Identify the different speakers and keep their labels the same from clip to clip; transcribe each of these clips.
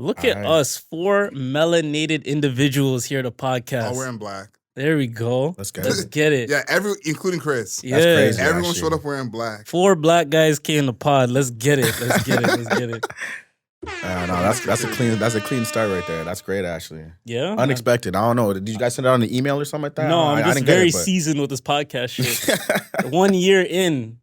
Speaker 1: Look at us, 4 melanated individuals here at the podcast.
Speaker 2: All wearing black.
Speaker 1: There we go.
Speaker 3: Let's
Speaker 1: get it.
Speaker 2: Yeah, including Chris.
Speaker 1: Yeah.
Speaker 3: That's crazy.
Speaker 2: Everyone showed up wearing black.
Speaker 1: 4 black guys came to pod. Let's get it. Let's get it.
Speaker 3: No, that's a clean start right there. That's great, actually.
Speaker 1: Yeah.
Speaker 3: Unexpected. I don't know. Did you guys send it on the email or something like that?
Speaker 1: No, I'm just very
Speaker 3: but...
Speaker 1: seasoned with this podcast shit. 1 year in,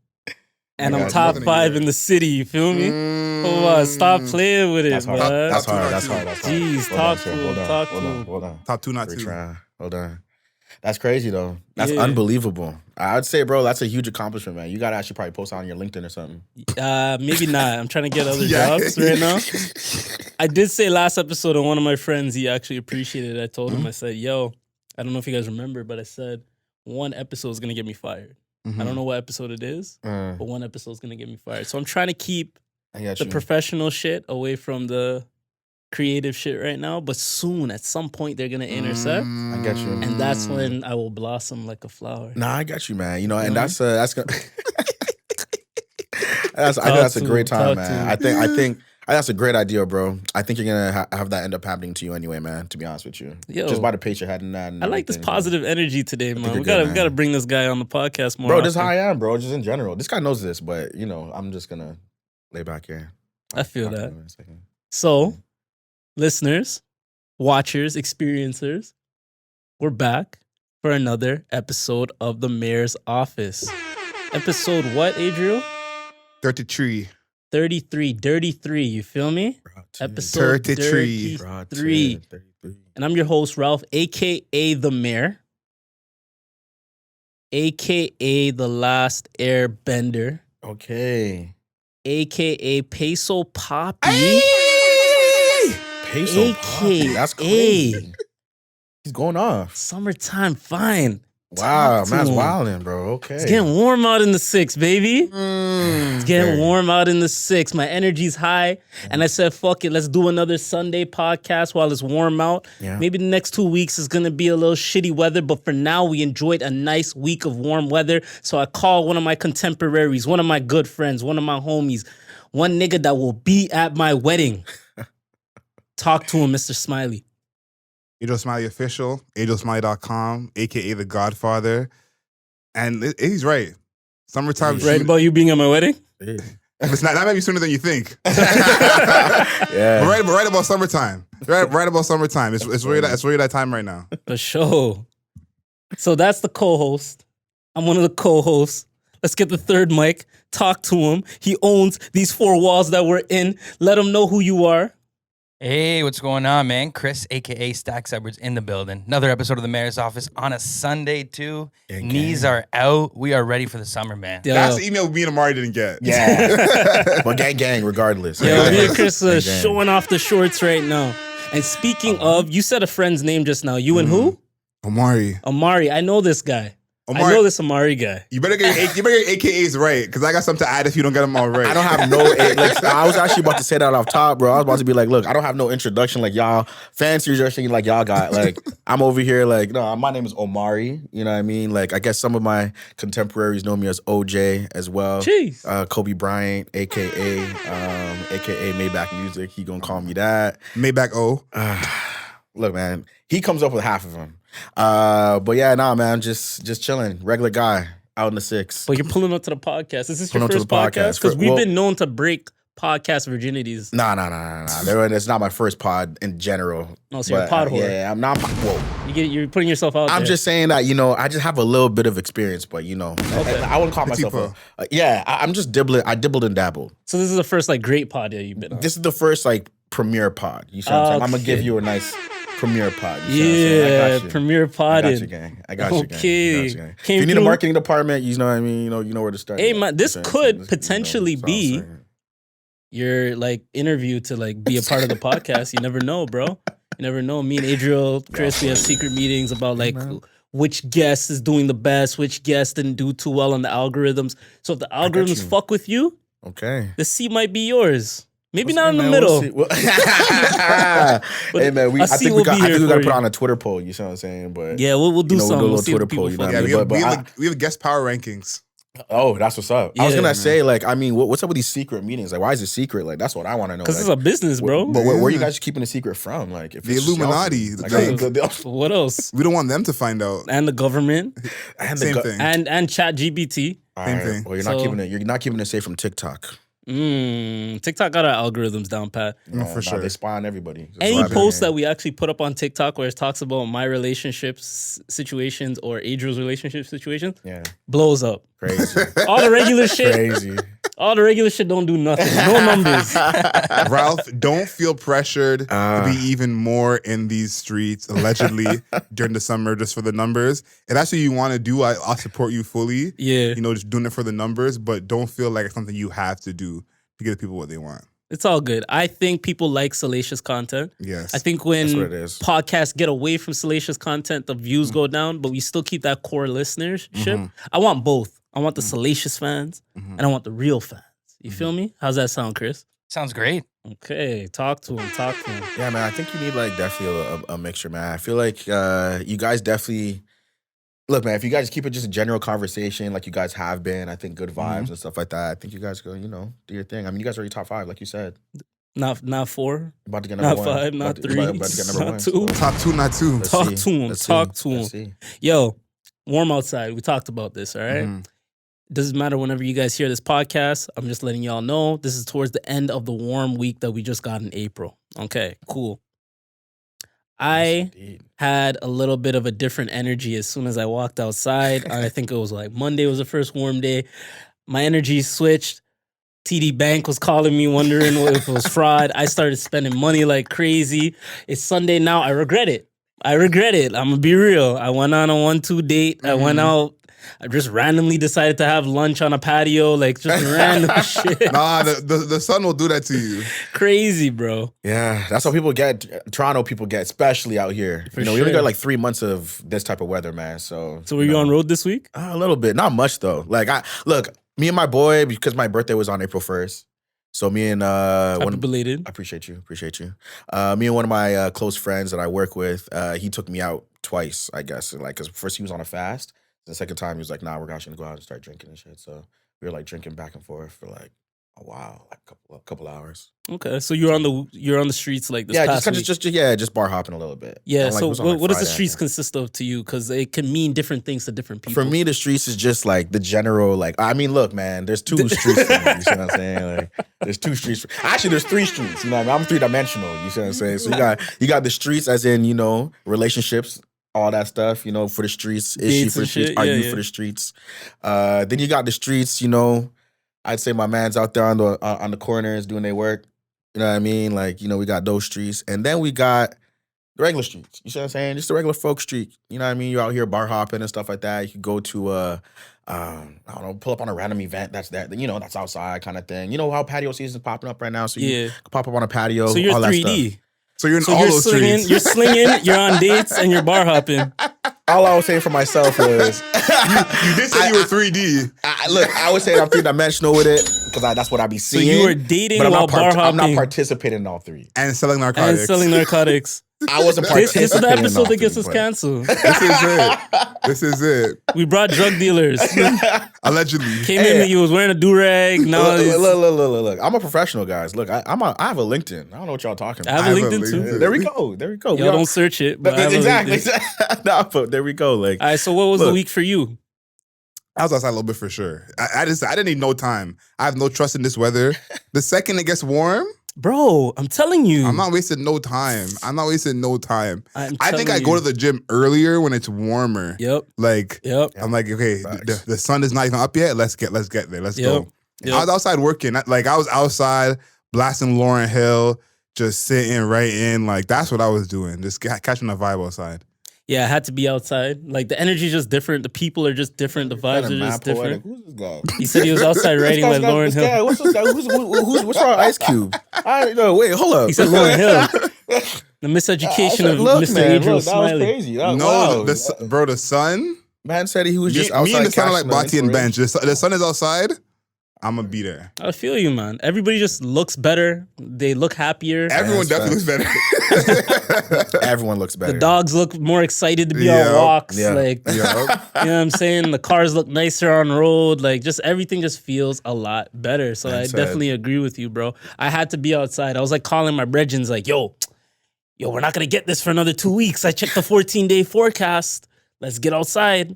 Speaker 1: and I'm top 5 in the city. You feel me? Come on, stop playing with it, man.
Speaker 3: That's hard.
Speaker 1: Jeez, talk to him.
Speaker 3: Hold on.
Speaker 2: Top 2, not 2.
Speaker 3: Hold on. That's crazy, though. That's unbelievable. I'd say, bro, that's a huge accomplishment, man. You got to actually probably post on your LinkedIn or something.
Speaker 1: Maybe not. I'm trying to get other jobs right now. I did say last episode, and one of my friends, he actually appreciated it. I told him, I said, yo, I don't know if you guys remember, but I said, 1 episode is going to get me fired. I don't know what episode it is, but 1 episode is going to get me fired. So I'm trying to keep the professional shit away from the creative shit right now, but soon, at some point, they're gonna intersect.
Speaker 3: I get you,
Speaker 1: and that's when I will blossom like a flower.
Speaker 3: Nah, I got you, man. You know, and that's gonna. I think that's a great time, man. I think that's a great idea, bro. I think you're gonna have that end up happening to you anyway, man. To be honest with you, just by the pace you're heading that.
Speaker 1: I like this positive energy today, man. We gotta bring this guy on the podcast more.
Speaker 3: Bro, this is how I am, bro. Just in general, this guy knows this, but you know, I'm just gonna lay back here.
Speaker 1: I feel that. So. Listeners, watchers, experiencers, we're back for another episode of The Mayor's Office. Episode what, Adriel?
Speaker 2: 33.
Speaker 1: 33, Dirty 3, you feel me? Episode 33. And I'm your host, Ralph, a.k.a. The Mayor, a.k.a. The Last Airbender.
Speaker 3: Okay.
Speaker 1: A.k.a. Peso Poppy.
Speaker 3: Hey! That's crazy. He's going off.
Speaker 1: Summertime fine.
Speaker 3: Wow, man's wilding, bro. Okay.
Speaker 1: It's getting warm out in the 6, baby. It's getting warm out in the 6. My energy's high. And I said, fuck it, let's do another Sunday podcast while it's warm out. Yeah. Maybe the next 2 weeks is going to be a little shitty weather, but for now, we enjoyed a nice week of warm weather. So I called one of my contemporaries, one of my good friends, one of my homies, one nigga that will be at my wedding. Talk to him, Mr. Smiley.
Speaker 2: Adriel Smiley Official, AdrielSmiley.com, a.k.a. The Godfather. And he's right. Summertime.
Speaker 1: Right about you being at my wedding?
Speaker 2: It's not, that might be sooner than you think. Yeah. But right about summertime. Right about summertime. It's really that time right now.
Speaker 1: For sure. So that's the co-host. I'm one of the co-hosts. Let's get the third mic. Talk to him. He owns these 4 walls that we're in. Let him know who you are.
Speaker 4: Hey, what's going on, man? Chris, a.k.a. Stacks Edwards, in the building. Another episode of the Mayor's Office on a Sunday, too. Knees are out. We are ready for the summer, man.
Speaker 2: Yo. That's the email me and Omari didn't get.
Speaker 3: Yeah. But gang, regardless.
Speaker 1: Yo, me and Chris are showing off the shorts right now. And speaking of, you said a friend's name just now. You and who?
Speaker 2: Omari.
Speaker 1: I know this guy. Omari, I know this Omari guy.
Speaker 2: You better get your AKAs right, because I got something to add if you don't get them all right.
Speaker 3: I don't have no, I was actually about to say that off top, bro. I was about to be like, look, I don't have no introduction like y'all fancy thinking like y'all got. Like, I'm over here like, no, my name is Omari. You know what I mean? Like, I guess some of my contemporaries know me as OJ as well.
Speaker 1: Jeez.
Speaker 3: Kobe Bryant, AKA Maybach Music. He gonna call me that.
Speaker 2: Maybach O.
Speaker 3: Look, man, he comes up with half of them. But yeah, nah, man, just chilling. Regular guy out in the 6.
Speaker 1: But you're pulling up to the podcast. Is this your first podcast? Because we've been known to break podcast virginities.
Speaker 3: Nah. It's not my first pod in general.
Speaker 1: Oh, so you're a pod whore.
Speaker 3: Yeah, I'm not. Whoa.
Speaker 1: You're putting yourself out there.
Speaker 3: I'm just saying that, I just have a little bit of experience, but, okay. I wouldn't call myself I'm just dibbling. I dibbled and dabbled.
Speaker 1: So this is the first, great pod that you've been on?
Speaker 3: This is the first, premiere pod. You see what I'm saying? I'm going to give you a nice... Premiere pod.
Speaker 1: Premiere pod.
Speaker 3: I got you, gang. Okay. If you need a marketing department, you know what I mean. You know where to start.
Speaker 1: Hey, man, this could potentially be your interview to be a part of the podcast. You never know, bro. You never know. Me and Adriel, Chris, we have secret meetings about which guest is doing the best, which guest didn't do too well on the algorithms. So if the algorithms fuck with you, the seat might be yours. Maybe not in the middle.
Speaker 3: Hey man, I think we got to put on a Twitter poll. You see what I'm saying? But
Speaker 1: yeah, we'll do something.
Speaker 3: We'll do a little Twitter poll.
Speaker 2: We have guest power rankings.
Speaker 3: Oh, that's what's up. I was
Speaker 1: Yeah,
Speaker 3: gonna
Speaker 1: man.
Speaker 3: say, like, I mean, what's up with these secret meetings? Like, why is it secret? Like, that's what I want to know.
Speaker 1: Because
Speaker 3: like,
Speaker 1: it's a business, bro.
Speaker 3: But where are you guys keeping a secret from? Like, if
Speaker 2: The
Speaker 3: it's just y'all
Speaker 2: Illuminati,
Speaker 3: thing. Like,
Speaker 2: like-
Speaker 1: What else?
Speaker 2: We don't want them to find out.
Speaker 1: And the government
Speaker 3: and
Speaker 2: Same thing.
Speaker 1: and Chat GPT.
Speaker 3: Same
Speaker 2: thing.
Speaker 3: Well, you're
Speaker 1: So-
Speaker 3: not keeping it. You're not keeping it safe from TikTok.
Speaker 1: TikTok got our algorithms down pat.
Speaker 2: For sure.
Speaker 3: They spy on everybody. That's
Speaker 1: Any
Speaker 3: what I've been
Speaker 1: post
Speaker 3: hearing.
Speaker 1: that we actually put up on TikTok where it talks about my relationships situations or Adriel's relationship situations
Speaker 3: Yeah,
Speaker 1: blows up.
Speaker 3: crazy,
Speaker 1: All the regular shit,
Speaker 3: crazy.
Speaker 1: all the regular shit don't do nothing. No numbers.
Speaker 2: Ralph, don't feel pressured to be
Speaker 3: Uh.
Speaker 2: even more in these streets, allegedly, during the summer just for the numbers. If that's what you want to do, I'll support you fully.
Speaker 1: Yeah,
Speaker 2: You know, just doing it for the numbers, but don't feel like it's something you have to do to give people what they want.
Speaker 1: it's all good. I think people like salacious content.
Speaker 2: Yes.
Speaker 1: I think when
Speaker 3: That's what it is.
Speaker 1: podcasts get away from salacious content, the views go down, but we still keep that core listenership.
Speaker 3: Mm-hmm.
Speaker 1: I want both. I want the salacious fans and I want the real fans. You feel me? How's that sound, Chris?
Speaker 4: Sounds great.
Speaker 1: Okay, talk to him. Talk to him.
Speaker 3: Yeah, man. I think you need like definitely a mixture, man. I feel like you guys definitely look, man. If you guys keep it just a general conversation, like you guys have been, I think good vibes and stuff like that. I think you guys go, do your thing. I mean, you guys are already top 5, like you said.
Speaker 1: Not 4,
Speaker 3: You're about to get
Speaker 1: not
Speaker 3: number 1.
Speaker 1: 5, not 3,
Speaker 3: About to get number
Speaker 1: not
Speaker 3: 1.
Speaker 1: 2.
Speaker 2: Top 2, not 2.
Speaker 3: Let's
Speaker 1: Talk
Speaker 3: see.
Speaker 1: to him.
Speaker 3: Let's
Speaker 1: Talk
Speaker 3: see.
Speaker 1: to
Speaker 3: Let's
Speaker 1: him.
Speaker 3: see.
Speaker 1: Yo, warm outside. We talked about this, all right?
Speaker 2: Mhm.
Speaker 1: Doesn't matter whenever you guys hear this podcast. I'm just letting y'all know this is towards the end of the warm week that we just got in April. Okay, cool. I
Speaker 3: Indeed.
Speaker 1: had a little bit of a different energy as soon as I walked outside. I think it was like Monday was the first warm day. My energy switched. TD Bank was calling me, wondering if it was fraud. I started spending money like crazy. It's Sunday now. I regret it. I'm gonna be real. I went on a 1-2 date. I went out. I just randomly decided to have lunch on a patio, like just random shit.
Speaker 2: Nah, the sun will do that to you.
Speaker 1: Crazy, bro.
Speaker 3: Yeah, that's what people get. Toronto people get, especially out here.
Speaker 1: For
Speaker 3: we only
Speaker 1: sure.
Speaker 3: got like 3 months of this type of weather, man. So
Speaker 1: So were you on road this week?
Speaker 3: A little bit, not much though. Like me and my boy, because my birthday was on April 1st. So me and
Speaker 1: Happy belated.
Speaker 3: I appreciate you. Me and one of my close friends that I work with, he took me out twice, I guess. Like, cause first he was on a fast. The second time he was like, "Nah, we're actually gonna go out and start drinking and shit." So we were like drinking back and forth for like a while, like a couple hours.
Speaker 1: Okay, so you're on the streets like this
Speaker 3: Yeah,
Speaker 1: past week.
Speaker 3: just bar hopping a little bit.
Speaker 1: Yeah.
Speaker 3: And, like,
Speaker 1: So
Speaker 3: it was on, like,
Speaker 1: what does the
Speaker 3: Friday, I
Speaker 1: streets
Speaker 3: think.
Speaker 1: consist of to you? Because it can mean different things to different people.
Speaker 3: For me, the streets is just like the general, like, I mean, look, man, there's 2 streets for me, you see what I'm saying? Like, there's 2 streets. Actually, there's 3 streets, you know what I mean? I'm 3-dimensional, you see what I'm saying? So you got the streets as in, relationships, all that stuff, for the streets. Is she
Speaker 1: Dates
Speaker 3: for the
Speaker 1: and
Speaker 3: streets?
Speaker 1: shit,
Speaker 3: Are
Speaker 1: yeah,
Speaker 3: you
Speaker 1: yeah.
Speaker 3: for the streets? Then you got the streets, I'd say my man's out there on the corners doing their work. You know what I mean? Like, we got those streets. And then we got the regular streets. You see what I'm saying? Just the regular folk street. You know what I mean? You're out here bar hopping and stuff like that. You could go to I don't know, pull up on a random event that's there, that's outside kind of thing. You know how patio season's popping up right now? So you can pop up on a patio.
Speaker 1: So you're
Speaker 3: all that
Speaker 1: 3D.
Speaker 3: stuff.
Speaker 2: So you're in
Speaker 1: So
Speaker 2: all
Speaker 1: you're
Speaker 2: those
Speaker 1: slinging,
Speaker 2: streets.
Speaker 1: you're slinging, you're on dates, and you're bar hopping.
Speaker 3: All I was saying for myself was,
Speaker 2: You did say you were 3D.
Speaker 3: I would say I'm 3-dimensional with it because that's what I be
Speaker 1: So
Speaker 3: seeing.
Speaker 1: you were dating
Speaker 3: but I'm
Speaker 1: while
Speaker 3: not
Speaker 1: bar
Speaker 3: I'm not
Speaker 1: hopping
Speaker 3: participating in all 3.
Speaker 2: And selling
Speaker 1: and
Speaker 2: narcotics.
Speaker 1: selling narcotics.
Speaker 3: I wasn't
Speaker 1: This
Speaker 3: participating.
Speaker 1: is the
Speaker 3: in all
Speaker 1: episode that
Speaker 3: 3,
Speaker 1: gets us
Speaker 3: but-
Speaker 1: canceled.
Speaker 2: This is it.
Speaker 1: We brought drug dealers.
Speaker 2: Allegedly.
Speaker 1: Came in and he was wearing a do-rag. Now he's-
Speaker 3: Look. I'm a professional, guys. Look, I have a LinkedIn. I don't know what y'all talking
Speaker 1: I
Speaker 3: about.
Speaker 1: have a
Speaker 2: I have a
Speaker 1: LinkedIn too.
Speaker 2: LinkedIn.
Speaker 3: There we go.
Speaker 1: Y'all don't search it. But I have a
Speaker 3: Exactly.
Speaker 1: LinkedIn.
Speaker 3: No, but there we go. Like,
Speaker 1: All right, so what was the
Speaker 3: Look.
Speaker 1: week for you?
Speaker 2: I was outside a little bit for sure. I didn't need no time. I have no trust in this weather. The second it gets warm,
Speaker 1: Bro, I'm telling you.
Speaker 2: I'm not wasting no time. I
Speaker 1: I'm
Speaker 2: think I
Speaker 1: telling
Speaker 2: go
Speaker 1: you.
Speaker 2: to the gym earlier when it's warmer.
Speaker 1: Yep.
Speaker 2: Like
Speaker 1: Yep.
Speaker 2: I'm like, okay,
Speaker 3: Facts.
Speaker 2: the sun is not even up yet. Let's get there. Let's
Speaker 1: Yep.
Speaker 2: go.
Speaker 1: Yep.
Speaker 2: I was outside working. I was outside blasting Lauryn Hill, just sitting right in. Like that's what I was doing. Just catching the vibe outside.
Speaker 1: Yeah, I had to be outside. Like the energy's just different. The people are just different. The vibes are just different.
Speaker 3: Who's this guy?
Speaker 1: He said he was outside writing like Lauryn Hill.
Speaker 3: What's this guy? What's wrong, Ice Cube? I don't know. Wait, hold up.
Speaker 1: He said Lauryn Hill. The miseducation of Mr. Adriel
Speaker 3: that was
Speaker 1: Smiley.
Speaker 3: crazy.
Speaker 2: No,
Speaker 3: Wow.
Speaker 2: the sun.
Speaker 3: Man said he was just
Speaker 2: Me
Speaker 3: outside.
Speaker 2: and the sun are like
Speaker 3: catching
Speaker 2: Bati and Bench. The sun is outside. I'm gonna be there.
Speaker 1: I feel you, man. Everybody just looks better. They look happier.
Speaker 2: Everyone definitely looks better.
Speaker 3: Everyone looks better.
Speaker 1: The dogs look more excited to be on walks.
Speaker 3: Yeah.
Speaker 1: Like, you know what I'm saying? The cars look nicer on the road. Like, just everything just feels a lot better. So I definitely agree with you, bro. I had to be outside. I was like calling my brethrens like, yo, we're not going to get this for another 2 weeks. I checked the 14-day forecast. Let's get outside.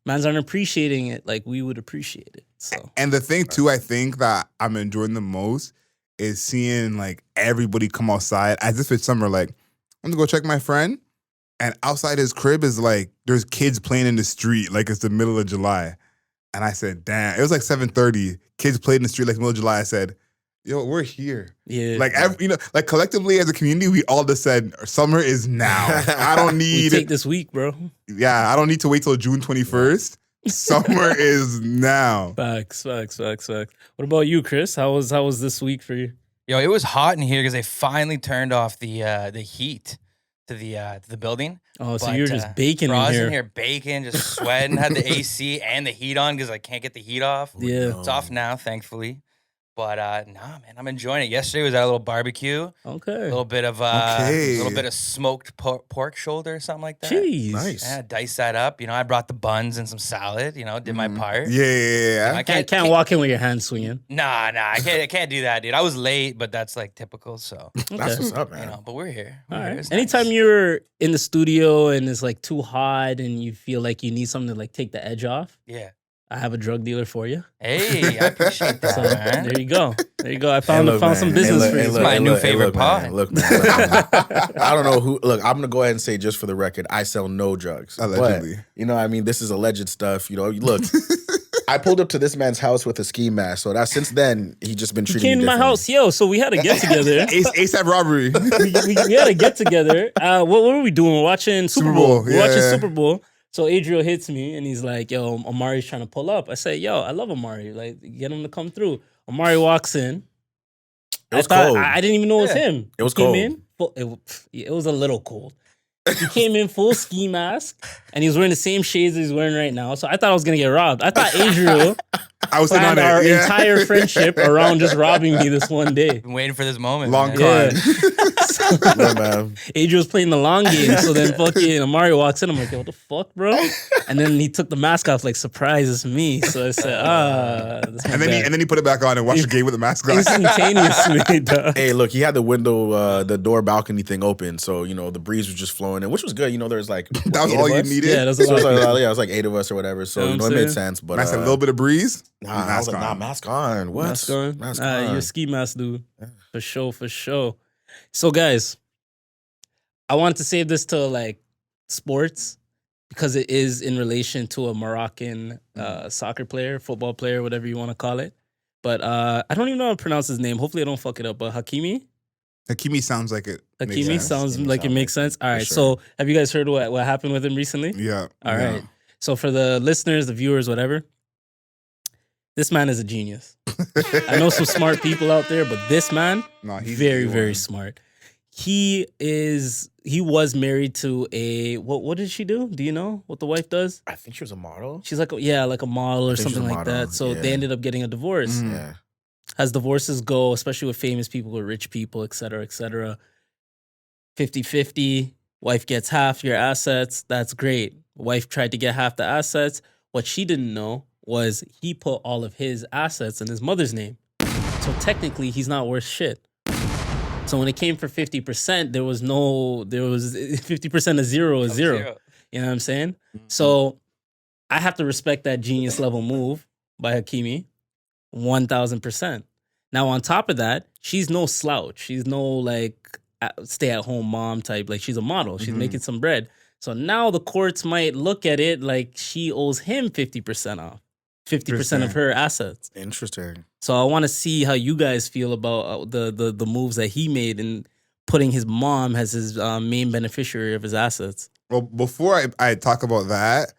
Speaker 1: Mans aren't appreciating it like we would appreciate it. So.
Speaker 2: And the thing, too, I think that I'm enjoying the most is seeing, like, everybody come outside as if it's summer. Like, I'm going to go check my friend. And outside his crib is, like, there's kids playing in the street like it's the middle of July. And I said, damn. It was like 7:30. Kids played in the street like the middle of July. I said, yo, we're here.
Speaker 1: Yeah.
Speaker 2: Like, like collectively as a community, we all just said, summer is now. I don't need...
Speaker 1: We take this week, bro.
Speaker 2: Yeah, I don't need to wait till June 21st. Summer is now.
Speaker 1: Facts. What about you, Chris? How was this week for you?
Speaker 4: Yo, it was hot in here because they finally turned off the heat to the building.
Speaker 1: Oh, so you're just baking
Speaker 4: I was
Speaker 1: in
Speaker 4: in
Speaker 1: here.
Speaker 4: here baking, just sweating, had the AC and the heat on because I can't get the heat off.
Speaker 1: Yeah.
Speaker 4: It's off now, thankfully. But nah, man, I'm enjoying it. Yesterday was at a little barbecue.
Speaker 1: Okay.
Speaker 4: A little bit of smoked pork shoulder or something like that.
Speaker 1: Jeez.
Speaker 3: Nice.
Speaker 4: Yeah, dice that up. You know, I brought the buns and some salad. You know, did my part.
Speaker 2: Yeah.
Speaker 4: I
Speaker 1: Can't walk in with your hands swinging.
Speaker 4: Nah, I can't do that, dude. I was late, but that's like typical. So
Speaker 3: That's what's up, man.
Speaker 4: you know, but we're here.
Speaker 1: All
Speaker 4: We're here.
Speaker 1: right.
Speaker 4: It's
Speaker 1: Anytime
Speaker 4: nice.
Speaker 1: you're in the studio and it's like too hot and you feel like you need something to like take the edge off,
Speaker 4: Yeah.
Speaker 1: I have a drug dealer for you.
Speaker 4: Hey, I appreciate that,
Speaker 1: So
Speaker 4: man.
Speaker 1: there you go. I found some business for you.
Speaker 4: It's my new favorite pod.
Speaker 3: Look, man. I don't know who. Look, I'm gonna go ahead and say just for the record, I sell no drugs.
Speaker 2: Allegedly.
Speaker 3: But, you know, I mean, this is alleged stuff. You know, look. I pulled up to this man's house with a ski mask, so that since then he just been
Speaker 1: He
Speaker 3: treating
Speaker 1: came
Speaker 3: me
Speaker 1: to my
Speaker 3: differently.
Speaker 1: house, yo. So we had a get together.
Speaker 2: ASAP robbery.
Speaker 1: we had a get together. What were we doing? We're watching Super Bowl. We're watching
Speaker 2: yeah.
Speaker 1: Super Bowl. So Adriel hits me and he's like, yo, Omari's trying to pull up. I say, yo, I love Omari. Like, get him to come through. Omari walks in.
Speaker 3: It was cold.
Speaker 1: I didn't even know it was him.
Speaker 3: It was
Speaker 1: He came
Speaker 3: cold.
Speaker 1: in. It was a little cold. He came in full ski mask and he was wearing the same shades that he's wearing right now. So I thought I was going to get robbed. I thought Adriel
Speaker 2: I was sitting on
Speaker 1: planned our
Speaker 2: it. Yeah.
Speaker 1: entire friendship around just robbing me this one day.
Speaker 4: Been waiting for this moment.
Speaker 2: Long
Speaker 4: man.
Speaker 2: con.
Speaker 3: Yeah, man.
Speaker 1: Adriel's playing the long game. So then fucking Omari walks in. I'm like, yo, what the fuck, bro? And then he took the mask off like, surprise, it's me. So I said, that's my
Speaker 2: And then he put it back on and watched the game with the mask on.
Speaker 1: instantaneously, dog.
Speaker 3: Hey, look, he had the window, the door balcony thing open, so you know the breeze was just flowing in, which was good. You know, there's like
Speaker 2: That was all you needed.
Speaker 1: Yeah, that's
Speaker 3: So it was
Speaker 1: what
Speaker 3: like, it was like 8 of us or whatever. So
Speaker 1: You know
Speaker 3: you know
Speaker 1: what
Speaker 3: it
Speaker 1: I'm
Speaker 3: made
Speaker 1: saying?
Speaker 3: sense. But
Speaker 2: Nice, a little bit of breeze.
Speaker 3: I was like, nah, mask on. What?
Speaker 1: Mask on.
Speaker 3: Mask
Speaker 1: You're
Speaker 3: on.
Speaker 1: a ski mask dude. For sure. So guys, I wanted to save this to like sports because it is in relation to a Moroccan soccer player, football player, whatever you want to call it. But I don't even know how to pronounce his name. Hopefully I don't fuck it up. But Hakimi?
Speaker 2: Hakimi sounds like it. makes
Speaker 1: Hakimi
Speaker 2: sense.
Speaker 1: sounds
Speaker 3: Hakimi
Speaker 1: like it
Speaker 3: sounds
Speaker 1: makes sense. All right.
Speaker 3: sure.
Speaker 1: So have you guys heard what happened with him recently?
Speaker 2: Yeah.
Speaker 1: All right. So for the listeners, the viewers, whatever, this man is a genius. I know some smart people out there, but this man,
Speaker 2: No, he's
Speaker 1: very,
Speaker 2: the
Speaker 1: very
Speaker 2: one.
Speaker 1: smart. He was married to a, what did she do? Do you know what the wife does?
Speaker 3: I think she was a model.
Speaker 1: She's like, like a model or
Speaker 3: think she's
Speaker 1: something
Speaker 3: a
Speaker 1: like
Speaker 3: model,
Speaker 1: that. So
Speaker 3: yeah.
Speaker 1: they ended up getting a divorce.
Speaker 2: Mhm.
Speaker 3: Yeah.
Speaker 1: As divorces go, especially with famous people, with rich people, et cetera, 50-50, wife gets half your assets. That's great. Wife tried to get half the assets. What she didn't know was he put all of his assets in his mother's name. So technically, he's not worth shit. So when it came for 50%, there was 50% of zero is zero. You know what I'm saying? So I have to respect that genius level move by Hakimi, 1,000%. Now on top of that, she's no slouch. She's no like stay-at-home mom type. Like she's a model. She's making some bread. So now the courts might look at it like she owes him 50% off, 50% of her assets.
Speaker 3: Interesting.
Speaker 1: So I want to see how you guys feel about the moves that he made in putting his mom as his main beneficiary of his assets.
Speaker 2: Well, before I talk about that,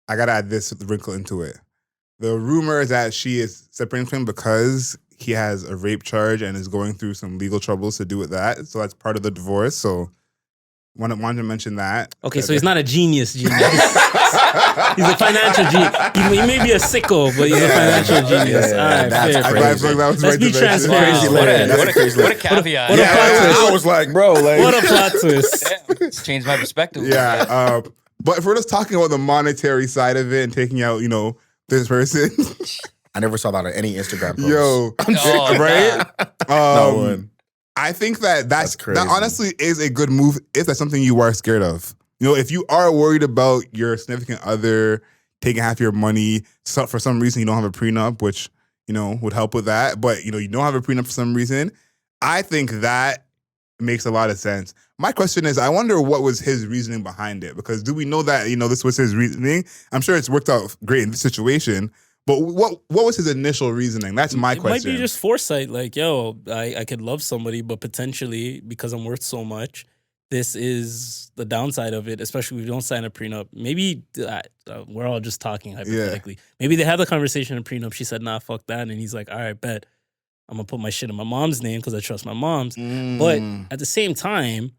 Speaker 2: I gotta add this wrinkle into it. The rumor is that she is separating from him because he has a rape charge and is going through some legal troubles to do with that. So that's part of the divorce. So wanted to mention that.
Speaker 1: Okay, so he's not a genius. He's a financial genius. He may be a sicko, but he's a financial genius. All right,
Speaker 3: That's
Speaker 1: fair.
Speaker 3: crazy.
Speaker 1: Let's be transparent.
Speaker 4: What a caveat.
Speaker 1: What a plot twist.
Speaker 3: I was like, bro, like,
Speaker 1: What a plot twist.
Speaker 4: Damn, it's changed my perspective.
Speaker 2: Yeah. But if we're just talking about the monetary side of it and taking out, this person.
Speaker 3: I never saw that on any Instagram post.
Speaker 2: Yo.
Speaker 4: Oh,
Speaker 2: right?
Speaker 3: Not one.
Speaker 2: I think that's
Speaker 3: crazy.
Speaker 2: that honestly is a good move if that's something you are scared of. If you are worried about your significant other taking half your money, so for some reason you don't have a prenup, which, would help with that, but, you don't have a prenup for some reason, I think that makes a lot of sense. My question is, I wonder what was his reasoning behind it, because do we know that, this was his reasoning? I'm sure it's worked out great in this situation, but what was his initial reasoning? That's my question.
Speaker 1: It might be just foresight. Like, yo, I could love somebody, but potentially, because I'm worth so much, this is the downside of it, especially if we don't sign a prenup. Maybe we're all just talking hypothetically. Yeah. Maybe they had the conversation in prenup. She said, nah, fuck that. And he's like, all right, bet. I'm going to put my shit in my mom's name because I trust my mom's. But at the same time,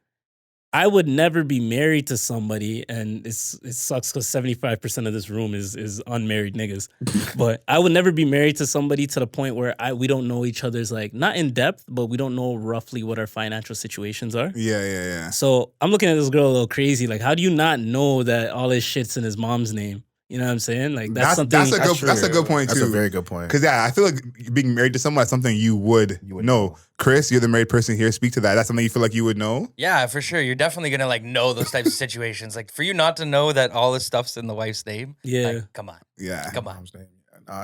Speaker 1: I would never be married to somebody, and it sucks because 75% of this room is unmarried niggas. But I would never be married to somebody to the point where we don't know each other's, like, not in depth, but we don't know roughly what our financial situations are.
Speaker 2: Yeah.
Speaker 1: So I'm looking at this girl a little crazy. Like, how do you not know that all his shit's in his mom's name? You know what I'm saying? Like, that's something.
Speaker 2: That's a good point too.
Speaker 3: That's a very good point.
Speaker 2: Because I feel like being married to someone is something you would know. Chris, you're the married person here. Speak to that. That's something you feel like you would know.
Speaker 4: Yeah, for sure. You're definitely gonna know those types of situations. Like for you not to know that all this stuff's in the wife's name.
Speaker 1: Yeah,
Speaker 4: come on.
Speaker 2: Yeah,
Speaker 4: come on.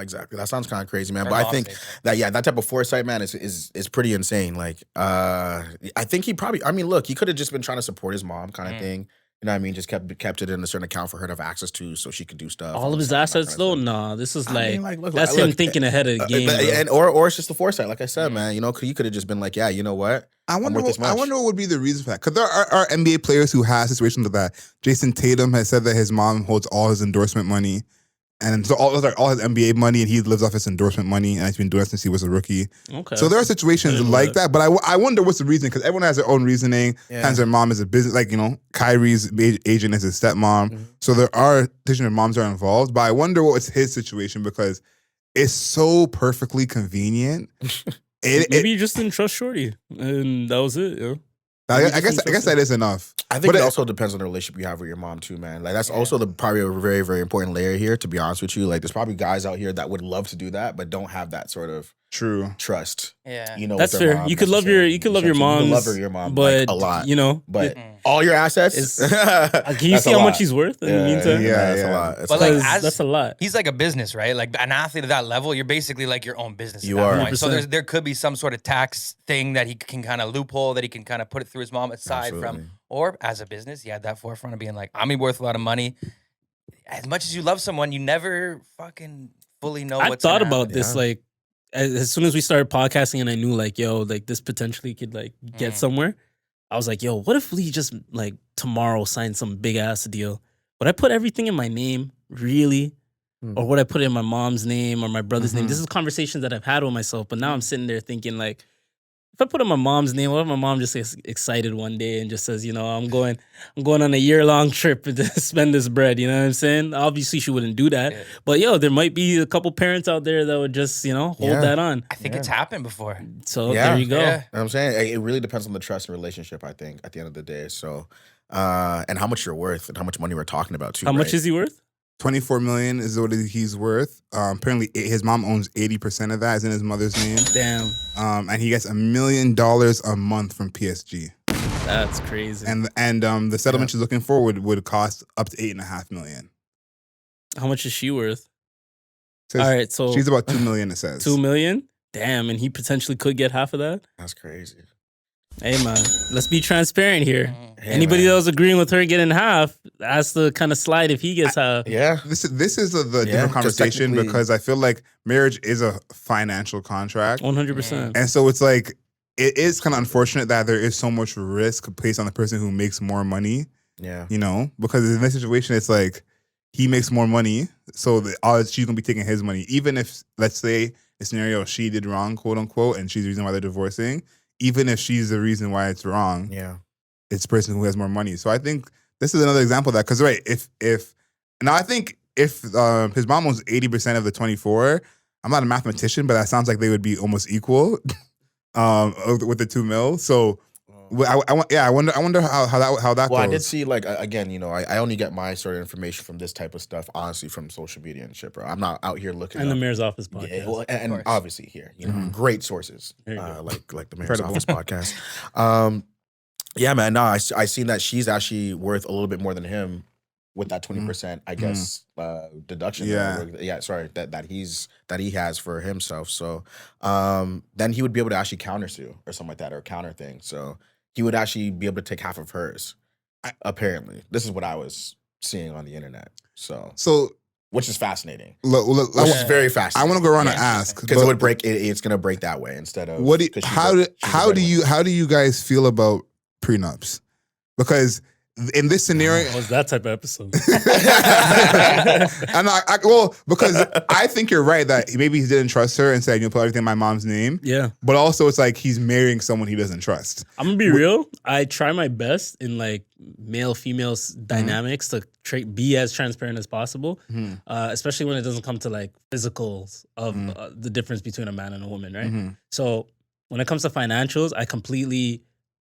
Speaker 3: Exactly. That sounds kind of crazy, man. But I think that type of foresight, man, is pretty insane. Like, I think he probably. I mean, look, he could have just been trying to support his mom, kind of thing. You know what I mean? Just kept it in a certain account for her to have access to so she could do stuff.
Speaker 1: All of his assets, though? Nah, this is that's him thinking ahead of the game.
Speaker 3: Or it's just the foresight, like I said, man. He could have just been like, yeah, you know what?
Speaker 2: I wonder what would be the reason for that. Because there are NBA players who have situations like that. Jason Tatum has said that his mom holds all his endorsement money. And so all his NBA money, and he lives off his endorsement money, and he's been doing it since he was a rookie. Okay. So there are situations like that, but I wonder what's the reason, because everyone has their own reasoning. Has their mom as a business, like, Kyrie's agent is his stepmom. Mm-hmm. So there are situations where moms are involved, but I wonder what was his situation, because it's so perfectly convenient.
Speaker 1: Maybe you just didn't trust Shorty, and that was it,
Speaker 2: I guess that is enough.
Speaker 3: I think it also depends on the relationship you have with your mom too, man. Like that's also probably a very, very important layer here, to be honest with you. Like there's probably guys out here that would love to do that, but don't have that sort of trust.
Speaker 4: Yeah.
Speaker 1: That's fair. You could love your mom.
Speaker 3: You love your mom,
Speaker 1: but
Speaker 3: a lot.
Speaker 1: But
Speaker 3: all your assets.
Speaker 1: Can you see how much he's worth in the meantime?
Speaker 3: Yeah, that's a lot.
Speaker 4: But
Speaker 1: that's a lot.
Speaker 4: He's like a business, right? Like an athlete at that level, you're basically like your own business.
Speaker 3: You are.
Speaker 4: Point. So there could be some sort of tax thing that he can kind of loophole, that he can kind of put it through his mom aside from, or as a business, he had that forefront of being like, I'm worth a lot of money. As much as you love someone, you never fucking fully know what's
Speaker 1: I thought about this, like, as soon as we started podcasting and I knew, like, yo, like, this potentially could, like, get somewhere, I was like, yo, what if we just, like, tomorrow sign some big-ass deal? Would I put everything in my name, really? Or would I put it in my mom's name or my brother's name? This is conversations that I've had with myself, but now I'm sitting there thinking, like, if I put in my mom's name, what if my mom just gets excited one day and just says, I'm going on a year-long trip to spend this bread, you know what I'm saying? Obviously, she wouldn't do that. Yeah. But, there might be a couple parents out there that would just, hold that on.
Speaker 4: I think it's happened before.
Speaker 1: So there you go.
Speaker 3: Yeah. You know what I'm saying? It really depends on the trust and relationship, I think, at the end of the day. So, and how much you're worth and how much money we're talking about, too.
Speaker 1: How much is he worth?
Speaker 2: $24 million is what he's worth. Apparently, his mom owns 80% of that. Is in his mother's name.
Speaker 1: Damn.
Speaker 2: And he gets $1 million a month from PSG.
Speaker 1: That's crazy.
Speaker 2: And the settlement she's looking for would cost up to $8.5 million.
Speaker 1: How much is she worth? All right, so
Speaker 2: she's about $2 million. It says
Speaker 1: $2 million. Damn, and he potentially could get half of that.
Speaker 3: That's crazy.
Speaker 1: Hey man, let's be transparent here. Hey, anybody that was agreeing with her getting half has to kind of slide if he gets half.
Speaker 3: Yeah.
Speaker 2: This is the different conversation, because I feel like marriage is a financial contract.
Speaker 1: 100%.
Speaker 2: And so it's like, it is kind of unfortunate that there is so much risk placed on the person who makes more money.
Speaker 3: Yeah.
Speaker 2: Because in this situation, it's like he makes more money, so she's going to be taking his money. Even if, let's say, a scenario she did wrong, quote unquote, and she's the reason why they're divorcing. Even if she's the reason why it's wrong, it's the person who has more money. So I think this is another example of that. Because I think if his mom was 80% of the 24, I'm not a mathematician, but that sounds like they would be almost equal with the $2 million. So I wonder how that
Speaker 3: Well,
Speaker 2: goes.
Speaker 3: I did see, like, again, I only get my sort of information from this type of stuff, honestly, from social media and shit, bro. I'm not out here looking
Speaker 1: And
Speaker 3: up.
Speaker 1: the Mayor's Office podcast.
Speaker 3: Yeah, well, and obviously here, great sources, like the Mayor's Office podcast. Yeah, man. No, I seen that she's actually worth a little bit more than him with that 20%, I guess, deduction.
Speaker 2: Yeah.
Speaker 3: Sorry, that he has for himself. So, then he would be able to actually countersue or something like that, or counter thing. So he would actually be able to take half of hers. Apparently, this is what I was seeing on the internet. So which is fascinating. Which is very fascinating.
Speaker 2: I want to go around and ask
Speaker 3: because it would break. It's going to break that way instead of.
Speaker 2: How do you guys feel about prenups? Because in this scenario,
Speaker 1: What was that type of episode?
Speaker 2: and because I think you're right that maybe he didn't trust her and said, "You'll put everything in my mom's name."
Speaker 1: Yeah,
Speaker 2: but also it's like he's marrying someone he doesn't trust.
Speaker 1: I'm gonna be real. I try my best in like male-female dynamics to be as transparent as possible, especially when it doesn't come to like physicals of the difference between a man and a woman, right? So when it comes to financials, I completely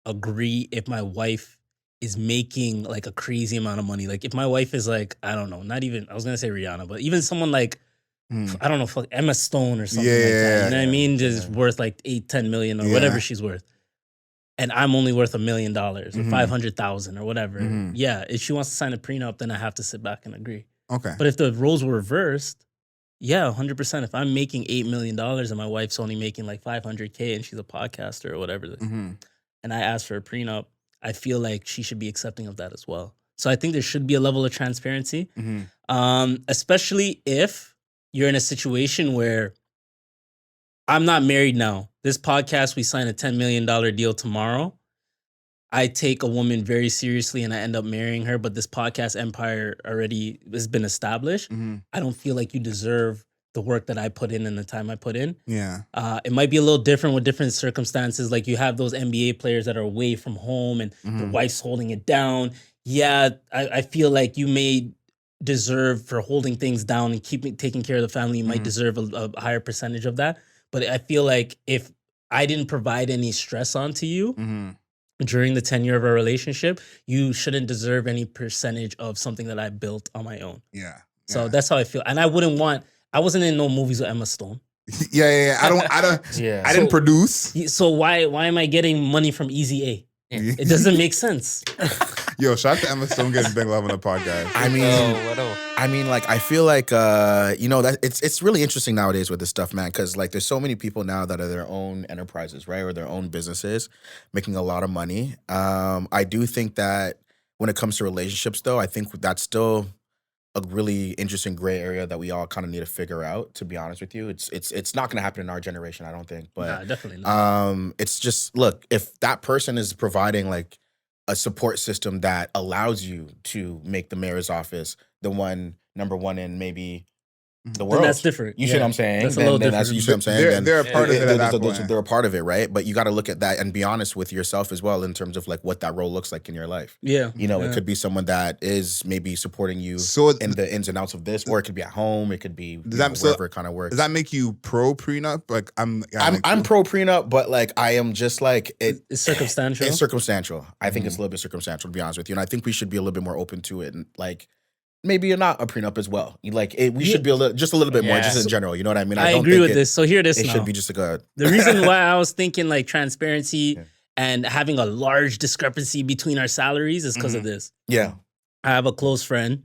Speaker 1: agree if my wife is making like a crazy amount of money. Like if my wife is like, I don't know, not even, I was gonna say Rihanna, but even someone like, I don't know, Emma Stone or something like that. You know what I mean? Just worth like 8-10 million or whatever she's worth. And I'm only worth $1 million or 500,000 or whatever. Yeah, if she wants to sign a prenup, then I have to sit back and agree.
Speaker 2: Okay.
Speaker 1: But if the roles were reversed, yeah, 100%. If I'm making $8 million and my wife's only making like 500K and she's a podcaster or whatever, and I ask for a prenup, I feel like she should be accepting of that as well. So I think there should be a level of transparency, especially if you're in a situation where I'm not married now. This podcast, we sign a $10 million deal tomorrow. I take a woman very seriously and I end up marrying her, but this podcast empire already has been established. I don't feel like you deserve the work that I put in and the time I put in.
Speaker 2: Yeah.
Speaker 1: It might be a little different with different circumstances. Like you have those NBA players that are away from home and the wife's holding it down. Yeah, I feel like you may deserve for holding things down and taking care of the family. You might deserve a higher percentage of that. But I feel like if I didn't provide any stress onto you during the tenure of our relationship, you shouldn't deserve any percentage of something that I built on my own.
Speaker 2: Yeah.
Speaker 1: So that's how I feel. And I wasn't in no movies with Emma Stone.
Speaker 2: Yeah. I didn't produce.
Speaker 1: So why am I getting money from Easy A? It doesn't make sense.
Speaker 2: Yo, shout out to Emma Stone getting big love on the podcast.
Speaker 3: I mean, like, I feel like, that it's really interesting nowadays with this stuff, man, because, like, there's so many people now that are their own enterprises, right, or their own businesses, making a lot of money. I do think that when it comes to relationships, though, I think that's still a really interesting gray area that we all kind of need to figure out, to be honest with you. It's not going to happen in our generation, I don't think. But
Speaker 1: nah, definitely not.
Speaker 3: It's just, look, if that person is providing, like, a support system that allows you to make the mayor's office the number one in maybe the world.
Speaker 1: Then that's different.
Speaker 3: You see what I'm saying?
Speaker 1: That's a little different.
Speaker 3: You see what I'm saying?
Speaker 2: They're a part of it at that point.
Speaker 3: They're a part of it, right? But you got to look at that and be honest with yourself as well in terms of like what that role looks like in your life.
Speaker 1: Yeah.
Speaker 3: It could be someone that is maybe supporting you in the ins and outs of this, or it could be at home. It could be wherever it kind of works.
Speaker 2: Does that make you pro prenup? Like I'm
Speaker 3: pro prenup, but like I am just like
Speaker 1: it's circumstantial.
Speaker 3: It's circumstantial. I think it's a little bit circumstantial, to be honest with you, and I think we should be a little bit more open to it and like. Maybe you're not a prenup as well. We should be just a little bit more, just in general. You know what I mean?
Speaker 1: I agree with this. So hear this.
Speaker 3: It
Speaker 1: now.
Speaker 3: should be just
Speaker 1: the reason why I was thinking like transparency and having a large discrepancy between our salaries is because of this.
Speaker 3: Yeah,
Speaker 1: I have a close friend,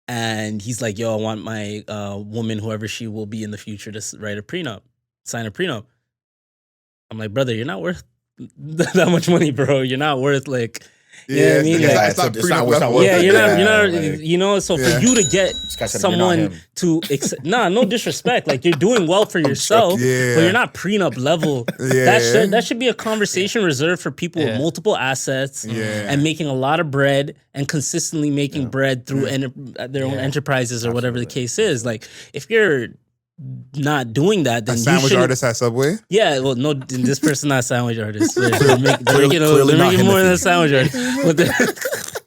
Speaker 1: and he's like, "Yo, I want my woman, whoever she will be in the future, to sign a prenup." I'm like, brother, you're not worth that much money, bro. You're not worth like. You know what I mean?
Speaker 2: It's not worth
Speaker 1: it. You're not, so for you to get someone to accept, no disrespect. Like you're doing well for yourself, but you're not prenup level. That should be a conversation reserved for people with multiple assets and making a lot of bread and consistently making bread through their own enterprises or whatever the case is. Like if you're not doing that, then
Speaker 2: A
Speaker 1: you
Speaker 2: sandwich
Speaker 1: shouldn't.
Speaker 2: artist at Subway.
Speaker 1: Yeah, well, no, this person not a sandwich artist. They're
Speaker 3: Clearly
Speaker 1: making
Speaker 3: not
Speaker 1: more than a
Speaker 3: Himothy.
Speaker 1: sandwich artist. But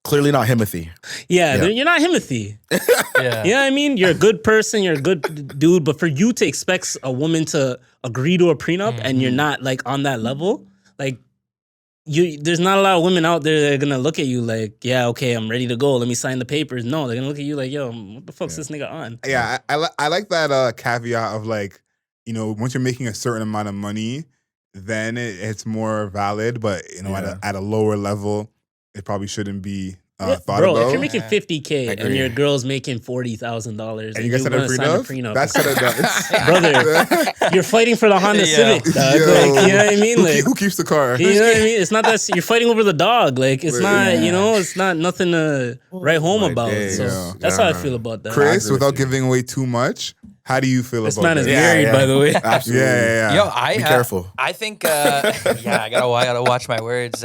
Speaker 3: Clearly not Himothy.
Speaker 1: yeah, you're not Himothy.
Speaker 4: Yeah.
Speaker 1: You know what I mean? You're a good person. You're a good dude. But for you to expect a woman to agree to a prenup and you're not like on that level, like there's not a lot of women out there that are gonna look at you like, yeah, okay, I'm ready to go. Let me sign the papers. No, they're gonna look at you like, yo, what the fuck's this nigga on?
Speaker 2: Yeah, I like that caveat of like, you know, once you're making a certain amount of money, then it's more valid. But you know, at a lower level, it probably shouldn't be thought
Speaker 1: Bro,
Speaker 2: about.
Speaker 1: if you're making $50K and your girl's making $40,000
Speaker 2: and you guys sign a prenup, that's kind of nuts.
Speaker 1: brother, you're fighting for the Honda
Speaker 4: Yeah.
Speaker 1: Civic, dog.
Speaker 2: Yo.
Speaker 1: Like, you know what I mean? Like,
Speaker 2: Who keeps the car?
Speaker 1: you know what I mean? It's not that you're fighting over the dog. Like, it's not, you know, it's not nothing to write home
Speaker 3: My
Speaker 1: about.
Speaker 3: day,
Speaker 1: So
Speaker 2: yeah.
Speaker 1: that's how I feel about that.
Speaker 2: Chris, without giving away too much, how do you feel
Speaker 1: This
Speaker 2: about
Speaker 1: man is
Speaker 2: that?
Speaker 1: married, by the way.
Speaker 3: Absolutely.
Speaker 2: Yeah.
Speaker 4: Yo, I
Speaker 3: Be careful.
Speaker 4: I think, yeah, I gotta watch my words.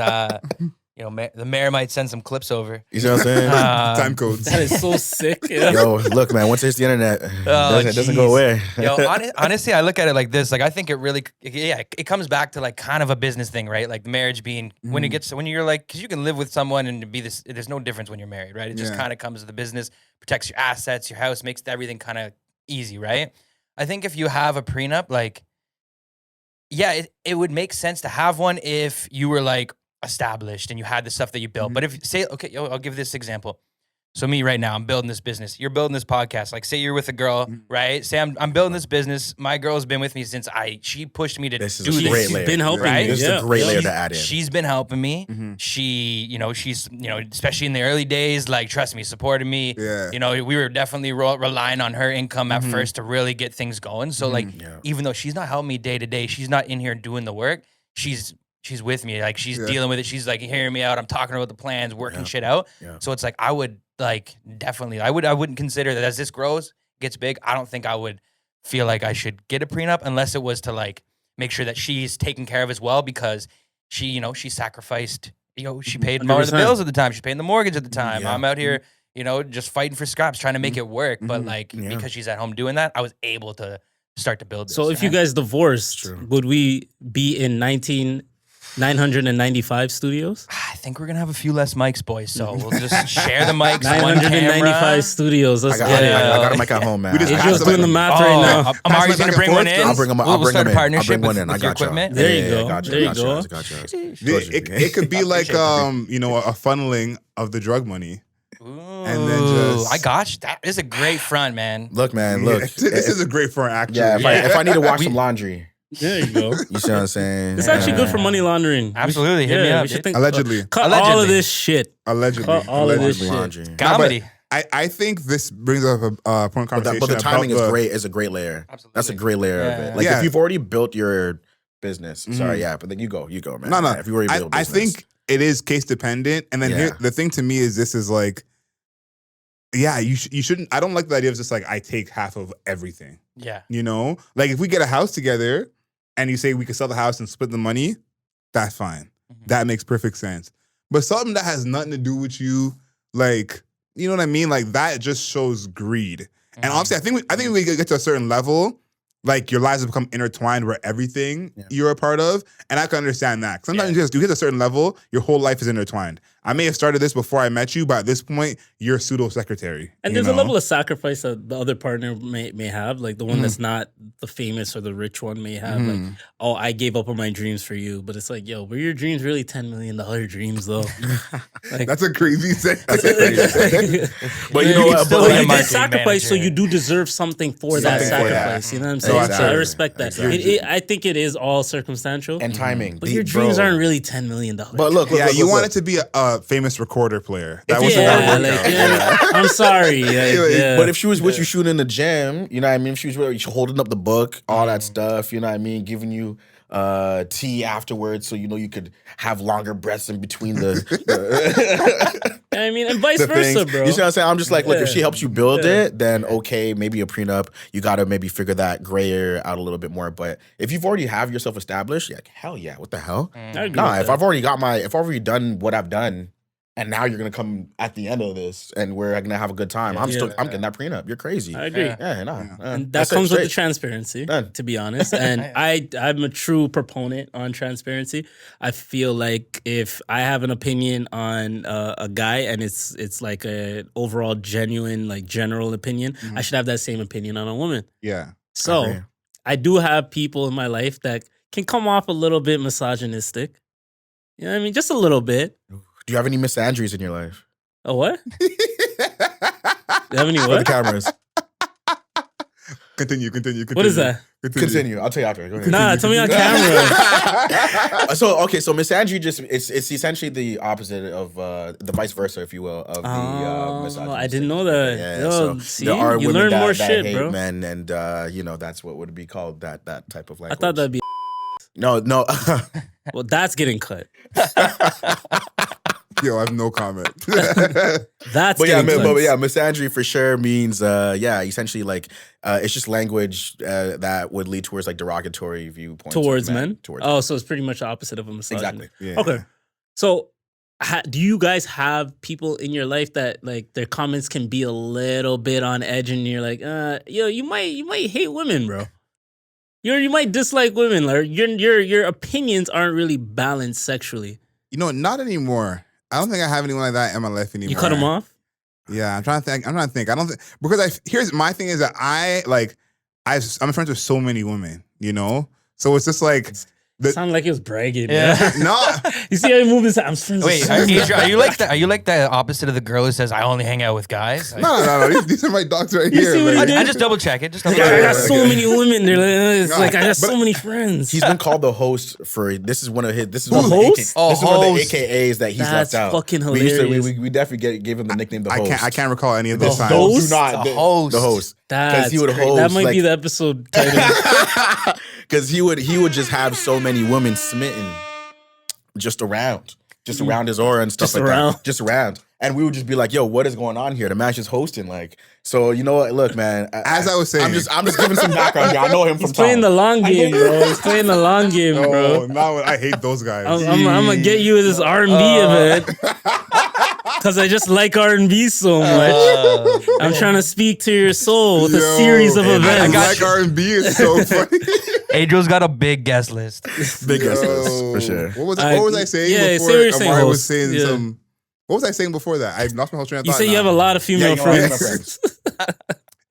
Speaker 4: You know, the mayor might send some clips over.
Speaker 3: You see what I'm saying?
Speaker 2: Time codes.
Speaker 1: That is so sick. Yeah.
Speaker 3: Yo, look, man. Once it hits the internet, it doesn't go
Speaker 4: jeez.
Speaker 3: away.
Speaker 4: Yo, honestly, I look at it like this. Like, I think it comes back to like kind of a business thing, right? Like marriage being when you're like, because you can live with someone and be this. There's no difference when you're married, right? It just kind of comes to the business, protects your assets, your house, makes everything kind of easy, right? I think if you have a prenup, like, yeah, it would make sense to have one if you were like established and you had the stuff that you built. But if say, okay, I'll give this example. So me right now, I'm building this business. You're building this podcast. Like, say you're with a girl, right? Say I'm building this business. My girl's been with me since she pushed me to
Speaker 3: This
Speaker 4: do
Speaker 3: is a
Speaker 4: this.
Speaker 3: great
Speaker 1: She's
Speaker 3: layer.
Speaker 1: been helping
Speaker 4: Right?
Speaker 1: you.
Speaker 3: This is
Speaker 1: Yeah.
Speaker 3: a great layer
Speaker 4: She's-
Speaker 3: to add in.
Speaker 4: She's been helping me. She's, especially in the early days, like, trust me, supported me.
Speaker 2: Yeah.
Speaker 4: You know, we were definitely relying on her income at first to really get things going. So, like, even though she's not helping me day to day, she's not in here doing the work. She's with me. Like, she's dealing with it. She's like hearing me out. I'm talking about the plans, working shit out.
Speaker 3: Yeah.
Speaker 4: So it's like, I would like definitely, I wouldn't consider that as this grows, gets big. I don't think I would feel like I should get a prenup unless it was to like make sure that she's taken care of as well, because she sacrificed, she paid more of the
Speaker 1: 100%.
Speaker 4: bills at the time. She's paying the mortgage at the time.
Speaker 3: Yeah.
Speaker 4: I'm out here, just fighting for scraps, trying to make it work. But like, because she's at home doing that, I was able to start to build this.
Speaker 1: So if you guys divorced, would we be in 995 studios?
Speaker 4: I think we're gonna have a few less mics, boys. So we'll just share the mics. One
Speaker 1: 995
Speaker 4: camera.
Speaker 1: studios. Let's
Speaker 3: I
Speaker 1: get it.
Speaker 3: got a mic at home, man.
Speaker 2: just
Speaker 1: Adriel's
Speaker 2: pass
Speaker 1: doing the math right now.
Speaker 4: Amari's
Speaker 2: back
Speaker 4: gonna
Speaker 2: and
Speaker 4: bring
Speaker 2: forth,
Speaker 4: one in.
Speaker 2: though.
Speaker 3: I'll bring them.
Speaker 4: We'll
Speaker 3: I'll bring
Speaker 4: start
Speaker 3: them
Speaker 4: a
Speaker 3: in. I'll
Speaker 4: partnership
Speaker 3: bring one
Speaker 4: with
Speaker 3: in. I
Speaker 4: your
Speaker 3: got you.
Speaker 4: equipment.
Speaker 1: There you go.
Speaker 3: Gotcha.
Speaker 1: There you
Speaker 3: Gotcha.
Speaker 1: go.
Speaker 3: Gotcha.
Speaker 2: It could be like a funneling of the drug money.
Speaker 4: Ooh,
Speaker 2: And then just-
Speaker 4: I got you. That is a great front, man.
Speaker 3: Look, man. Look.
Speaker 2: This is a great front, actually.
Speaker 3: Yeah. If I need to wash some laundry,
Speaker 1: There you go.
Speaker 3: you see what I'm saying?
Speaker 1: It's actually good for money laundering.
Speaker 4: Absolutely. Hit me
Speaker 1: Yeah,
Speaker 4: up,
Speaker 1: we should
Speaker 4: dude.
Speaker 1: think.
Speaker 2: Allegedly.
Speaker 1: Cut all
Speaker 4: Allegedly.
Speaker 1: of this shit.
Speaker 2: Allegedly.
Speaker 1: Cut all of this shit.
Speaker 3: laundry.
Speaker 4: Comedy.
Speaker 2: I think this brings up a point
Speaker 3: But
Speaker 2: conversation.
Speaker 3: the timing
Speaker 2: about
Speaker 3: is great. Is a great layer.
Speaker 4: Absolutely.
Speaker 3: That's a great layer of
Speaker 4: Yeah.
Speaker 3: it. Like
Speaker 2: Yeah.
Speaker 3: if you've already built your business. Sorry, but then you go, man.
Speaker 2: No.
Speaker 3: If you already built
Speaker 2: I
Speaker 3: business.
Speaker 2: think it is case dependent. And then here, the thing to me is this is like, yeah, you shouldn't. I don't like the idea of just like I take half of everything.
Speaker 4: Yeah.
Speaker 2: You know, like if we get a house together and you say we could sell the house and split the money, that's fine. That makes perfect sense. But something that has nothing to do with you, like, you know what I mean? Like that just shows greed. And honestly, I think we get to a certain level, like your lives have become intertwined where everything you're a part of. And I can understand that. Sometimes you hit a certain level, your whole life is intertwined. I may have started this before I met you, but at this point, you're a pseudo secretary.
Speaker 1: And there's a level of sacrifice that the other partner may have, like the one that's not the famous or the rich one may have. Like, oh, I gave up on my dreams for you, but it's like, yo, were your dreams really $10 million dreams though? Like,
Speaker 2: That's a crazy thing. That's a crazy thing.
Speaker 3: But you know what?
Speaker 4: still
Speaker 3: But
Speaker 4: be a
Speaker 1: you did
Speaker 4: marketing
Speaker 1: sacrifice, so
Speaker 4: manager.
Speaker 1: you do deserve something for that
Speaker 3: Something for that.
Speaker 1: sacrifice. You know what I'm saying? So I
Speaker 3: Exactly.
Speaker 1: respect that.
Speaker 3: Exactly.
Speaker 1: I think it is all circumstantial.
Speaker 3: and timing.
Speaker 1: but your dreams aren't really $10 million.
Speaker 3: But look,
Speaker 2: Yeah, you
Speaker 3: look.
Speaker 2: wanted to be a famous recorder player. That wasn't
Speaker 1: Yeah,
Speaker 2: gonna work
Speaker 1: like,
Speaker 2: out.
Speaker 1: yeah, I'm sorry. Yeah.
Speaker 3: But if she was with you shooting in the gym, you know what I mean? If she was with you holding up the book, all that stuff, you know what I mean? Giving you tea afterwards so you know you could have longer breaths in between the
Speaker 1: I mean, and vice
Speaker 3: the
Speaker 1: versa,
Speaker 3: things.
Speaker 1: bro.
Speaker 3: You see what I'm saying? I'm just like, look, if
Speaker 1: Yeah.
Speaker 3: she helps you build it, then okay, maybe a prenup. You got to maybe figure that gray area out a little bit more. But if you've already have yourself established, yeah, hell yeah, what the hell?
Speaker 1: I agree
Speaker 3: Nah,
Speaker 1: with
Speaker 3: if
Speaker 1: that.
Speaker 3: I've already done what I've done, And now you're gonna come at the end of this, and we're gonna have a good time. I'm getting that prenup. You're crazy.
Speaker 1: I agree.
Speaker 3: And
Speaker 1: that comes with the transparency, to be honest. And I'm a true proponent on transparency. I feel like if I have an opinion on a guy and it's like an overall genuine, like general opinion, I should have that same opinion on a woman.
Speaker 2: Yeah.
Speaker 1: So I do have people in my life that can come off a little bit misogynistic. You know what I mean? Just a little bit.
Speaker 3: Do you have any Miss Andrews in your life?
Speaker 1: Oh, what? You have any
Speaker 3: For
Speaker 1: what?
Speaker 3: the cameras.
Speaker 2: Continue.
Speaker 1: What is that?
Speaker 3: Continue. I'll tell you after. Go ahead.
Speaker 1: Nah, tell me on camera.
Speaker 3: So Miss Andrew it's essentially the opposite of the vice versa, if you will, of the misogyny.
Speaker 1: I didn't know that.
Speaker 3: Yeah,
Speaker 1: Yo,
Speaker 3: so
Speaker 1: see,
Speaker 3: there are
Speaker 1: you
Speaker 3: women
Speaker 1: learn
Speaker 3: that,
Speaker 1: more
Speaker 3: that
Speaker 1: shit,
Speaker 3: hate
Speaker 1: bro.
Speaker 3: men, and that's what would be called that type of language.
Speaker 1: I thought that'd be.
Speaker 3: No.
Speaker 1: Well, that's getting cut.
Speaker 2: Yo, I have no comment.
Speaker 1: That's
Speaker 3: Miss Andrew for sure means essentially like it's just language that would lead towards like derogatory viewpoints
Speaker 1: towards men.
Speaker 3: Towards
Speaker 1: so it's pretty much the opposite of a misogyny.
Speaker 3: Exactly.
Speaker 2: Yeah.
Speaker 1: Okay. So, do you guys have people in your life that like their comments can be a little bit on edge, and you're like, you might hate women, bro. You might dislike women, or your opinions aren't really balanced sexually.
Speaker 2: Not anymore. I don't think I have anyone like that in my life anymore.
Speaker 1: You cut them off?
Speaker 2: Yeah, I'm trying to think. I don't think because here's my thing is that I'm friends with so many women, So it's just like
Speaker 1: sounded like he was bragging.
Speaker 4: Yeah.
Speaker 2: No.
Speaker 1: You see how he moved his I'm friends with
Speaker 4: Wait,
Speaker 1: so many.
Speaker 4: Adrian, are you like the opposite of the girl who says I only hang out with guys?
Speaker 2: No. These are my dogs right
Speaker 1: You
Speaker 2: here.
Speaker 1: see what
Speaker 2: man.
Speaker 1: he did?
Speaker 4: I just double check it.
Speaker 1: I got so many women. They're like, it's like I got so many friends.
Speaker 3: He's been called the host for this is one of the
Speaker 1: host?
Speaker 3: AKAs that he's
Speaker 1: That's
Speaker 3: left out.
Speaker 1: fucking
Speaker 3: We
Speaker 1: hilarious.
Speaker 3: we definitely gave him the nickname the host.
Speaker 2: I can't recall any of this time.
Speaker 1: host?
Speaker 3: Do not
Speaker 4: The host.
Speaker 3: The host.
Speaker 1: That's
Speaker 3: he would
Speaker 1: great.
Speaker 3: host,
Speaker 1: That might
Speaker 3: like-
Speaker 1: be the episode title.
Speaker 3: Because he would just have so many women smitten just around his aura and stuff
Speaker 1: Just
Speaker 3: like
Speaker 1: around.
Speaker 3: that. Just around. And we would just be like, yo, what is going on here? The man's just hosting. Like, so you know what? Look, man.
Speaker 2: As I was saying,
Speaker 3: I'm just giving some background here. I know him from
Speaker 1: He's playing the long game, bro. He's playing the long game,
Speaker 2: no,
Speaker 1: bro.
Speaker 2: I hate those guys.
Speaker 1: I'm gonna get you this R&B event because I just like R&B so much. I'm trying to speak to your soul with a series of
Speaker 2: and
Speaker 1: events.
Speaker 2: I like R&B is so funny.
Speaker 4: Adriel's got a big guest list.
Speaker 3: big guest list,
Speaker 2: Yo,
Speaker 3: for sure.
Speaker 2: What was I saying
Speaker 1: yeah,
Speaker 2: before?
Speaker 1: say what you're saying,
Speaker 2: Amari was
Speaker 1: host.
Speaker 2: saying
Speaker 1: Yeah.
Speaker 2: some. What was I saying before that? I lost my whole train of
Speaker 1: You
Speaker 2: thought.
Speaker 1: say you
Speaker 2: now.
Speaker 1: have a lot of female
Speaker 3: you know, female
Speaker 1: friends.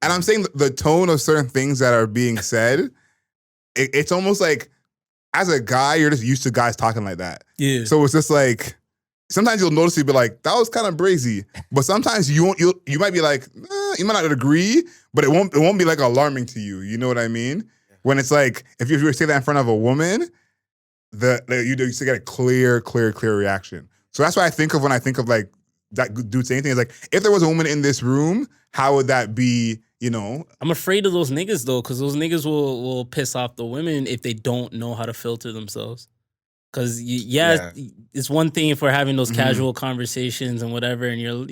Speaker 2: And I'm saying the tone of certain things that are being said, it's almost like as a guy, you're just used to guys talking like that.
Speaker 1: Yeah.
Speaker 2: So it's just like sometimes you'll notice you'll be like, that was kind of brazy. But sometimes you might be like, you might not agree, but it won't be like alarming to you. You know what I mean? When it's like if you were to say that in front of a woman, you still get a clear reaction. So that's what I think of when I think of like that dude saying anything. It's like if there was a woman in this room, how would that be?
Speaker 1: I'm afraid of those niggas though, because those niggas will piss off the women if they don't know how to filter themselves. Because it's one thing if we're having those casual conversations and whatever, and you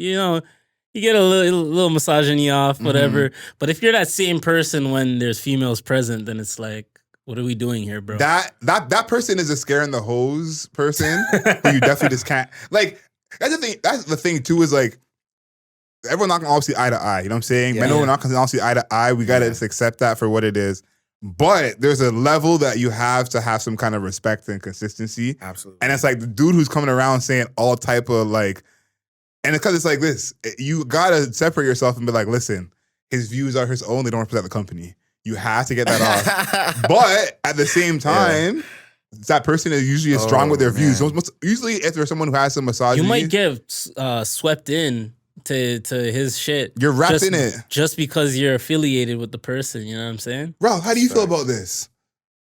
Speaker 1: get a little misogyny off, whatever. But if you're that same person when there's females present, then it's like, what are we doing here, bro?
Speaker 2: That person is a scare in the hose person who you definitely just can't like. That's the thing. That's the thing too. Is like everyone not gonna all see eye to eye. You know what I'm saying?
Speaker 3: Yeah.
Speaker 2: Men are not gonna all see eye to eye. We gotta just accept that for what it is. But there's a level that you have to have some kind of respect and consistency.
Speaker 3: Absolutely.
Speaker 2: And it's like the dude who's coming around saying all type of like, and because it's like this, you gotta separate yourself and be like, listen, his views are his own. They don't represent the company. You have to get that off. But at the same time, that person is usually strong with their views. Usually, if there's someone who has some misogyny,
Speaker 1: you might get swept in to his shit.
Speaker 2: You're wrapped in it
Speaker 1: just because you're affiliated with the person. You know what I'm saying?
Speaker 2: Bro, how do you feel about this?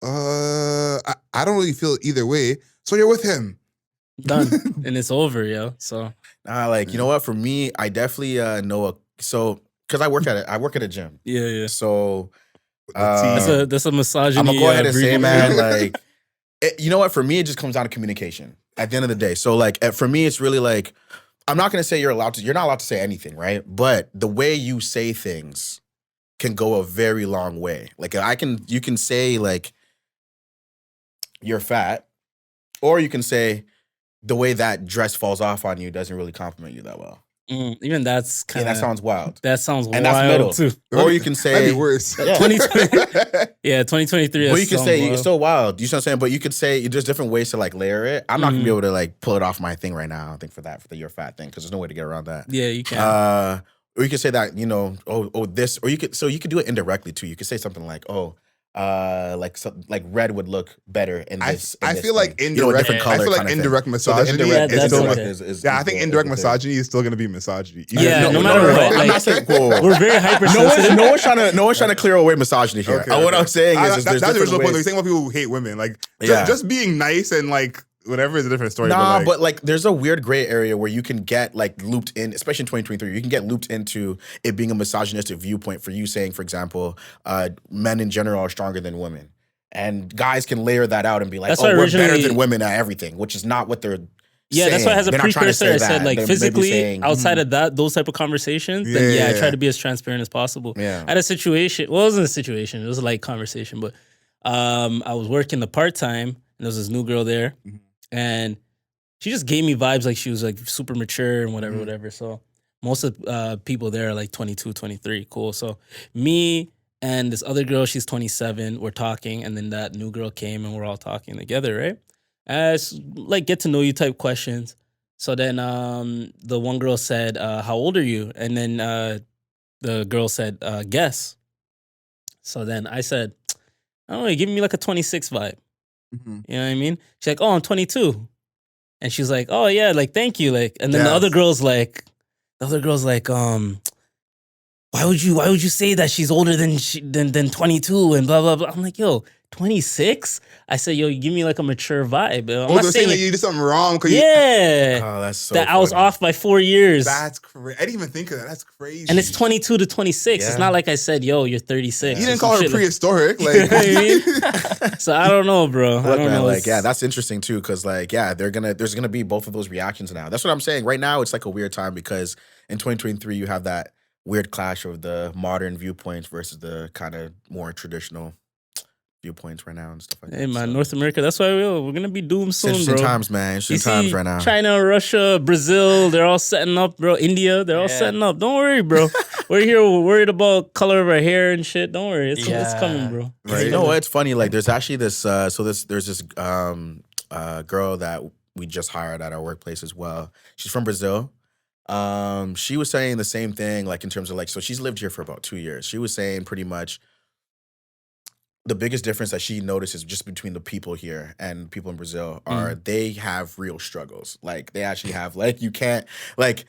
Speaker 2: I don't really feel either way. So you're with him.
Speaker 1: Done. And it's over, yo. So
Speaker 3: you know what? For me, I definitely know because I work at a gym.
Speaker 1: Yeah.
Speaker 3: So
Speaker 1: that's a misogyny.
Speaker 3: I'm gonna go ahead and say,
Speaker 1: breathing.
Speaker 3: man, like, you know what? For me, it just comes down to communication. At the end of the day, so like for me, it's really like I'm not gonna say you're not allowed to say anything, right? But the way you say things can go a very long way. Like you can say like you're fat, or you can say the way that dress falls off on you doesn't really compliment you that well.
Speaker 1: Even that's kind of
Speaker 3: that sounds wild.
Speaker 1: That sounds
Speaker 3: and
Speaker 1: wild
Speaker 3: that's middle
Speaker 1: too.
Speaker 3: Or you can say
Speaker 2: that'd be worse.
Speaker 3: Yeah.
Speaker 1: 2023.
Speaker 3: But you can say it's still wild. You know what I'm saying? But you could say there's different ways to like layer it. I'm not gonna be able to like pull it off my thing right now. I think for the you're fat thing because there's no way to get around that.
Speaker 1: Yeah, you can.
Speaker 3: Or you could say that this, or you could do it indirectly too. You could say something like like red would look better in this.
Speaker 2: I feel like
Speaker 3: indirect.
Speaker 2: I feel like indirect misogyny. I think indirect misogyny is still going to be misogyny.
Speaker 1: No matter what.
Speaker 3: I'm not saying
Speaker 1: we're very hypersensitive.
Speaker 3: No one's trying to clear away misogyny here.
Speaker 2: Okay.
Speaker 3: What I'm saying is
Speaker 2: that's the original point. They're
Speaker 3: ways.
Speaker 2: saying about people who hate women, like just being nice and like whatever is a different story.
Speaker 3: But like there's a weird gray area where you can get like looped in, especially in 2023. You can get looped into it being a misogynistic viewpoint for you saying, for example, men in general are stronger than women, and guys can layer that out and be like, we're better than women at everything, which is not what they're.
Speaker 1: Yeah, that's why it has a precursor. I said like physically outside of those type of conversations. Then I try to be as transparent as possible.
Speaker 3: Yeah.
Speaker 1: I had a situation. Well, it wasn't a situation. It was a light conversation, but I was working the part time, and there was this new girl there. And she just gave me vibes like she was like super mature and whatever. So most of people there are like 22, 23. Cool. So me and this other girl, she's 27, we're talking. And then that new girl came and we're all talking together, right? As like get to know you type questions. So then the one girl said, how old are you? And then the girl said, guess. So then I said, I don't know, you're giving me like a 26 vibe. You know what I mean? She's like, oh, I'm 22. And she's like, oh yeah, like thank you. Like, and then the other girl's like, why would you say that she's older than 22 and blah blah blah. I'm like, yo, 26? I said, yo, you give me like a mature vibe. I'm not
Speaker 2: saying that you did something wrong.
Speaker 1: Yeah.
Speaker 3: Oh, that's so
Speaker 1: that
Speaker 3: funny.
Speaker 1: I was off by 4 years.
Speaker 2: That's crazy. I didn't even think of that. That's crazy.
Speaker 1: And it's 22 to 26. Yeah. It's not like I said, yo, you're 36.
Speaker 2: You didn't call her prehistoric. Like,
Speaker 1: you know what I mean? So I don't know, bro.
Speaker 3: Look, I don't know. Like, that's interesting too, because like, there's gonna be both of those reactions now. That's what I'm saying. Right now, it's like a weird time because in 2023, you have that weird clash of the modern viewpoints versus the kind of more traditional viewpoints right now and stuff like that.
Speaker 1: Hey man, North America, that's why we're gonna be doomed soon,
Speaker 3: interesting
Speaker 1: bro.
Speaker 3: Times, man. Interesting times right now.
Speaker 1: China, Russia, Brazil, they're all setting up, bro. India, they're all setting up. Don't worry, bro. We're here, we're worried about color of our hair and shit. Don't worry, it's coming, bro.
Speaker 3: Right. You know what? It's funny. Like, there's actually this. There's this girl that we just hired at our workplace as well. She's from Brazil. She was saying the same thing, like in terms of like, so she's lived here for about 2 years. She was saying pretty much the biggest difference that she notices just between the people here and people in Brazil are they have real struggles. Like they actually have like you can't like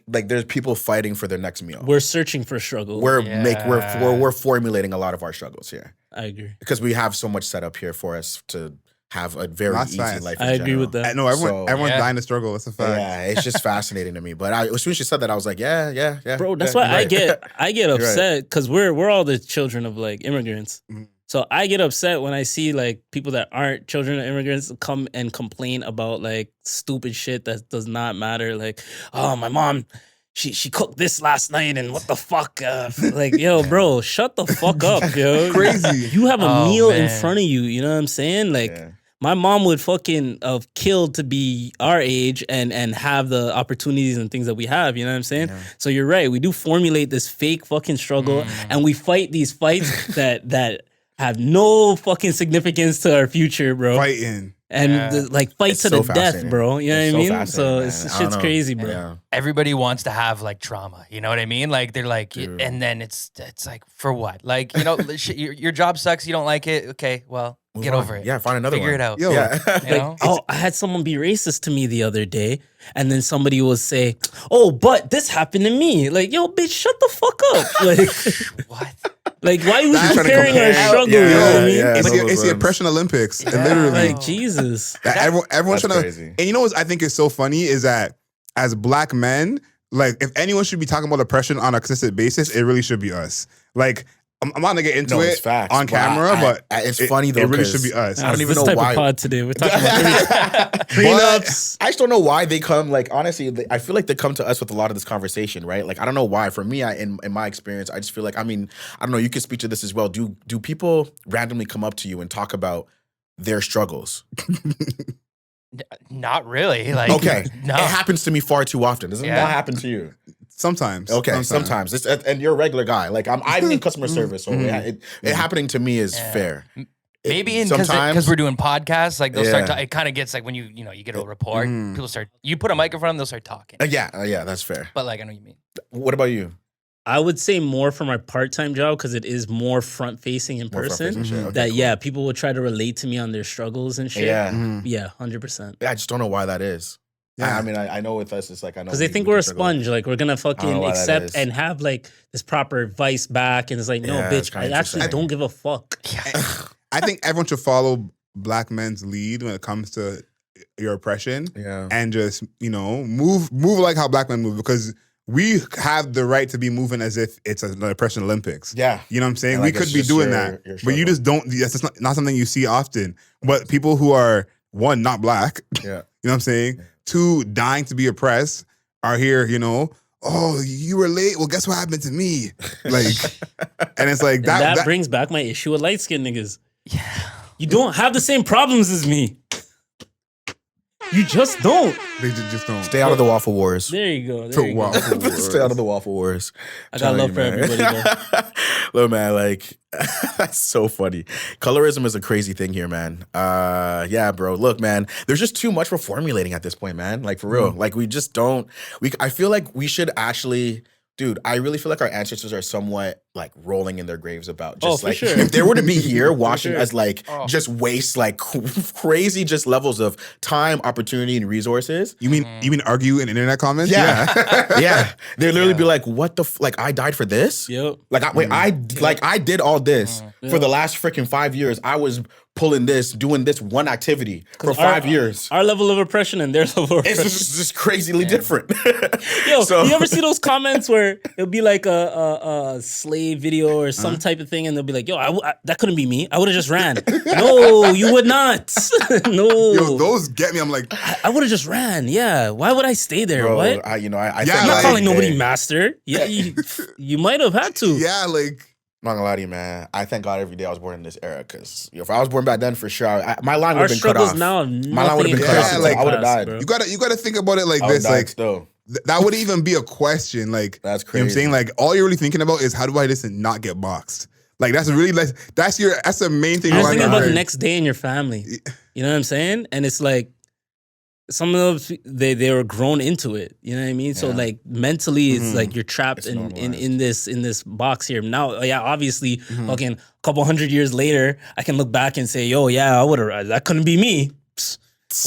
Speaker 3: there's people fighting for their next meal.
Speaker 1: We're searching for struggle.
Speaker 3: We're formulating a lot of our struggles here.
Speaker 1: I agree
Speaker 3: because we have so much set up here for us to have a very easy life.
Speaker 1: I agree with that.
Speaker 2: No, everyone's dying to struggle. That's a fact.
Speaker 3: Yeah, it's just fascinating to me. But as soon as she said that, I was like, yeah.
Speaker 1: Bro, that's why I get upset because we're all the children of like immigrants. So I get upset when I see like people that aren't children of immigrants come and complain about like stupid shit that does not matter. Like, oh, my mom, she cooked this last night and what the fuck? Like, yo, bro, shut the fuck up, yo.
Speaker 2: Crazy.
Speaker 1: You have a meal in front of you. You know what I'm saying? Like, my mom would fucking have killed to be our age and have the opportunities and things that we have. You know what I'm saying? Yeah. So you're right. We do formulate this fake fucking struggle and we fight these fights that have no fucking significance to our future, bro.
Speaker 2: Fighting.
Speaker 1: And fight
Speaker 3: it's
Speaker 1: to
Speaker 3: so
Speaker 1: the death, bro. You know what I mean? So shit's crazy, bro.
Speaker 3: Yeah.
Speaker 4: Everybody wants to have like trauma. You know what I mean? Like they're like, and then it's like for what? Like, you know, your job sucks. You don't like it. Okay, well, get over it.
Speaker 3: Yeah, find another
Speaker 4: Figure
Speaker 3: one.
Speaker 4: it out.
Speaker 2: Yo,
Speaker 4: you know?
Speaker 1: I had someone be racist to me the other day, and then somebody would say, "Oh, but this happened to me." Like, yo, bitch, shut the fuck up. Like,
Speaker 4: what?
Speaker 1: Like, why are we comparing our struggle? You know what I mean?
Speaker 2: It's the oppression Olympics. Literally.
Speaker 1: Like, Jesus.
Speaker 2: Everyone's trying
Speaker 3: crazy.
Speaker 2: And you know what I think is so funny is that as black men, like, if anyone should be talking about oppression on a consistent basis, it really should be us. Like, I'm not gonna get into it on camera, but
Speaker 3: it's funny though.
Speaker 2: It really should be us.
Speaker 1: I don't even know why. This type of pod today, we're talking about prenups.
Speaker 3: I just don't know why they come. Like honestly, I feel like they come to us with a lot of this conversation, right? Like I don't know why. For me, in my experience, I just feel like I don't know. You can speak to this as well. Do people randomly come up to you and talk about their struggles?
Speaker 4: Not really. Like,
Speaker 3: Okay,
Speaker 4: no.
Speaker 3: it happens to me far too often. Does it not happen to you?
Speaker 2: Sometimes.
Speaker 3: Okay, sometimes. And you're a regular guy. Like I'm in customer service, so it happening to me is fair.
Speaker 4: Maybe because we're doing podcasts, like they'll start. It kind of gets like when you get a report, people start. You put a mic in front of them, they'll start talking.
Speaker 3: Yeah, that's fair.
Speaker 4: But like I know what you mean.
Speaker 3: What about you?
Speaker 1: I would say more for my part-time job because it is more front-facing in person. People will try to relate to me on their struggles and shit.
Speaker 3: Yeah,
Speaker 1: 100%.
Speaker 3: I just don't know why that is. Yeah. I mean, I know with us, it's like I know
Speaker 1: because they think we're a sponge. Like we're gonna fucking accept and have like this proper advice back, and it's like, no, bitch, I actually don't give a fuck.
Speaker 2: I think everyone should follow Black men's lead when it comes to your oppression, and just move like how Black men move, because we have the right to be moving as if it's an oppression Olympics.
Speaker 3: Yeah,
Speaker 2: you know what I'm saying. We could be doing that, but you just don't. That's just not something you see often. But people who are one, not Black, you know what I'm saying. Two, dying to be oppressed are here, oh, you were late. Well, guess what happened to me? Like, and it's like that
Speaker 1: brings back my issue with light skinned niggas. Yeah. You don't have the same problems as me. You just don't.
Speaker 2: They just don't.
Speaker 3: Stay out of the waffle wars.
Speaker 1: There you go.
Speaker 3: Stay out of the waffle wars.
Speaker 1: I got love for everybody, though.
Speaker 3: Look, man, like, that's so funny. Colorism is a crazy thing here, man. Yeah, bro. Look, man, there's just too much for formulating at this point, man. Like, for real. Like, we just don't. I feel like we should actually. Dude, I really feel like our ancestors are somewhat like rolling in their graves about just like if they were to be here watching as like just waste like crazy just levels of time, opportunity, and resources.
Speaker 2: You mean argue in internet comments?
Speaker 3: Yeah. They'd literally be like, "What the like? I died for this?
Speaker 1: Yep.
Speaker 3: Like, I did all this for the last freaking 5 years. I was pulling this, doing this one activity for 5 years.
Speaker 1: Our level of oppression and their level of oppression.
Speaker 3: It's just crazily different.
Speaker 1: Yo, you ever see those comments where it'll be like a slave video or some type of thing, and they'll be like, yo, that couldn't be me. I would have just ran. No, you would not. No.
Speaker 2: Yo, those get me. I'm like,
Speaker 1: I would have just ran. Yeah. Why would I stay there?
Speaker 3: Bro,
Speaker 1: what?
Speaker 3: I
Speaker 1: I'm not calling nobody master. Yeah, you might have had to.
Speaker 2: Yeah, like.
Speaker 3: I'm not gonna lie to you, man. I thank God every day I was born in this era, because if I was born back then, for sure, my line would have been cut off.
Speaker 1: Now
Speaker 3: my line would have been cut off.
Speaker 2: Like,
Speaker 3: I would have died.
Speaker 2: Bro. You gotta think about it like this. Like, that would even be a question. Like,
Speaker 3: that's crazy.
Speaker 2: You know what I'm saying? Like, all you're really thinking about is how do I just not get boxed? Like, that's really like that's the main thing.
Speaker 1: You're thinking about the next day in your family. You know what I'm saying? And it's like, some of those they were grown into it, you know what I mean? So like mentally, it's like you're trapped in this box here. Now, obviously, fucking a couple 100 years later, I can look back and say, yo, I would have. That couldn't be me.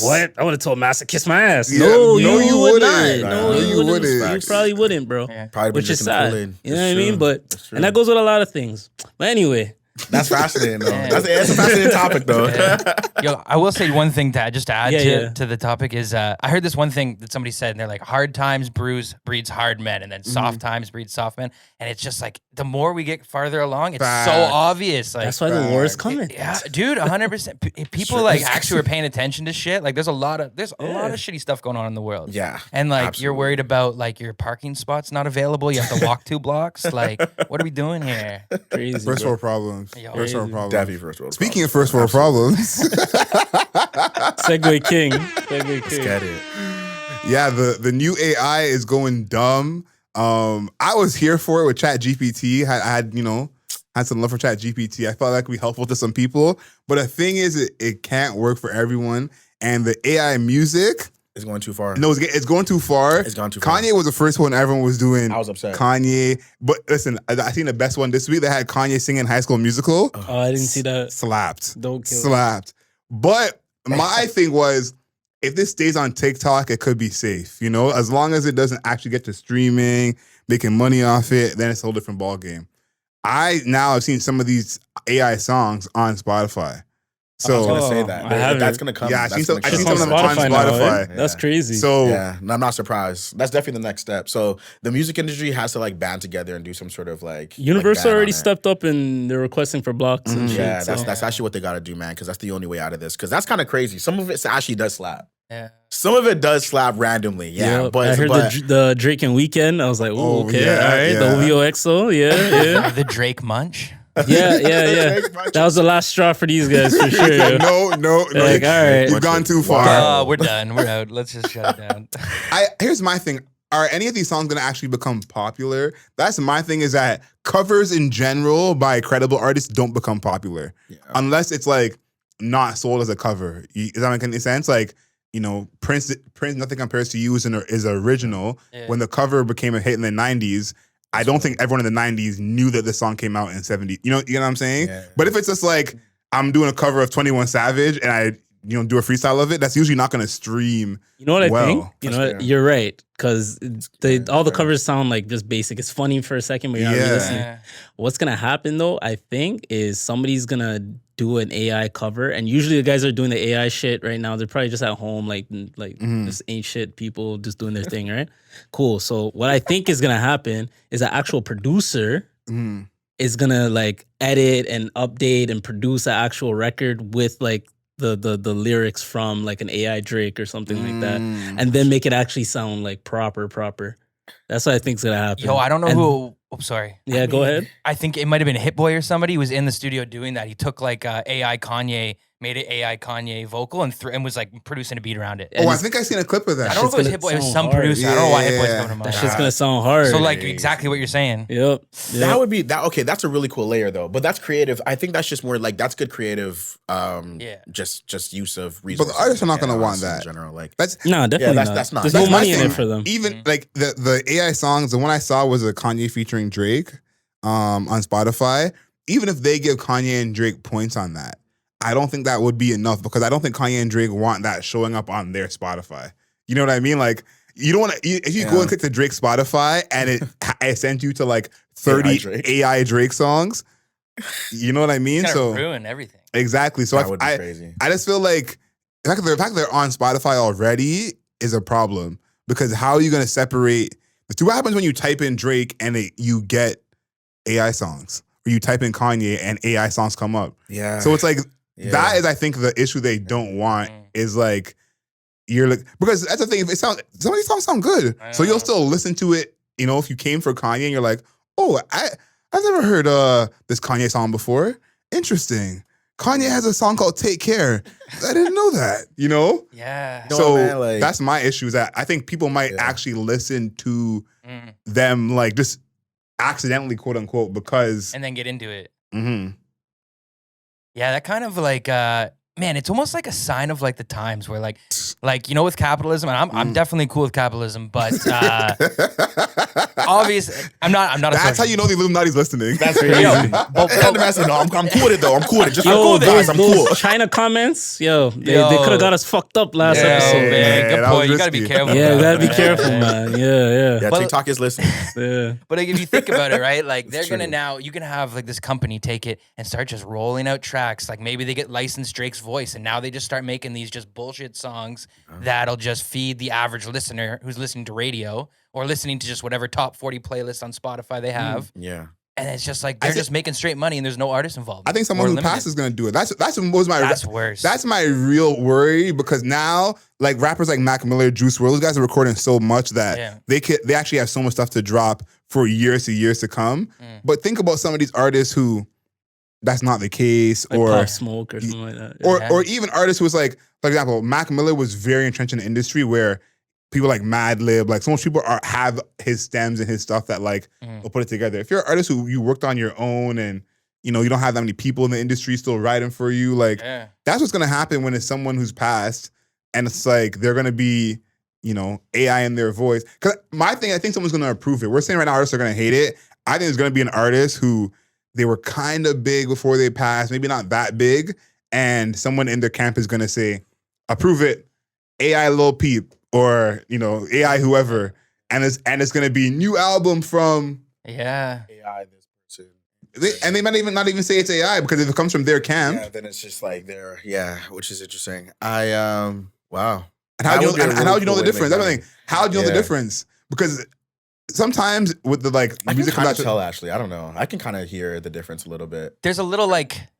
Speaker 1: What? I would have told Master kiss my ass.
Speaker 2: Yeah,
Speaker 1: no, you would not.
Speaker 2: Right.
Speaker 1: No, you wouldn't. You probably wouldn't, bro.
Speaker 3: Probably
Speaker 1: which is sad. You know what I mean? But and that goes with a lot of things. But anyway.
Speaker 3: That's fascinating, though. That's a fascinating topic, though.
Speaker 4: Yo, I will say one thing to add to the topic is I heard this one thing that somebody said, and they're like, hard times breeds hard men, and then soft times breed soft men. And it's just like, the more we get farther along, it's so obvious. Like,
Speaker 1: that's why the war is coming.
Speaker 4: Yeah, dude, 100%. People like actually are paying attention to shit. Like, there's a lot of shitty stuff going on in the world.
Speaker 3: Yeah.
Speaker 4: And like, you're worried about like your parking spot's not available. You have to walk 2 blocks. Like, what are we doing here?
Speaker 2: Crazy. First world problems. First world problems.
Speaker 3: Definitely first world.
Speaker 2: Speaking of first world problems,
Speaker 1: Segue King.
Speaker 3: Let's get it.
Speaker 2: Yeah, the new AI is going dumb. I was here for it with ChatGPT. I had some love for ChatGPT. I felt like we helpful to some people, but the thing is, it can't work for everyone. And the AI music.
Speaker 3: It's going too far.
Speaker 2: No, it's going too far.
Speaker 3: It's gone too far.
Speaker 2: Kanye was the first one everyone was doing.
Speaker 3: I was upset.
Speaker 2: Kanye. But listen, I think the best one this week, they had Kanye singing High School Musical.
Speaker 1: Oh, I didn't see that.
Speaker 2: Slapped.
Speaker 1: Don't kill
Speaker 2: Slapped. But my thing was, if this stays on TikTok, it could be safe. As long as it doesn't actually get to streaming, making money off it, then it's a whole different ballgame. I now have seen some of these AI songs on Spotify. So
Speaker 3: I was gonna say that. That's gonna come.
Speaker 2: Yeah, I seen some of them on
Speaker 1: Spotify.
Speaker 2: Spotify.
Speaker 1: Yeah. That's crazy.
Speaker 2: So
Speaker 3: yeah, I'm not surprised. That's definitely the next step. So the music industry has to like band together and do some sort of like.
Speaker 1: Universal already stepped up and they're requesting for blocks and shit.
Speaker 3: Yeah, that's actually what they got to do, man. Because that's the only way out of this. Because that's kind of crazy. Some of it actually does slap.
Speaker 4: Yeah.
Speaker 3: Some of it does slap randomly. Yeah,
Speaker 1: but I heard the Drake and Weekend. I was like, oh, okay, all right. Yeah. The OVO XO, yeah.
Speaker 4: The Drake Munch.
Speaker 1: Yeah. That was the last straw for these guys for sure. yo.
Speaker 2: No.
Speaker 1: Like, all right.
Speaker 2: You've gone too far.
Speaker 4: We're done. We're out. Let's just shut it down.
Speaker 2: Here's my thing. Are any of these songs going to actually become popular? That's my thing, is that covers in general by credible artists don't become popular. Unless it's like not sold as a cover. Does that make any sense? Like, Prince, Nothing Compares to You is original. Yeah. When the cover became a hit in the 90s, I don't think everyone in the 90s knew that the song came out in 70s. You know what I'm saying? Yeah. But if it's just like, I'm doing a cover of 21 Savage and I do a freestyle of it, that's usually not going to stream. You know what I think?
Speaker 1: You're right. Because all the covers sound like just basic. It's funny for a second, but you're not really listening. Yeah. What's going to happen though, I think, is somebody's going to do an AI cover. And usually the guys are doing the AI shit right now. They're probably just at home, like just ain't shit people just doing their thing, right? Cool. So what I think is going to happen is an actual producer is going to like edit and update and produce an actual record with like the lyrics from like an AI Drake or something like that, and then make it actually sound like proper. That's what I think's gonna happen.
Speaker 4: Yo, I don't know who. Oh, sorry.
Speaker 1: Yeah, go ahead.
Speaker 4: I think it might have been Hit Boy or somebody who was in the studio doing that. He took like AI Kanye, made an AI Kanye vocal and was like producing a beat around it.
Speaker 2: I think I seen a clip of that.
Speaker 4: I don't know if it was Hit Boy. It was some producer. I don't know why Hit Boy's coming to mind.
Speaker 1: That shit's gonna sound hard.
Speaker 4: So like exactly what you're saying.
Speaker 1: Yep.
Speaker 3: That would be that. Okay, that's a really cool layer though. But that's creative. I think that's just more like that's good creative. Just use of resources.
Speaker 2: But the artists are not gonna want that
Speaker 3: in general. Like
Speaker 2: that's
Speaker 1: definitely not.
Speaker 3: That's not.
Speaker 1: There's no money in it for them.
Speaker 2: Even like the AI songs, the one I saw was a Kanye featuring Drake. On Spotify, even if they give Kanye and Drake points on that, I don't think that would be enough because I don't think Kanye and Drake want that showing up on their Spotify. You know what I mean? Like, you don't want to, if you go and click the Drake Spotify and it sends you to like 30 AI Drake songs, you know what I mean?
Speaker 4: It's gonna ruin everything.
Speaker 2: Exactly. So
Speaker 3: that would be crazy.
Speaker 2: I just feel like the fact that they're on Spotify already is a problem because how are you going to separate the two? What happens when you type in Drake and you get AI songs, or you type in Kanye and AI songs come up?
Speaker 3: Yeah.
Speaker 2: So it's like that is, I think, the issue they don't want is like you're like, because that's the thing. Some of these songs sound good, so you'll still listen to it. If you came for Kanye and you're like, oh, I've never heard this Kanye song before. Interesting. Kanye has a song called "Take Care." I didn't know that.
Speaker 4: Yeah.
Speaker 2: So man, that's my issue. Is that I think people might actually listen to them like just accidentally, quote unquote, because
Speaker 4: and then get into it. Yeah, that kind of like man, it's almost like a sign of like the times where like with capitalism, and I'm definitely cool with capitalism, but obviously I'm not.
Speaker 2: That's how you know the Illuminati's listening.
Speaker 3: That's crazy. I'm cool with it though. I'm cool with it. Just I'm cool.
Speaker 1: China comments, they could have got us fucked up last episode.
Speaker 4: Man, good point. You gotta be careful.
Speaker 1: Yeah, you gotta be careful, man. Yeah.
Speaker 3: But, TikTok is listening.
Speaker 1: Yeah.
Speaker 4: But like, if you think about it, right? Like they're gonna now you can have like this company take it and start just rolling out tracks. Like maybe they get licensed Drake's voice, and now they just start making these just bullshit songs that'll just feed the average listener who's listening to radio or listening to just whatever top 40 playlist on Spotify they have.
Speaker 3: Yeah.
Speaker 4: And it's just like they're just making straight money and there's no artist involved.
Speaker 2: I think someone who passes is gonna do it. That's
Speaker 4: worse.
Speaker 2: That's my real worry because now like rappers like Mac Miller, Juice WRLD, those guys are recording so much that they actually have so much stuff to drop for years to come. But think about some of these artists who that's not the case,
Speaker 1: like
Speaker 2: or
Speaker 1: Pop Smoke or something like that,
Speaker 2: or even artists who was like, for example, Mac Miller was very entrenched in the industry where people like Madlib, like so much people have his stems and his stuff that like will put it together. If you're an artist who you worked on your own and you don't have that many people in the industry still writing for you, like that's what's gonna happen when it's someone who's passed and it's like they're gonna be AI in their voice. Because I think someone's gonna approve it. We're saying right now artists are gonna hate it. I think there's gonna be an artist who they were kind of big before they passed, maybe not that big, and someone in their camp is gonna say, approve it, AI Lil Peep, or AI whoever, and it's gonna be new album from
Speaker 3: AI this person.
Speaker 2: And they might even not even say it's AI because if it comes from their camp,
Speaker 3: then it's just like which is interesting. Wow.
Speaker 2: And how do you know the difference? That's the thing. How do you know the difference? Because sometimes with the music
Speaker 3: I can tell actually. I don't know. I can kind of hear the difference a little bit.
Speaker 4: There's a little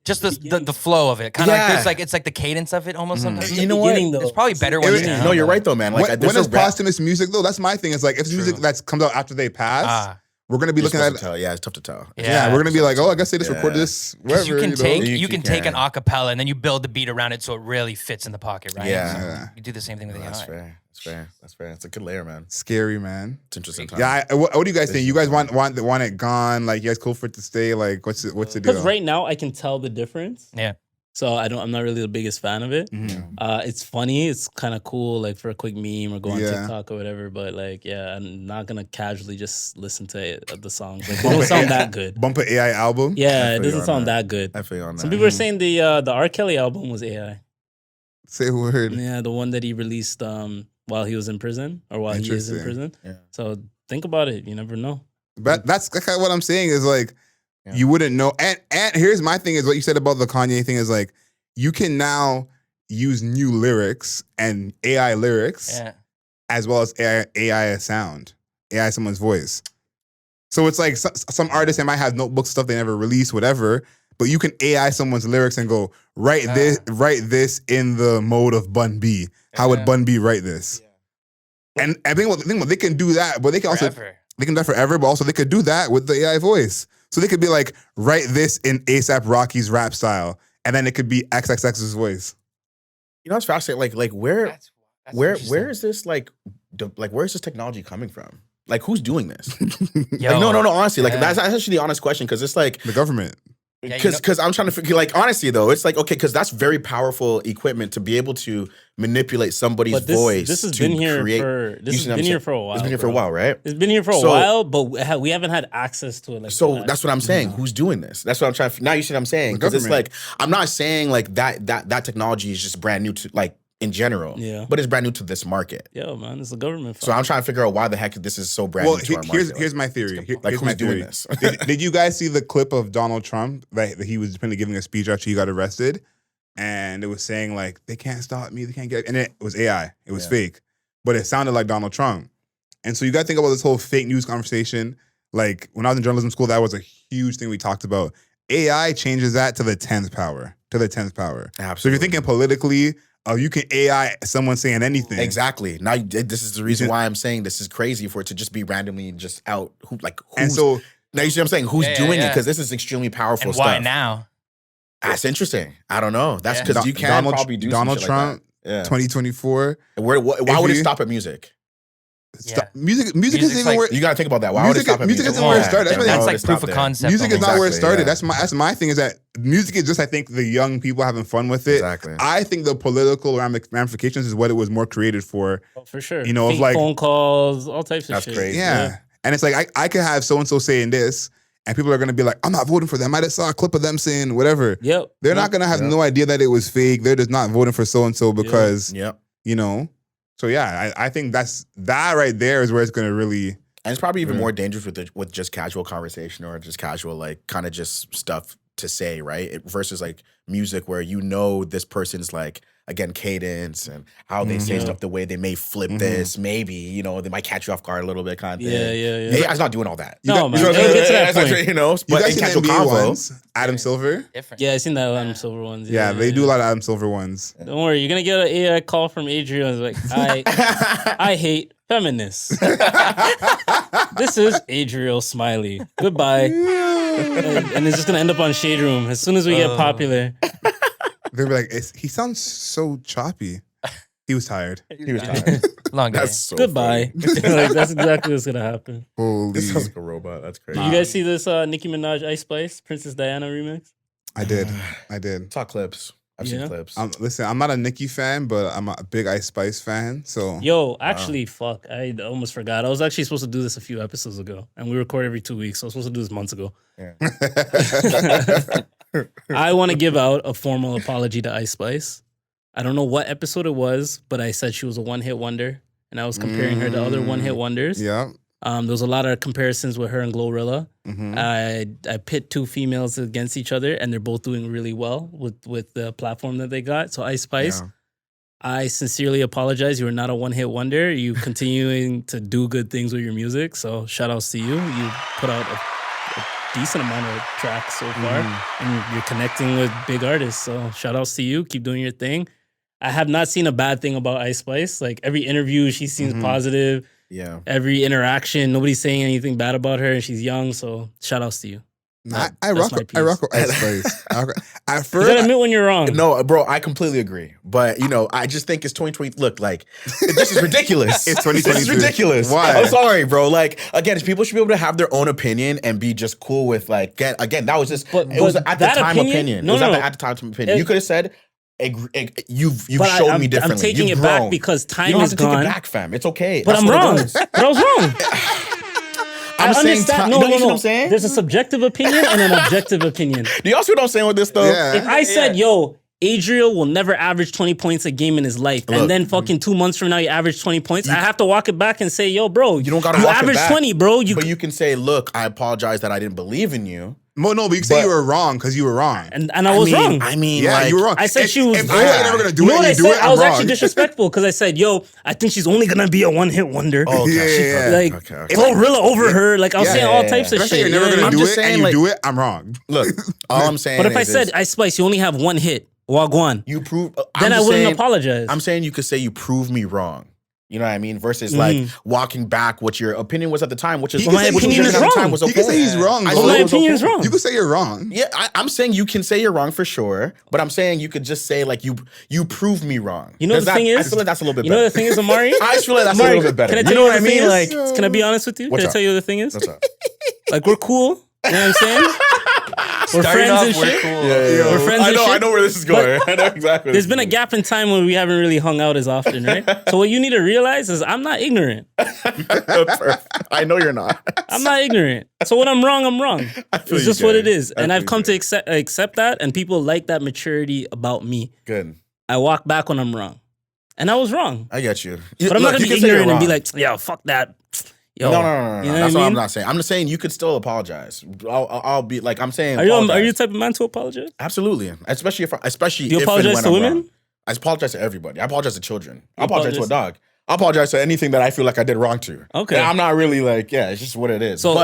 Speaker 4: just the flow of it. Kind of like it's like the cadence of it almost sometimes.
Speaker 1: You know what?
Speaker 4: It's probably better when
Speaker 3: No, you're right though, man. Like
Speaker 2: when it's posthumous music though, that's my thing. It's like if it's music that comes out after they pass, we're gonna be
Speaker 3: You're
Speaker 2: looking at
Speaker 3: supposed to tell. Yeah, it's tough to tell.
Speaker 2: yeah, we're gonna be like, oh, I guess they just recorded this wherever.
Speaker 4: Because you can take
Speaker 3: You
Speaker 4: you can
Speaker 3: can-
Speaker 4: take an acapella and then you build the beat around it so it really fits in the pocket, right?
Speaker 3: Yeah.
Speaker 4: So
Speaker 2: Yeah.
Speaker 4: you do the same thing with AI.
Speaker 3: That's fair. That's fair. That's fair. It's a good layer, man.
Speaker 2: Scary, man.
Speaker 3: It's interesting time.
Speaker 2: Yeah, what do you guys think? You guys want it gone? Like, you guys cool for it to stay? Like, what's the deal?
Speaker 1: Because right now I can tell the difference.
Speaker 4: Yeah.
Speaker 1: So I'm not really the biggest fan of it.
Speaker 2: Mhm.
Speaker 1: It's funny. It's kind of cool, like for a quick meme or go on
Speaker 2: Yeah.
Speaker 1: TikTok or whatever. But like, yeah, I'm not gonna casually just listen to the songs. Like, they don't sound that good.
Speaker 2: Bump an AI album.
Speaker 1: Yeah,
Speaker 3: I
Speaker 1: it
Speaker 3: feel
Speaker 1: doesn't
Speaker 3: you
Speaker 1: sound
Speaker 3: on
Speaker 1: that good.
Speaker 3: I feel you on that.
Speaker 1: Some people are saying the R. Kelly album was AI.
Speaker 2: Say a word.
Speaker 1: Yeah, the one that he released while he was in prison or while he is in
Speaker 2: Interesting.
Speaker 1: prison.
Speaker 3: Yeah.
Speaker 1: So think about it. You never know.
Speaker 2: But that's kind of what I'm saying is like,
Speaker 3: Yeah.
Speaker 2: you wouldn't know. And here's my thing is what you said about the Kanye thing is like, you can now use new lyrics and AI lyrics
Speaker 4: Yeah.
Speaker 2: as well as AI sound, AI someone's voice. So it's like some artists, they might have notebook stuff they never release, whatever, but you can AI someone's lyrics and go, write this in the mode of Bun B. How would
Speaker 4: Yeah.
Speaker 2: Bun B write this? And I think they can do that, but they can also
Speaker 4: Forever.
Speaker 2: they can do that forever, but also they could do that with the AI voice. So they could be like, write this in ASAP Rocky's rap style, and then it could be XXX's voice.
Speaker 3: You know, it's fascinating. Like where
Speaker 4: That's
Speaker 3: where
Speaker 4: interesting.
Speaker 3: is this where is this technology coming from? Like, who's doing this?
Speaker 4: Yo,
Speaker 3: Like, no. Honestly, like
Speaker 4: yeah.
Speaker 3: that's actually the honest question because it's like
Speaker 2: The government.
Speaker 4: Yeah, you know-
Speaker 3: because I'm trying to figure. Like, honestly though, it's like okay, because that's very powerful equipment to be able to manipulate somebody's
Speaker 1: But
Speaker 3: voice.
Speaker 1: this has
Speaker 3: to
Speaker 1: been here
Speaker 3: create,
Speaker 1: for
Speaker 3: you see what I'm saying?
Speaker 1: for a while.
Speaker 3: It's been here for a
Speaker 1: bro.
Speaker 3: while, right?
Speaker 1: It's been here for a
Speaker 3: So-
Speaker 1: while, but we haven't had access to it. Like
Speaker 3: So
Speaker 1: that.
Speaker 3: that's what I'm saying. Who's doing this? That's what I'm trying to. Now you see what I'm saying?
Speaker 2: The
Speaker 3: Because it's
Speaker 2: government.
Speaker 3: like I'm not saying like that technology is just brand new to like in general.
Speaker 1: Yeah.
Speaker 3: But it's brand new to this market.
Speaker 1: Yo, man, it's the government.
Speaker 3: So I'm trying to figure out why the heck this is so brand
Speaker 2: Well,
Speaker 3: new to our market.
Speaker 2: here's my theory.
Speaker 3: Like,
Speaker 2: Here's
Speaker 3: who's
Speaker 2: my
Speaker 3: doing
Speaker 2: theory.
Speaker 3: this?
Speaker 2: Did you guys see the clip of Donald Trump that he was apparently giving a speech after he got arrested? And it was saying like, they can't stop me, they can't get, and it was AI. It was
Speaker 3: Yeah.
Speaker 2: fake. But it sounded like Donald Trump. And so you gotta think about this whole fake news conversation. Like when I was in journalism school, that was a huge thing we talked about. AI changes that to the 10th power. So if
Speaker 3: Absolutely.
Speaker 2: you're thinking politically, you can AI someone saying anything.
Speaker 3: Exactly. Now this is the reason why I'm saying this is crazy for it to just be randomly just out.
Speaker 2: And so
Speaker 3: now you see what I'm saying? Who's
Speaker 4: Yeah,
Speaker 3: doing it?
Speaker 4: yeah.
Speaker 3: Because this is extremely powerful
Speaker 4: And
Speaker 3: stuff.
Speaker 4: why now?
Speaker 3: That's interesting. I don't know. That's
Speaker 4: Yeah.
Speaker 3: because you can probably do
Speaker 2: Donald
Speaker 3: some shit
Speaker 2: Trump,
Speaker 3: Like that.
Speaker 2: 2024.
Speaker 3: Yeah. Why would it stop at music?
Speaker 4: Yeah.
Speaker 2: Music
Speaker 4: Music's
Speaker 2: isn't even
Speaker 4: like-
Speaker 2: where
Speaker 3: You gotta think about that. Why would it stop at
Speaker 2: music
Speaker 3: music?
Speaker 2: isn't where it started. That's
Speaker 4: That's
Speaker 2: why
Speaker 4: like proof of concept.
Speaker 2: music is
Speaker 4: almost.
Speaker 2: not where it
Speaker 3: Exactly,
Speaker 2: started.
Speaker 3: yeah.
Speaker 2: That's my thing is that music is just, I think, the young people having fun with it.
Speaker 3: Exactly.
Speaker 2: I think the political ramifications is what it was more created for.
Speaker 1: Oh, for sure.
Speaker 2: You know, of
Speaker 1: Fake
Speaker 2: like-
Speaker 1: phone calls, all types of
Speaker 3: That's
Speaker 1: shit.
Speaker 3: crazy.
Speaker 2: Yeah. And it's like, I could have so-and-so saying this, and people are going to be like, I'm not voting for them. I just saw a clip of them saying whatever.
Speaker 1: Yep.
Speaker 2: They're not going to have
Speaker 3: Yep.
Speaker 2: no idea that it was fake. They're just not voting for so-and-so because,
Speaker 3: Yep.
Speaker 2: you know. So, yeah, I think that right there is where it's going to really...
Speaker 3: And it's probably even
Speaker 2: Yeah.
Speaker 3: more dangerous with just casual conversation or just casual like kind of just stuff to say, right? Versus like music where you know this person's like again cadence and how they say
Speaker 1: Yeah.
Speaker 3: stuff, the way they may flip
Speaker 2: Mhm.
Speaker 3: this, maybe you know they might catch you off guard a little bit, kind of
Speaker 1: Yeah,
Speaker 3: thing.
Speaker 1: yeah, yeah.
Speaker 3: AI's not doing all that.
Speaker 1: No, man.
Speaker 3: You know what I'm
Speaker 1: It'll
Speaker 3: saying?
Speaker 1: get to that
Speaker 3: That's
Speaker 1: point.
Speaker 3: you know,
Speaker 2: You
Speaker 3: but
Speaker 2: guys
Speaker 3: in
Speaker 2: seen the
Speaker 3: casual
Speaker 2: NBA
Speaker 3: convo,
Speaker 2: ones? Adam Silver?
Speaker 4: Different.
Speaker 1: Yeah, I seen that Adam Silver ones.
Speaker 2: Yeah, they do a lot of Adam Silver ones.
Speaker 1: Don't worry, you're gonna get an AI call from Adrian. Like, I hate feminists. This is Adriel Smiley. Goodbye. And it's just gonna end up on Shade Room as soon as we get popular.
Speaker 2: They'll be like, he sounds so choppy. He was tired.
Speaker 3: he was tired.
Speaker 4: Long day.
Speaker 3: That's so
Speaker 1: Goodbye. Like, that's exactly what's gonna happen.
Speaker 2: Holy.
Speaker 3: Funny. This sounds like a robot. That's crazy.
Speaker 1: Did you guys see this Nicki Minaj Ice Spice Princess Diana remix?
Speaker 2: I did.
Speaker 3: Saw clips. I've
Speaker 1: Yeah.
Speaker 3: seen clips.
Speaker 2: Listen, I'm not a Nicki fan, but I'm a big Ice Spice fan. So
Speaker 1: Yo, actually, fuck, I almost forgot. I was actually supposed to do this a few episodes ago, and we record every 2 weeks, so I was supposed to do this months ago. I want to give out a formal apology to Ice Spice. I don't know what episode it was, but I said she was a one-hit wonder, and I was comparing her to other one-hit wonders.
Speaker 2: yeah.
Speaker 1: There was a lot of comparisons with her and Glorilla.
Speaker 2: Mhm.
Speaker 1: I pit two females against each other, and they're both doing really well with the platform that they got. So Ice Spice,
Speaker 3: Yeah.
Speaker 1: I sincerely apologize. You are not a one-hit wonder. You continuing to do good things with your music. So shout outs to you. You put out a decent amount of tracks so far, and you're connecting with big artists. So shout outs to you. Keep doing your thing. I have not seen a bad thing about Ice Spice. Like every interview, she seems positive.
Speaker 3: Yeah.
Speaker 1: Every interaction, nobody's saying anything bad about her, and she's young. So shout outs to you.
Speaker 2: I rock with Ice Spice. At
Speaker 1: You
Speaker 2: first,
Speaker 1: gotta admit when you're wrong.
Speaker 3: No, bro, I completely agree. But, I just think it's 2020. Look, like, this is ridiculous.
Speaker 2: It's 2022.
Speaker 3: This is ridiculous.
Speaker 2: Why?
Speaker 3: I'm sorry, bro. Like, again, people should be able to have their own opinion and be just cool with, like, again, that was just, it was at the
Speaker 1: that
Speaker 3: time
Speaker 1: opinion?
Speaker 3: opinion.
Speaker 1: No,
Speaker 3: it was
Speaker 1: no.
Speaker 3: at the time opinion. You could have said, you've
Speaker 1: But
Speaker 3: showed me differently.
Speaker 1: I'm taking
Speaker 3: You've
Speaker 1: it back
Speaker 3: grown.
Speaker 1: because time
Speaker 3: you don't
Speaker 1: is
Speaker 3: have to
Speaker 1: gone.
Speaker 3: take it back, fam. It's okay.
Speaker 1: But
Speaker 3: That's
Speaker 1: I'm
Speaker 3: what it
Speaker 1: wrong.
Speaker 3: was.
Speaker 1: But I was wrong.
Speaker 3: I'm saying
Speaker 1: understand.
Speaker 3: no,
Speaker 1: No,
Speaker 3: you see what
Speaker 1: no.
Speaker 3: I'm saying?
Speaker 1: There's a subjective opinion and an objective opinion.
Speaker 3: Do y'all see what I'm saying with this, though?
Speaker 2: Yeah.
Speaker 1: If I said, yo, Adriel will never average 20 points a game in his life,
Speaker 3: Look.
Speaker 1: and then fucking 2 months from now you average 20 points, I have to walk it back and say, yo, bro,
Speaker 3: You don't gotta walk it
Speaker 1: average
Speaker 3: back.
Speaker 1: 20, bro.
Speaker 3: But you can say, look, I apologize that I didn't believe in you.
Speaker 2: no, but you can say
Speaker 3: But-
Speaker 2: you were wrong because you were wrong.
Speaker 1: and I was wrong.
Speaker 3: I mean,
Speaker 2: Yeah,
Speaker 3: like,
Speaker 2: you were wrong.
Speaker 1: I said she was.
Speaker 2: If I said you're never gonna do
Speaker 1: You know
Speaker 2: it,
Speaker 1: what
Speaker 2: and
Speaker 1: I
Speaker 2: you do
Speaker 1: said?
Speaker 2: it,
Speaker 1: I
Speaker 2: I'm
Speaker 1: was
Speaker 2: wrong.
Speaker 1: actually disrespectful because I said, "Yo, I think she's only gonna be a one-hit wonder."
Speaker 3: Oh, okay.
Speaker 2: Yeah.
Speaker 1: Like
Speaker 3: Okay.
Speaker 1: Glorilla over her. Like I was
Speaker 2: Yeah.
Speaker 1: saying all types
Speaker 2: If
Speaker 1: of
Speaker 2: I say
Speaker 1: shit.
Speaker 2: you're never
Speaker 1: you know
Speaker 2: gonna
Speaker 1: what I
Speaker 2: do
Speaker 1: mean?
Speaker 3: just
Speaker 2: it and
Speaker 3: saying,
Speaker 2: you
Speaker 3: like-
Speaker 2: do it, I'm wrong.
Speaker 3: Look, all I'm saying
Speaker 1: But if I
Speaker 3: is
Speaker 1: said, "I Spice, you only have one hit," Wagwan,
Speaker 3: you prove,
Speaker 1: then I wouldn't apologize.
Speaker 3: I'm saying you could say you prove me wrong. You know what I mean? Versus like walking back what your opinion was at the time, which is
Speaker 2: He can
Speaker 1: my
Speaker 2: say
Speaker 3: which
Speaker 1: opinion
Speaker 3: was
Speaker 1: is
Speaker 3: at the
Speaker 1: wrong.
Speaker 3: time was
Speaker 2: He
Speaker 3: okay.
Speaker 2: can say he's wrong.
Speaker 3: I
Speaker 2: But
Speaker 1: But
Speaker 3: thought
Speaker 1: my
Speaker 3: it was
Speaker 1: opinion is
Speaker 3: okay.
Speaker 1: wrong.
Speaker 2: You can say you're wrong.
Speaker 3: Yeah, I'm saying you can say you're wrong for sure, but I'm saying you could just say like you prove me wrong.
Speaker 1: You know the thing
Speaker 3: I
Speaker 1: is,
Speaker 3: feel like that's a little bit
Speaker 1: You know
Speaker 3: better.
Speaker 1: the thing is, Amari.
Speaker 3: I just feel like that's
Speaker 1: Amari,
Speaker 3: a little bit better.
Speaker 1: Can I
Speaker 3: You
Speaker 1: tell
Speaker 3: know
Speaker 1: you
Speaker 3: what I
Speaker 1: the thing
Speaker 3: mean?
Speaker 1: is?
Speaker 3: Like,
Speaker 1: Can I be honest with you?
Speaker 3: What's
Speaker 1: Can I
Speaker 3: up?
Speaker 1: tell you the thing is?
Speaker 3: what's up?
Speaker 1: Like we're cool. You know what I'm saying? We're
Speaker 4: Starting
Speaker 1: friends
Speaker 4: off,
Speaker 1: and
Speaker 4: we're
Speaker 1: shit.
Speaker 4: cool.
Speaker 1: We're friends and shit.
Speaker 3: I know where this is going. I know exactly.
Speaker 1: There's been a gap in time when we haven't really hung out as often, right? So what you need to realize is I'm not ignorant.
Speaker 3: I know you're not.
Speaker 1: I'm not ignorant. So when I'm wrong, I'm wrong.
Speaker 3: feel
Speaker 1: It's
Speaker 3: you,
Speaker 1: just what
Speaker 3: Jay.
Speaker 1: it is.
Speaker 3: I
Speaker 1: And I've
Speaker 3: feel
Speaker 1: come
Speaker 3: you.
Speaker 1: to accept that, and people like that maturity about me.
Speaker 3: Good.
Speaker 1: I walk back when I'm wrong. And I was wrong.
Speaker 3: I get you.
Speaker 1: But I'm not going to be ignorant and be like, yo, fuck that. Yo.
Speaker 3: No.
Speaker 1: You know
Speaker 3: That's
Speaker 1: what I
Speaker 3: what
Speaker 1: mean?
Speaker 3: I'm not saying. I'm just saying you could still apologize. I'll be like I'm saying.
Speaker 1: Are you
Speaker 3: apologize.
Speaker 1: the type of man to apologize?
Speaker 3: Absolutely, especially
Speaker 1: Do you
Speaker 3: if and
Speaker 1: apologize
Speaker 3: when
Speaker 1: to
Speaker 3: I'm
Speaker 1: women?
Speaker 3: wrong. I apologize to everybody. I apologize to children. I
Speaker 1: You
Speaker 3: apologize to a
Speaker 1: apologize-
Speaker 3: dog. I apologize to anything that I feel like I did wrong to.
Speaker 1: Okay.
Speaker 3: And I'm not really like, it's just what it is.
Speaker 1: So-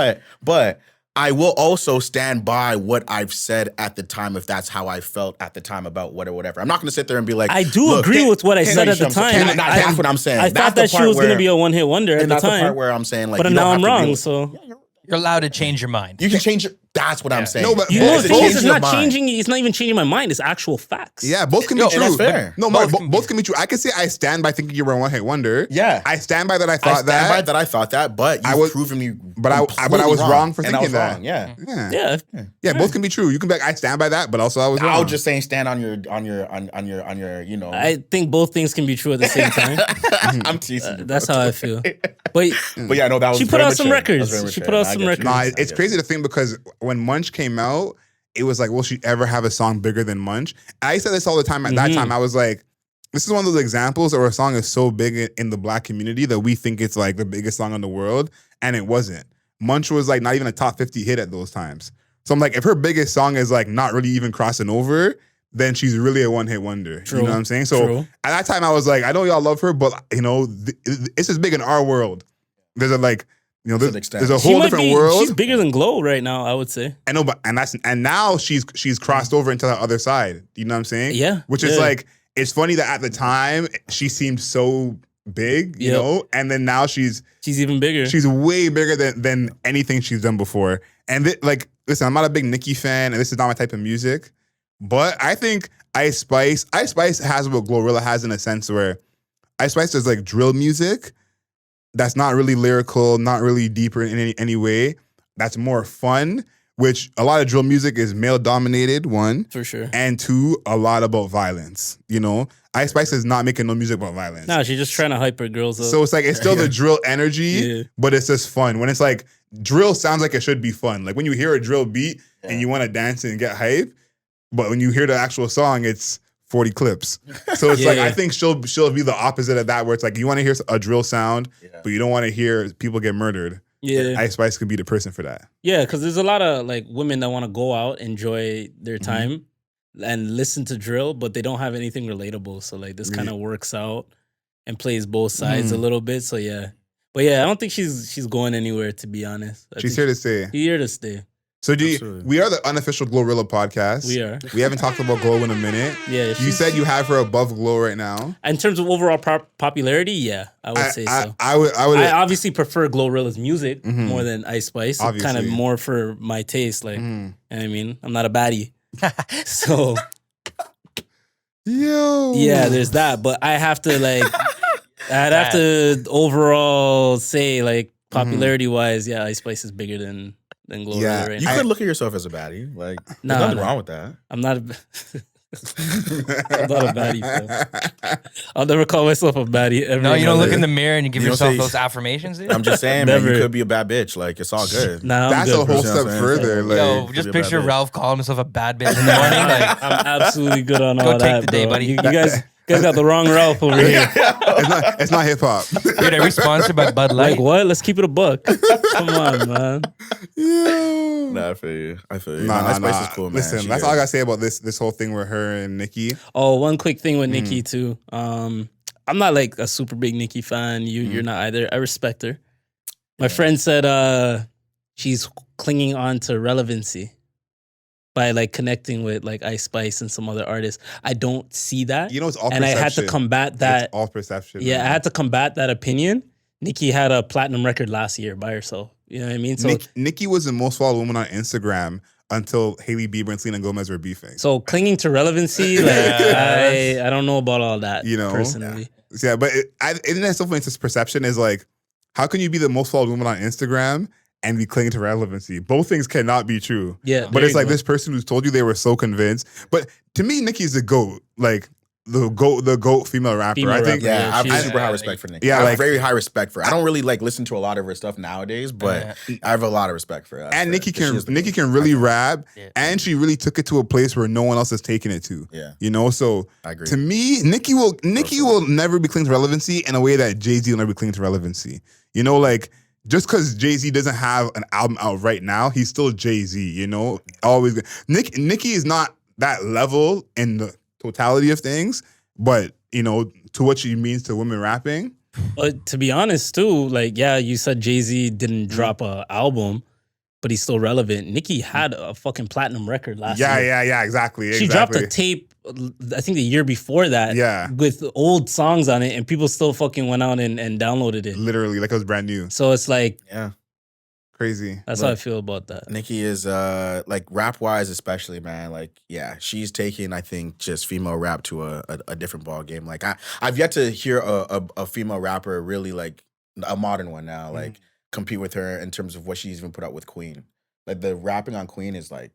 Speaker 3: but I will also stand by what I've said at the time if that's how I felt at the time about whatever. I'm not going to sit there and be like,
Speaker 1: I do
Speaker 3: look,
Speaker 1: agree with what I
Speaker 3: can-
Speaker 1: said at the
Speaker 3: can-
Speaker 1: time.
Speaker 3: can- That's what I'm saying.
Speaker 1: I
Speaker 3: That's
Speaker 1: thought
Speaker 3: the
Speaker 1: that she
Speaker 3: part
Speaker 1: was going to
Speaker 3: where-
Speaker 1: be a one-hit wonder at
Speaker 3: and
Speaker 1: the
Speaker 3: that's the part
Speaker 1: time.
Speaker 3: where I'm saying like,
Speaker 1: But
Speaker 3: you
Speaker 1: now
Speaker 3: don't
Speaker 1: I'm
Speaker 3: have to
Speaker 1: wrong,
Speaker 3: agree-
Speaker 1: so...
Speaker 4: You're allowed to change your mind.
Speaker 3: You can change it. That's what I'm saying.
Speaker 2: No, but
Speaker 1: You know
Speaker 2: both-
Speaker 1: the thing is,
Speaker 3: change
Speaker 1: it's
Speaker 3: your
Speaker 1: not
Speaker 3: mind.
Speaker 1: changing. It's not even changing my mind. It's actual facts.
Speaker 2: Yeah, both can be
Speaker 3: Yo,
Speaker 2: true.
Speaker 3: that's fair.
Speaker 2: No, both can be true. I can say I stand by thinking you were a one-hit wonder.
Speaker 3: Yeah.
Speaker 2: I stand by that. I
Speaker 3: I
Speaker 2: thought
Speaker 3: stand by
Speaker 2: that.
Speaker 3: that I thought that, but
Speaker 2: I
Speaker 3: you've
Speaker 2: was-
Speaker 3: proven me.
Speaker 2: but I
Speaker 3: completely
Speaker 2: was wrong for
Speaker 3: and I was
Speaker 2: thinking that.
Speaker 3: wrong, Yeah.
Speaker 2: Yeah.
Speaker 1: Yeah.
Speaker 2: Both can be true. You can be like, I stand by that, but also I was wrong.
Speaker 3: I was just saying, stand on your. You know.
Speaker 1: I think both things can be true at the same time.
Speaker 3: I'm teasing. You,
Speaker 1: That's
Speaker 3: bro.
Speaker 1: how I feel. But
Speaker 3: But yeah, no, that was.
Speaker 1: She put
Speaker 3: very
Speaker 1: out some
Speaker 3: mature. That was
Speaker 1: records.
Speaker 3: very
Speaker 1: She
Speaker 3: mature.
Speaker 1: put out
Speaker 3: I
Speaker 1: some
Speaker 3: get you.
Speaker 1: records.
Speaker 2: No,
Speaker 3: I
Speaker 2: it's
Speaker 3: get
Speaker 2: crazy
Speaker 3: you.
Speaker 2: to think because when Munch came out, it was like, will she ever have a song bigger than Munch? I said this all the time at that time. I was like, this is one of those examples where a song is so big in the black community that we think it's like the biggest song in the world, and it wasn't. Munch was like not even a top 50 hit at those times. So I'm like, if her biggest song is like not really even crossing over, then she's really a one-hit wonder.
Speaker 1: True.
Speaker 2: You know what I'm saying? So
Speaker 1: True.
Speaker 2: at that time, I was like, I know y'all love her, but you know, it's just big in our world. There's a like, you know,
Speaker 3: To an extent.
Speaker 2: there's a
Speaker 1: she
Speaker 2: whole
Speaker 1: might
Speaker 2: different
Speaker 1: be.
Speaker 2: world.
Speaker 1: She's bigger than Glow right now. I would say.
Speaker 2: I know, but and now she's crossed over into the other side. You know what I'm saying?
Speaker 1: Yeah,
Speaker 2: Which is
Speaker 1: yeah.
Speaker 2: like, it's funny that at the time she seemed so big, you
Speaker 1: Yep.
Speaker 2: know, and then now she's
Speaker 1: Even bigger.
Speaker 2: way bigger than anything she's done before. And like, listen, I'm not a big Nicki fan, and this is not my type of music, but I think Ice Spice has what Glorilla has in a sense where Ice Spice is like drill music that's not really lyrical, not really deeper in any way. That's more fun, which a lot of drill music is male dominated, one.
Speaker 1: For sure.
Speaker 2: And two, a lot about violence. You know, Ice Spice is not making no music about violence.
Speaker 1: Nah, she's just trying to hype her girls up.
Speaker 2: So it's like, it's still the drill energy,
Speaker 1: Yeah.
Speaker 2: but it's just fun. When it's like, drill sounds like it should be fun. Like when you hear a drill beat and you want to dance and get hype, but when you hear the actual song, it's 40 clips. So it's like,
Speaker 1: Yeah.
Speaker 2: I think she'll be the opposite of that, where it's like, you want to hear a drill sound, but you don't want to hear people get murdered.
Speaker 1: yeah,
Speaker 2: Ice Spice could be the person for that.
Speaker 1: yeah, because there's a lot of like women that want to go out, enjoy their time, and listen to drill, but they don't have anything relatable. So like this kind of works out and plays both sides a little bit. So yeah, but yeah, I don't think she's going anywhere, to be honest. I
Speaker 2: She's
Speaker 1: think
Speaker 2: here to stay.
Speaker 1: she's here to stay.
Speaker 2: So
Speaker 3: Absolutely.
Speaker 2: we are the unofficial Glorilla podcast.
Speaker 1: We are.
Speaker 2: We haven't talked about Glow in a minute.
Speaker 1: Yeah,
Speaker 2: You said you have her above Glow right now.
Speaker 1: In terms of overall popularity, yeah, I would say so.
Speaker 2: I would.
Speaker 1: I obviously prefer Glorilla's music more than Ice Spice. Kind of
Speaker 2: Obviously.
Speaker 1: more for my taste. Like, you know what I mean, I'm not a baddie, so yeah, there's that. But I have to I'd have to overall say like popularity wise, yeah, Ice Spice is bigger than Glorilla
Speaker 2: Yeah,
Speaker 1: right
Speaker 3: You
Speaker 1: now.
Speaker 3: could look at yourself as a baddie. Like, there's
Speaker 1: Nah,
Speaker 3: nothing
Speaker 1: nah.
Speaker 3: wrong with that.
Speaker 1: I'm not a. I'm not a baddie, bro. I'll never call myself a baddie ever.
Speaker 4: No, you don't look
Speaker 3: life.
Speaker 4: in the mirror and you give
Speaker 3: You don't
Speaker 4: yourself
Speaker 3: say-
Speaker 4: those affirmations, dude.
Speaker 3: I'm just saying, man,
Speaker 1: Never.
Speaker 3: you could be a bad bitch. Like, it's all good.
Speaker 1: Nah, I'm
Speaker 2: That's
Speaker 1: good,
Speaker 2: a
Speaker 1: bro.
Speaker 2: whole
Speaker 3: You know what
Speaker 2: step
Speaker 3: I'm
Speaker 2: further.
Speaker 3: saying?
Speaker 2: Like,
Speaker 4: Yo,
Speaker 3: could
Speaker 4: just
Speaker 3: be a bad
Speaker 4: picture
Speaker 3: bitch.
Speaker 4: Ralph calling himself a bad bitch in the morning. Like,
Speaker 1: I'm absolutely good on
Speaker 4: Go
Speaker 1: all
Speaker 4: take
Speaker 1: that,
Speaker 4: the day,
Speaker 1: bro.
Speaker 4: buddy.
Speaker 1: You guys got the wrong Ralph over here.
Speaker 2: it's not hip hop.
Speaker 4: dude, are we sponsored by Bud Light?
Speaker 1: Like what? Let's keep it a buck. Come on, man.
Speaker 3: Nah, I feel you.
Speaker 2: Nah,
Speaker 3: Ice Spice is cool, man.
Speaker 2: Listen,
Speaker 3: She
Speaker 2: that's
Speaker 3: good.
Speaker 2: all I gotta say about this whole thing with her and Nicki.
Speaker 1: Oh, one quick thing with Nicki too. I'm not like a super big Nicki fan. You're not either. I respect her. My friend said she's clinging on to relevancy by like connecting with like Ice Spice and some other artists. I don't see that.
Speaker 2: You know, it's all
Speaker 1: and
Speaker 2: perception.
Speaker 1: I had to combat that.
Speaker 2: It's all perception.
Speaker 1: Yeah,
Speaker 2: man.
Speaker 1: I had to combat that opinion. Nicki had a platinum record last year by herself. You know what I mean? So
Speaker 2: Nicki was the most followed woman on Instagram until Hailey Bieber and Selena Gomez were beefing.
Speaker 1: So clinging to relevancy, like I don't know about all that,
Speaker 2: You know?
Speaker 1: personally.
Speaker 2: Yeah, but isn't that so funny? It's perception is like, how can you be the most followed woman on Instagram and be clinging to relevancy? Both things cannot be true.
Speaker 1: Yeah,
Speaker 2: But
Speaker 1: there
Speaker 2: it's
Speaker 1: you
Speaker 2: like
Speaker 1: go.
Speaker 2: this person who's told you they were so convinced. But to me, Nicki's the GOAT. Like the GOAT female rapper.
Speaker 1: Female
Speaker 2: I think
Speaker 1: rapper,
Speaker 3: Yeah, I have
Speaker 1: she's-
Speaker 3: super high respect for Nicki.
Speaker 2: Yeah,
Speaker 3: I have
Speaker 2: like-
Speaker 3: very high respect for her. I don't really like listen to a lot of her stuff nowadays, but I have a lot of respect for her. That's
Speaker 2: and
Speaker 3: fair.
Speaker 2: Nicki
Speaker 3: She is the
Speaker 2: Nicki
Speaker 3: GOAT.
Speaker 2: can really rap,
Speaker 4: Yeah.
Speaker 2: and she really took it to a place where no one else has taken it to.
Speaker 3: Yeah,
Speaker 2: You know, so
Speaker 3: I agree.
Speaker 2: to me, Nicki will never be clinging to relevancy in a way that Jay-Z will never be clinging to relevancy. You know, like just because Jay-Z doesn't have an album out right now, he's still Jay-Z, you know? Always Nicki is not that level in the totality of things, but you know, to what she means to women rapping.
Speaker 1: But to be honest, too, like, yeah, you said Jay-Z didn't drop a album, but he's still relevant. Nicki had a fucking platinum record last year.
Speaker 2: Yeah, exactly.
Speaker 1: She dropped a tape, I think the year before that,
Speaker 2: Yeah.
Speaker 1: with old songs on it, and people still fucking went out and downloaded it.
Speaker 2: Literally, like it was brand new.
Speaker 1: So it's like,
Speaker 3: Yeah,
Speaker 2: Crazy.
Speaker 1: that's how I feel about that.
Speaker 3: Nicki is like rap wise, especially, man. Like, yeah, she's taking, I think, just female rap to a different ball game. Like, I've yet to hear a female rapper really like a modern one now, like compete with her in terms of what she's even put out with Queen. Like the rapping on Queen is like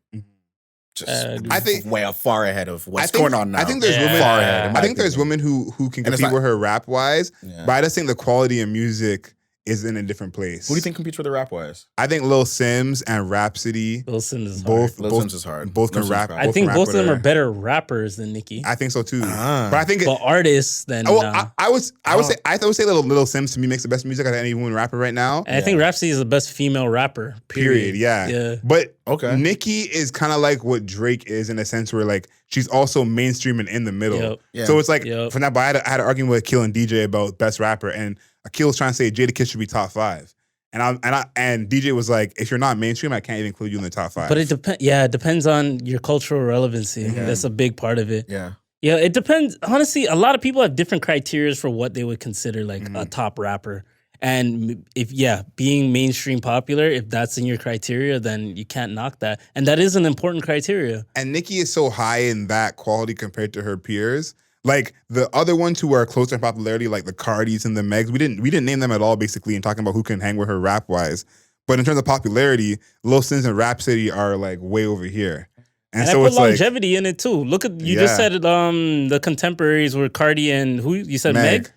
Speaker 3: just
Speaker 2: I think-
Speaker 3: way far ahead of what's
Speaker 2: I think-
Speaker 3: going on now.
Speaker 2: I think there's
Speaker 4: Yeah.
Speaker 2: women.
Speaker 3: Far ahead, in my
Speaker 2: I think there's
Speaker 3: opinion.
Speaker 2: women who can
Speaker 3: And it's
Speaker 2: compete
Speaker 3: not-
Speaker 2: with her rap wise,
Speaker 3: Yeah.
Speaker 2: but I just think the quality of music is in a different place.
Speaker 3: Who do you think competes with her rap wise?
Speaker 2: I think Lil Sims and Rhapsody
Speaker 1: Lil Sims is
Speaker 2: both
Speaker 1: hard.
Speaker 3: Lil Sims is hard.
Speaker 2: both can
Speaker 3: Lil Sims
Speaker 2: rap.
Speaker 3: is
Speaker 1: I
Speaker 3: hard.
Speaker 1: think
Speaker 2: can
Speaker 1: both
Speaker 2: rap
Speaker 1: of them
Speaker 2: with
Speaker 1: are
Speaker 2: her.
Speaker 1: better rappers than Nicki.
Speaker 2: I think so too.
Speaker 3: Ah.
Speaker 2: But I think
Speaker 1: But artists, then
Speaker 2: Oh,
Speaker 1: nah.
Speaker 2: I would say Little Sims to me makes the best music out of any woman rapper right now.
Speaker 1: And I think Rhapsody is the best female rapper.
Speaker 2: Period. Yeah.
Speaker 1: Yeah.
Speaker 2: But
Speaker 3: Okay.
Speaker 2: Nicki is kind of like what Drake is in a sense where like she's also mainstream and in the middle.
Speaker 1: Yep.
Speaker 3: Yeah.
Speaker 2: So it's like
Speaker 1: Yep.
Speaker 2: for example, I had an argument with Akil and DJ about best rapper, and Akil was trying to say Jadakiss should be top 5. And DJ was like, if you're not mainstream, I can't even include you in the top 5.
Speaker 1: But it depends. Yeah, it depends on your cultural relevancy.
Speaker 3: Yeah.
Speaker 1: That's a big part of it.
Speaker 3: Yeah.
Speaker 1: Yeah, it depends. Honestly, a lot of people have different criteria for what they would consider like a top rapper. And if being mainstream popular, if that's in your criteria, then you can't knock that. And that is an important criteria.
Speaker 2: And Nicki is so high in that quality compared to her peers. Like the other ones who are closer in popularity, like the Cardis and the Megs, we didn't name them at all basically in talking about who can hang with her rap wise. But in terms of popularity, Lil Sims and Rhapsody are like way over here.
Speaker 1: And
Speaker 2: so
Speaker 1: I put
Speaker 2: it's like
Speaker 1: longevity in it too. Look at you just
Speaker 2: Yeah.
Speaker 1: said the contemporaries were Cardi and who you said Meg.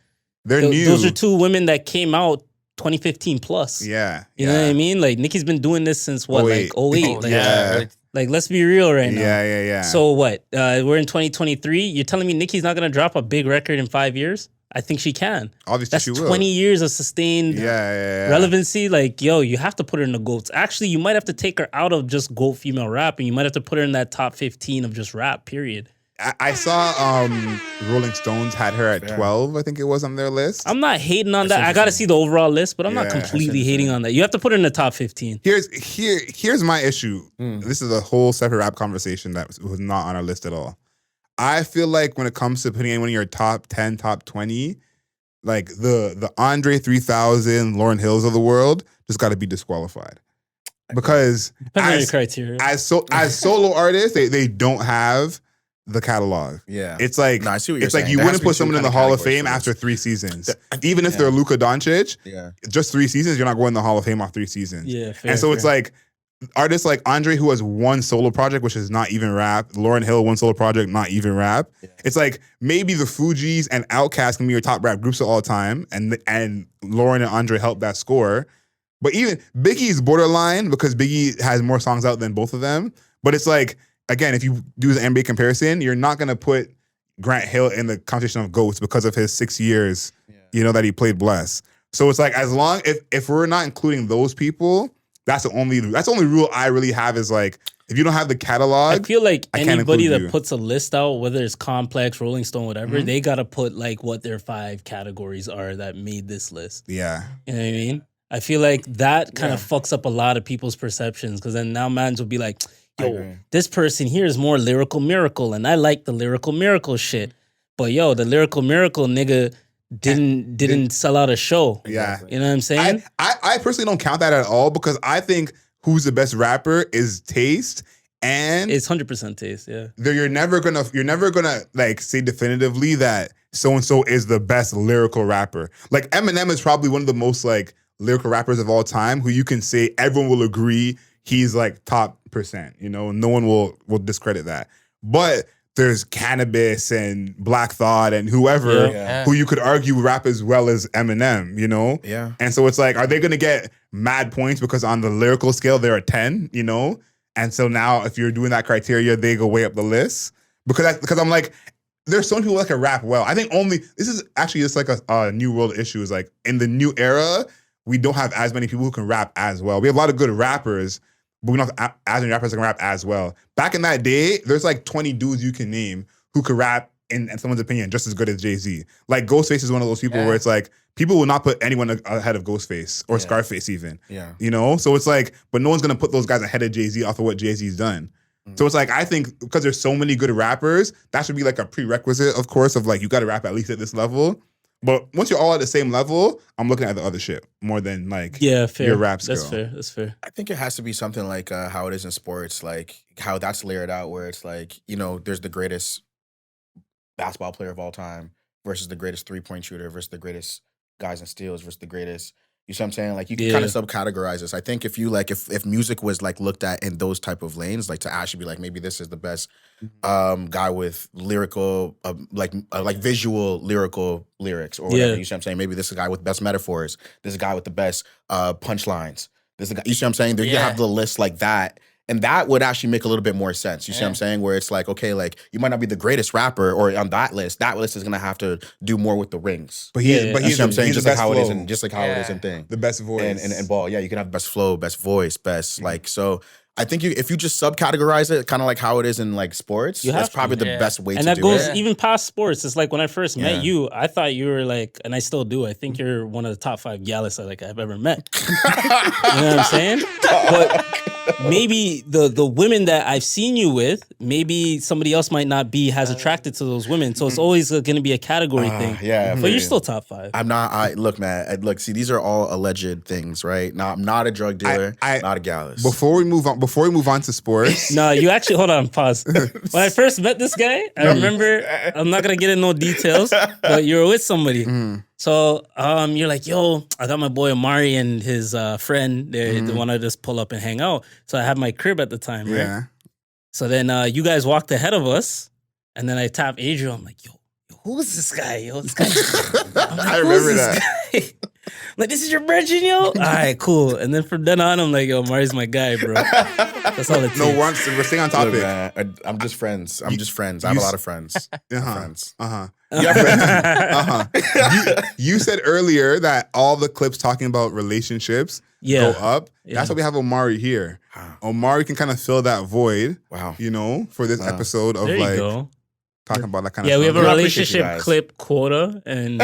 Speaker 2: They're new.
Speaker 1: Those are two women that came out 2015 plus.
Speaker 2: Yeah.
Speaker 1: You know what I mean? Like Nicki's been doing this since what,
Speaker 2: 08.
Speaker 1: like 08.
Speaker 4: Oh,
Speaker 1: Like,
Speaker 2: yeah.
Speaker 4: really.
Speaker 1: like, let's be real right now.
Speaker 2: Yeah.
Speaker 1: So what? We're in 2023. You're telling me Nicki's not gonna drop a big record in 5 years? I think she can.
Speaker 2: Obviously
Speaker 1: That's
Speaker 2: she will.
Speaker 1: 20 years of sustained
Speaker 2: Yeah.
Speaker 1: relevancy. Like, yo, you have to put her in the GOATs. Actually, you might have to take her out of just GOAT female rap, and you might have to put her in that top 15 of just rap, period.
Speaker 2: I saw Rolling Stones had her at 12, I think it was, on their list.
Speaker 1: I'm not hating on that. I got to see the overall list, but I'm not
Speaker 2: Yeah,
Speaker 1: completely hating on that. You have to put it in the top 15.
Speaker 2: Here's my issue. This is a whole separate rap conversation that was not on our list at all. I feel like when it comes to putting anyone in your top 10, top 20, like the Andre 3000, Lauryn Hills of the world just got to be disqualified. Because
Speaker 1: Depends on your criteria.
Speaker 2: as solo artists, they don't have the catalog.
Speaker 3: Yeah.
Speaker 2: It's like,
Speaker 3: No, I see what you're
Speaker 2: it's like
Speaker 3: saying.
Speaker 2: you
Speaker 3: There has
Speaker 2: wouldn't
Speaker 3: to be
Speaker 2: put
Speaker 3: two
Speaker 2: someone in
Speaker 3: kind
Speaker 2: the
Speaker 3: of
Speaker 2: Hall of
Speaker 3: categories
Speaker 2: Fame
Speaker 3: for
Speaker 2: after
Speaker 3: this.
Speaker 2: 3 seasons. Even if they're Luka Doncic, just 3 seasons, you're not going to the Hall of Fame off 3 seasons.
Speaker 1: Yeah, fair,
Speaker 2: and so it's like artists like Andre, who has one solo project, which is not even rap. Lauryn Hill, one solo project, not even rap. Yeah. It's like maybe the Fugees and Outkast can be your top rap groups of all time, and Lauryn and Andre help that score. But even Biggie's borderline because Biggie has more songs out than both of them. But it's like, again, if you do the NBA comparison, you're not going to put Grant Hill in the conversation of GOATs because of his 6 years, that he played Bless. So it's like, as long, if we're not including those people, that's the only rule I really have is like, if you don't have the catalog,
Speaker 1: I feel like anybody that
Speaker 2: you.
Speaker 1: puts a list out, whether it's Complex, Rolling Stone, whatever, they got to put like what their 5 categories are that made this list.
Speaker 2: Yeah.
Speaker 1: You know what I mean? I feel like that kind of fucks up a lot of people's perceptions because then now mans will be like, yo, this person here is more Lyrical Miracle and I like the Lyrical Miracle shit. But yo, the Lyrical Miracle nigga didn't sell out a show.
Speaker 2: Yeah.
Speaker 1: You know what I'm saying?
Speaker 2: I personally don't count that at all because I think who's the best rapper is taste. And
Speaker 1: it's 100% taste, yeah.
Speaker 2: You're never gonna like say definitively that so and so is the best lyrical rapper. Like Eminem is probably one of the most like lyrical rappers of all time who you can say everyone will agree he's like top percent, no one will discredit that. But there's Cannabis and Black Thought and whoever who you could argue rap as well as Eminem,
Speaker 3: Yeah.
Speaker 2: And so it's like, are they gonna get mad points because on the lyrical scale they're a 10, And so now if you're doing that criteria, they go way up the list. Because I'm like, there's so many people that can rap well. I think this is actually just like a new world issue. Is like in the new era, we don't have as many people who can rap as well. We have a lot of good rappers, but we don't have as many rappers that can rap as well. Back in that day, there's like 20 dudes you can name who could rap, in someone's opinion, just as good as Jay-Z. Like Ghostface is one of those people where it's like, people will not put anyone ahead of Ghostface or Scarface even. Yeah. So it's like, but no one's going to put those guys ahead of Jay-Z off of what Jay-Z's done. So it's like, I think because there's so many good rappers, that should be like a prerequisite, of course, of like, you got to rap at least at this level. But once you're all at the same level, I'm looking at the other shit more than like
Speaker 1: fair.
Speaker 2: your rap skill.
Speaker 1: That's fair.
Speaker 3: I think it has to be something like how it is in sports, like how that's layered out, where it's like, there's the greatest basketball player of all time versus the greatest 3-point shooter versus the greatest guys in steals versus the greatest. You see what I'm saying? Like you can kind of subcategorize this. I think if you like, if music was like looked at in those type of lanes, like to actually be like, maybe this is the best guy with lyrical, like visual lyrical lyrics or whatever. You see what I'm saying? Maybe this is a guy with best metaphors. This is a guy with the best punchlines. This is a guy. You see what I'm saying? You have the list like that. And that would actually make a little bit more sense. You see what I'm saying? Where it's like, okay, like you might not be the greatest rapper, or on that list is gonna have to do more with the rings.
Speaker 2: But he's
Speaker 3: you know what I'm saying? Just like how it is, and just like how it is in thing.
Speaker 2: The best voice
Speaker 3: and ball. Yeah, you can have best flow, best voice, best like so. I think if you just subcategorize it, kind of like how it is in like sports, that's probably the best way to do it.
Speaker 1: And that goes even past sports. It's like when I first met you, I thought you were like, and I still do. I think you're one of the top 5 Gallus I've ever met. You know what I'm saying? But maybe the women that I've seen you with, maybe somebody else might not be as attracted to those women. So it's always going to be a category thing.
Speaker 3: Yeah,
Speaker 1: but you're still top 5.
Speaker 3: I'm not. Look, man. Look, see, these are all alleged things, right? Now, I'm not a drug dealer. Not a Gallus.
Speaker 2: Before we move on to sports.
Speaker 1: No, you actually, hold on, pause. When I first met this guy, I remember, I'm not going to get into no details, but you were with somebody. So you're like, yo, I got my boy Omari and his friend. They want to just pull up and hang out. So I had my crib at the time, right? Yeah. So then you guys walked ahead of us, and then I tap Adriel. I'm like, yo, who is this guy? Yo, this guy. I'm like,
Speaker 2: I remember that.
Speaker 1: Guy? Like, this is your brethren, yo? All right, cool. And then from then on, I'm like, yo, Mari's my guy, bro. That's all it takes.
Speaker 2: No, we're staying on topic.
Speaker 3: Look, man, I'm just friends. I have a lot of friends. Friends.
Speaker 2: Yeah, You said earlier that all the clips talking about relationships go up. That's why we have Omari here. Omari can kind of fill that void.
Speaker 3: Wow.
Speaker 2: For this episode of
Speaker 1: there
Speaker 2: like.
Speaker 1: You go.
Speaker 2: talking about that kind of
Speaker 1: Yeah,
Speaker 2: stuff.
Speaker 1: we have a
Speaker 3: I appreciate you
Speaker 1: relationship
Speaker 3: guys.
Speaker 1: clip quota, and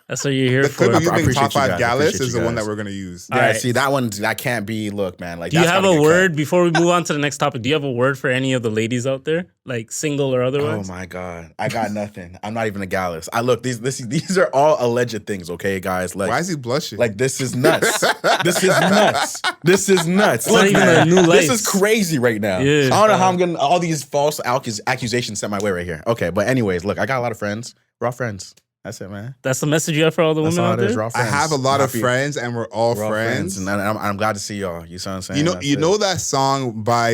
Speaker 1: that's what you're here
Speaker 2: The
Speaker 1: for.
Speaker 2: clip of you
Speaker 3: I
Speaker 2: being
Speaker 3: appreciate
Speaker 2: top
Speaker 3: you
Speaker 2: 5
Speaker 3: guys. I
Speaker 2: Gallus
Speaker 3: appreciate
Speaker 2: is
Speaker 3: you
Speaker 2: the one
Speaker 3: guys.
Speaker 2: that we're gonna use.
Speaker 3: Yeah,
Speaker 1: Alright.
Speaker 3: see that one that can't be. Look, man. Like,
Speaker 1: Do you
Speaker 3: that's
Speaker 1: have
Speaker 3: gotta
Speaker 1: a
Speaker 3: get
Speaker 1: word
Speaker 3: cut.
Speaker 1: before we move on to the next topic? Do you have a word for any of the ladies out there, like single or
Speaker 3: Oh
Speaker 1: otherwise?
Speaker 3: my god, I got nothing. I'm not even a gallus. I look these are all alleged things, okay, guys. Like,
Speaker 2: Why is he blushing?
Speaker 3: like this is nuts. This is nuts. This is nuts.
Speaker 1: not even a new
Speaker 3: This
Speaker 1: lights.
Speaker 3: is crazy right now.
Speaker 1: Yeah.
Speaker 3: I don't know how I'm getting all these false accusations sent my way right here. Okay, but anyways, look, I got a lot of friends. We're all friends. That's it, man.
Speaker 1: That's the message you have for all the
Speaker 3: That's
Speaker 1: women
Speaker 3: all
Speaker 1: out
Speaker 3: it is.
Speaker 1: there.
Speaker 3: We're all
Speaker 2: I
Speaker 3: friends.
Speaker 2: have a lot of
Speaker 3: Happy-
Speaker 2: friends, and we're all
Speaker 3: we're all
Speaker 2: friends.
Speaker 3: and I'm glad to see y'all. You see what I'm saying?
Speaker 2: You know,
Speaker 3: That's
Speaker 2: you
Speaker 3: it.
Speaker 2: know that song by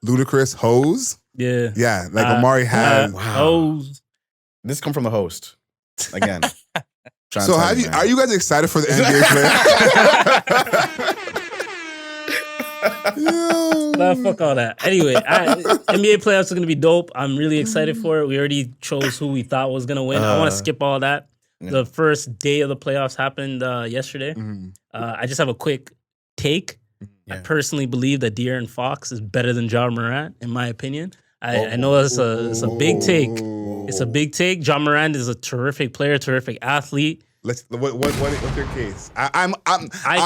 Speaker 2: Ludacris, "Hose."
Speaker 1: Yeah.
Speaker 2: Yeah, like Omari has.
Speaker 3: Wow.
Speaker 1: Oh,
Speaker 3: This come from the host again. Trying to
Speaker 2: So,
Speaker 3: tell man.
Speaker 2: are you guys excited for the NBA player?
Speaker 1: nah, fuck all that. Anyway, NBA playoffs are gonna be dope. I'm really excited for it. We already chose who we thought was gonna win. I want to skip all that.
Speaker 3: yeah.
Speaker 1: The first day of the playoffs happened yesterday.
Speaker 2: Mhm.
Speaker 1: I just have a quick take. I
Speaker 3: Yeah.
Speaker 1: personally believe that De'Aaron Fox is better than Ja Morant, in my opinion. I know it's a big take. It's a big take. Ja Morant is a terrific player, terrific athlete.
Speaker 2: What's your case? I'm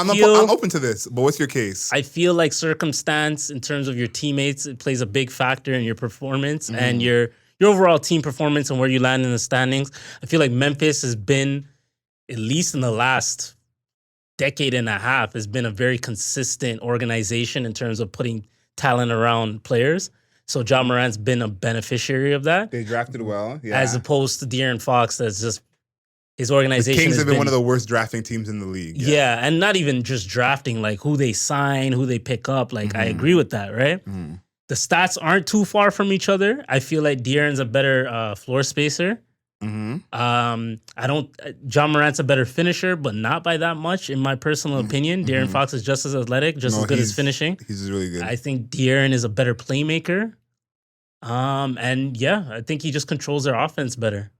Speaker 1: feel-
Speaker 2: open to this, but what's your case?
Speaker 1: I feel like circumstance in terms of your teammates, it plays a big factor in your performance and your overall team performance and where you land in the standings. I feel like Memphis has been, at least in the last decade and a half, has been a very consistent organization in terms of putting talent around players. So Ja Morant's been a beneficiary of that,
Speaker 2: They drafted well, yeah.
Speaker 1: as opposed to De'Aaron Fox, that's just his
Speaker 2: the
Speaker 1: organization.
Speaker 2: Kings
Speaker 1: has
Speaker 2: have been one of the worst drafting teams in the league.
Speaker 1: yeah, and not even just drafting, like who they sign, who they pick up. Like I agree with that, right?
Speaker 2: Mhm.
Speaker 1: The stats aren't too far from each other. I feel like De'Aaron's a better floor spacer.
Speaker 2: Mhm.
Speaker 1: I don't. Ja Morant's a better finisher, but not by that much, in my personal opinion. De'Aaron Fox is just as athletic, just
Speaker 2: No,
Speaker 1: as good as
Speaker 2: he's-
Speaker 1: finishing.
Speaker 2: He's really good.
Speaker 1: I think De'Aaron is a better playmaker. And yeah, I think he just controls their offense better.